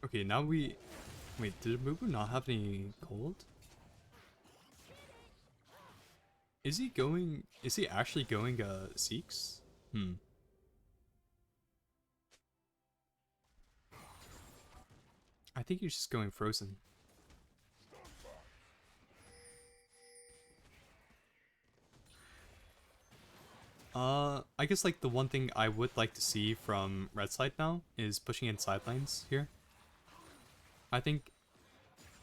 Okay, now we... Wait, did Mubu not have any gold? Is he going... Is he actually going, Seeks? I think he's just going Frozen. I guess, like, the one thing I would like to see from red side now is pushing in side lanes here. I think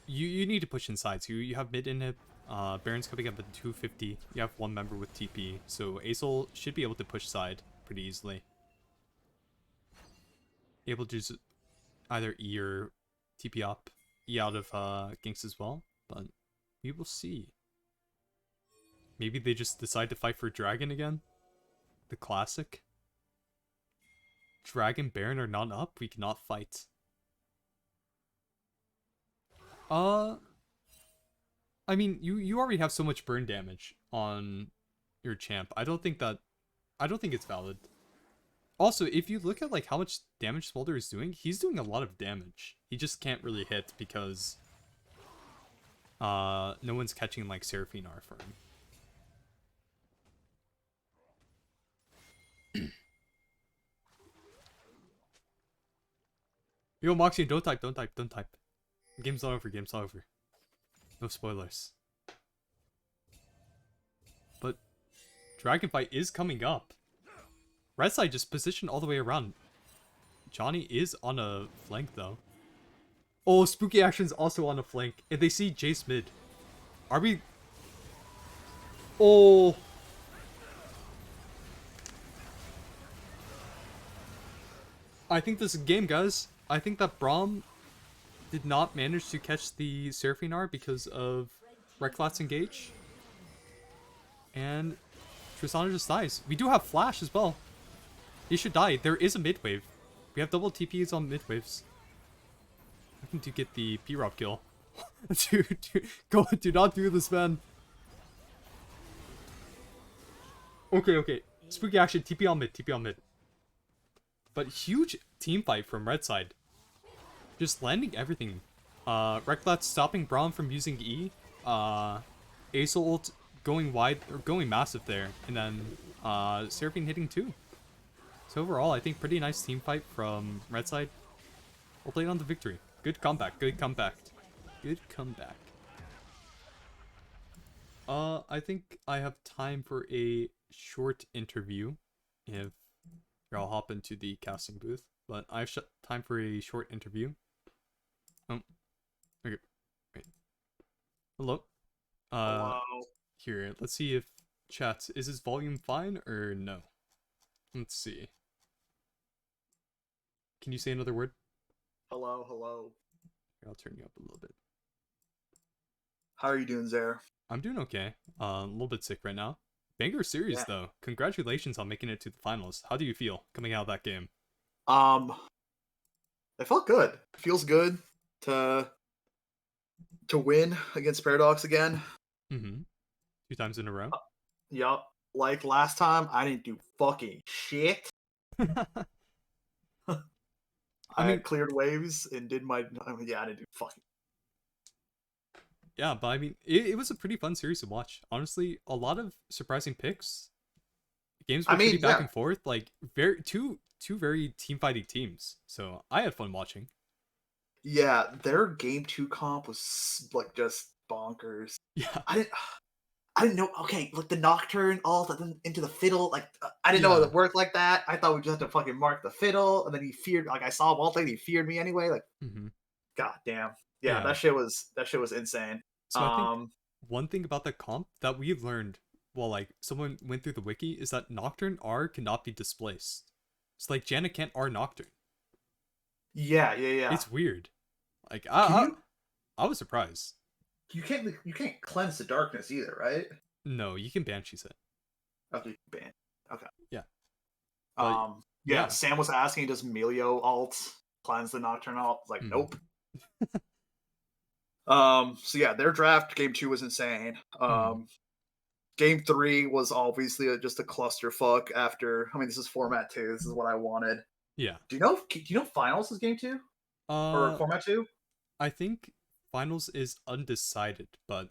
you need to push inside. So you have mid inhib. Baron's coming up at 250. You have one member with TP, so Azel should be able to push side pretty easily. Able to just either E or TP up, E out of ganks as well, but we will see. Maybe they just decide to fight for Dragon again? The classic? Dragon Baron are not up, we cannot fight. I mean, you already have so much burn damage on your champ. I don't think it's valid. Also, if you look at like how much damage Smolder is doing, he's doing a lot of damage. He just can't really hit because no one's catching like Seraphine R for him. Yo, Moxie, don't type. Game's not over, No spoilers. But Dragonfight is coming up. Red side just positioned all the way around. Johnny is on a flank though. Oh, Spooky Action's also on a flank. And they see Jace mid. Are we... Oh... I think this is a game, guys. I think that Braum did not manage to catch the Seraphine R because of Recklats engage. And Tristana just dies. We do have Flash as well. He should die. There is a mid wave. We have double TPs on mid waves. Looking to get the P-Rob kill. dude, do not do this, man. Okay. Spooky Action, TP on mid. But huge team fight from red side. Just landing everything. Recklats stopping Braum from using E. Ace ult going wide, or going massive there. And then Seraphine hitting 2. So overall, I think pretty nice team fight from red side. We'll play on the victory. Good comeback. I think I have time for a short interview. If I'll hop into the casting booth. But I have time for a short interview. Oh. Okay. Wait. Hello? Hello. Here, let's see if chat, is his volume fine or no? Let's see. Can you say another word? Hello. Here, I'll turn you up a little bit. How are you doing, Zare? I'm doing okay. A little bit sick right now. Banger series, Yeah. though. Congratulations on making it to the finals. How do you feel coming out of that game? It felt good. It feels good to win against Paradox again. Mm-hmm. 2 times in a row. Yup. Like last time, I didn't do fucking shit. I mean- cleared waves and did my. I didn't do fucking. Yeah, but I mean, it was a pretty fun series to watch. Honestly, a lot of surprising picks. Games were pretty back and forth. Like, two very team-fighting teams. So I had fun watching. Yeah, their game 2 comp was like just bonkers. Yeah. I didn't know. Okay, like the Nocturne all into the fiddle. Like I didn't know it worked like that. I thought we just had to fucking mark the fiddle, and then he feared. Like I saw him all day, he feared me anyway. Like, god damn. Yeah, that shit was insane. So I think one thing about the comp that we learned while like someone went through the wiki is that Nocturne R cannot be displaced. It's like Janet can't R Nocturne. Yeah. It's weird. Like I was surprised. You can't cleanse the darkness either, right? No, you can Banshees it. Okay, ban. Okay. Yeah. Yeah. Sam was asking, does Melio alt cleanse the Nocturne alt? Like, nope. So yeah, their draft game 2 was insane. Game 3 was obviously just a clusterfuck after. I mean, this is format 2. This is what I wanted. Yeah. Do you know finals is game 2? Or format 2? I think finals is undecided, but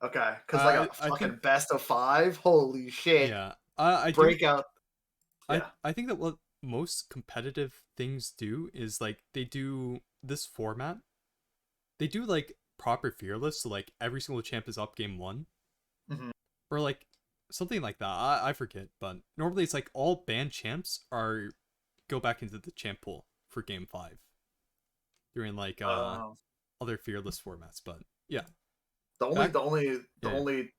okay, because like a fucking best of 5. Holy shit! Yeah, I breakout. I think that what most competitive things do is like they do this format. They do like proper fearless, so like every single champ is up game 1, or like something like that. I forget, but normally it's like all banned champs go back into the champ pool for game 5. during like Um, other fearless formats. But yeah, the only back the only the yeah. only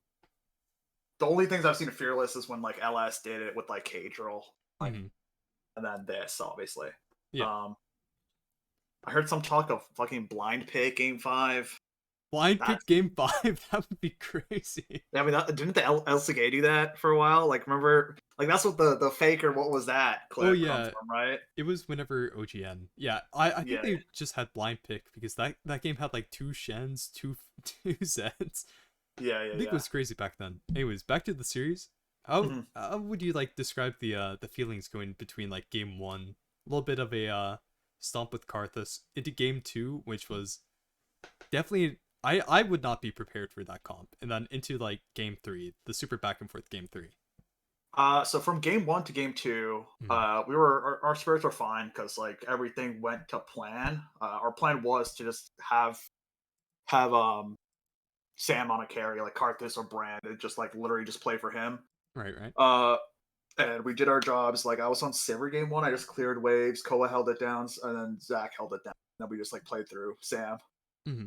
the only things I've seen of Fearless is when like LS did it with like Cage Roll, like, Hmm. and then this obviously. Yeah. Um, I heard some talk of fucking blind pick game 5. Blind That pick game 5, that would be crazy. I mean, didn't the LCK do that for a while? Like, remember, like that's what the fake or what was that Oh clip comes yeah, from, right? it was whenever OGN. Yeah, I think Yeah, they just had blind pick because that game had like 2 Shens, two two Zeds. yeah, yeah, I think it yeah. was crazy back then. Anyways, back to the series. How Mhm. would you like describe the feelings going between like game 1, a little bit of a stomp with Karthus, into game 2, which was definitely I would not be prepared for that comp, and then into like game 3, the super back and forth game 3. So from game 1 to game 2, Mm, our spirits were fine because like everything went to plan. Our plan was to just have Sam on a carry like Karthus or Brand and just like literally just play for him. right, right. Uh, and we did our jobs. Like I was on Sivir game 1, I just cleared waves. Koa held it down, and then Zach held it down. And then we just like played through Sam. Hmm.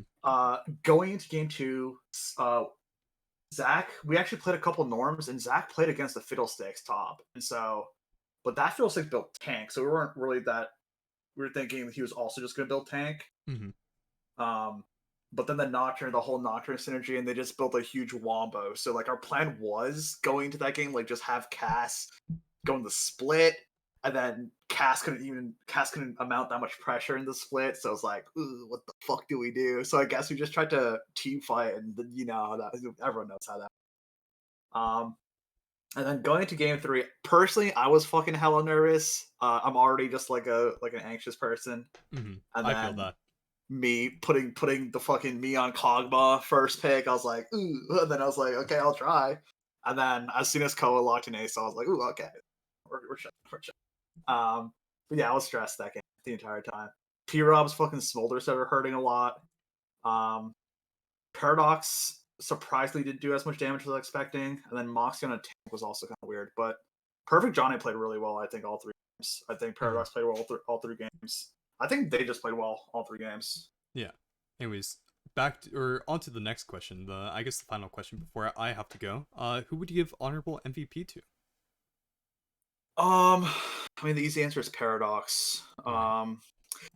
Going into game 2, Zach, we actually played a couple norms, and Zach played against the Fiddlesticks top, and so, but that Fiddlesticks built tank, so we weren't really that. We were thinking he was also just going to build tank. Hmm. Um, but then the whole Nocturne synergy, and they just built a huge wombo. So like our plan was going to that game, like just have Cass go in the split, and then Cass couldn't amount that much pressure in the split. So it's like, ooh, what the fuck do we do? So I guess we just tried to team fight, and that everyone knows how that. Um, and then going into game 3, personally, I was fucking hella nervous. I'm already just like an anxious person, Hmm. and I feel then that. me putting the fucking me on Kog'Maw first pick, I was like, ooh. And then I was like, okay, I'll try. And then as soon as Koa locked in Ace, I was like, ooh, okay, we're shut, we're shut. But yeah, I was stressed that game the entire time. P Rob's fucking smolder started hurting a lot. Um, Paradox surprisingly didn't do as much damage as I was expecting, and then Moxie on a tank was also kind of weird. But Perfect Johnny played really well. I think all 3 games. I think Hmm. Paradox played well all 3 games. I think they just played well all 3 games. Yeah. Anyways, back to, or on to the next question. I guess the final question before I have to go. Who would you give honorable MVP to? I mean, the easy answer is Paradox. Right.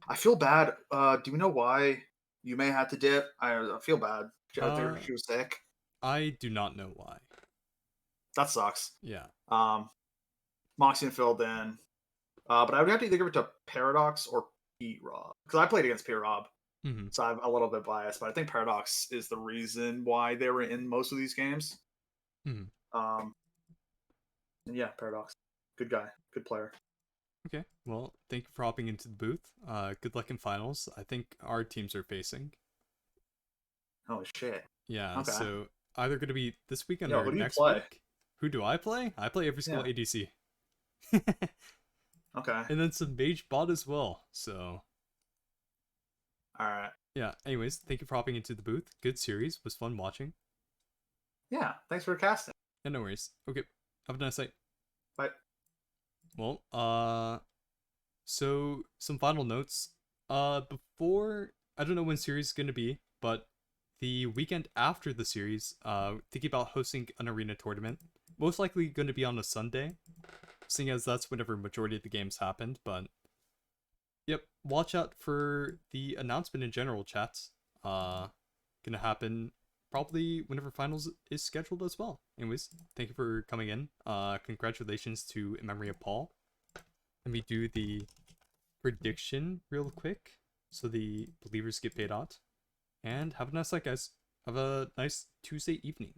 I feel bad. Do you know why you may have to dip? I feel bad. Uh, She was sick. I do not know why. That sucks. Yeah. Um, Moxie filled in. But I would have to either give it to Paradox or P Rob because I played against P Rob, Hmm. so I'm a little bit biased. But I think Paradox is the reason why they were in most of these games. Hmm. Um, and yeah, Paradox, good guy, good player. Okay. Well, thank you for hopping into the booth. Good luck in finals. I think our teams are facing. Holy shit. Yeah. Okay. So either going to be this weekend Yo, or who do you next play? week. Who do I play? I play every single Yeah. ADC. Okay. And then some mage bot as well. So All right. yeah. Anyways, thank you for hopping into the booth. Good series. Was fun watching. Yeah. Thanks for casting. And no worries. Okay. Have a nice night. Bye. Well, so some final notes. Before, I don't know when series is gonna be, but the weekend after the series, thinking about hosting an arena tournament. Most likely going to be on a Sunday, seeing as that's whenever majority of the games happened. But yep, watch out for the announcement in general, chats. Gonna happen probably whenever finals is scheduled as well. Anyways, thank you for coming in. Congratulations to In Memory of Paul. Let me do the prediction real quick so the believers get paid out. And have a nice night, guys. Have a nice Tuesday evening.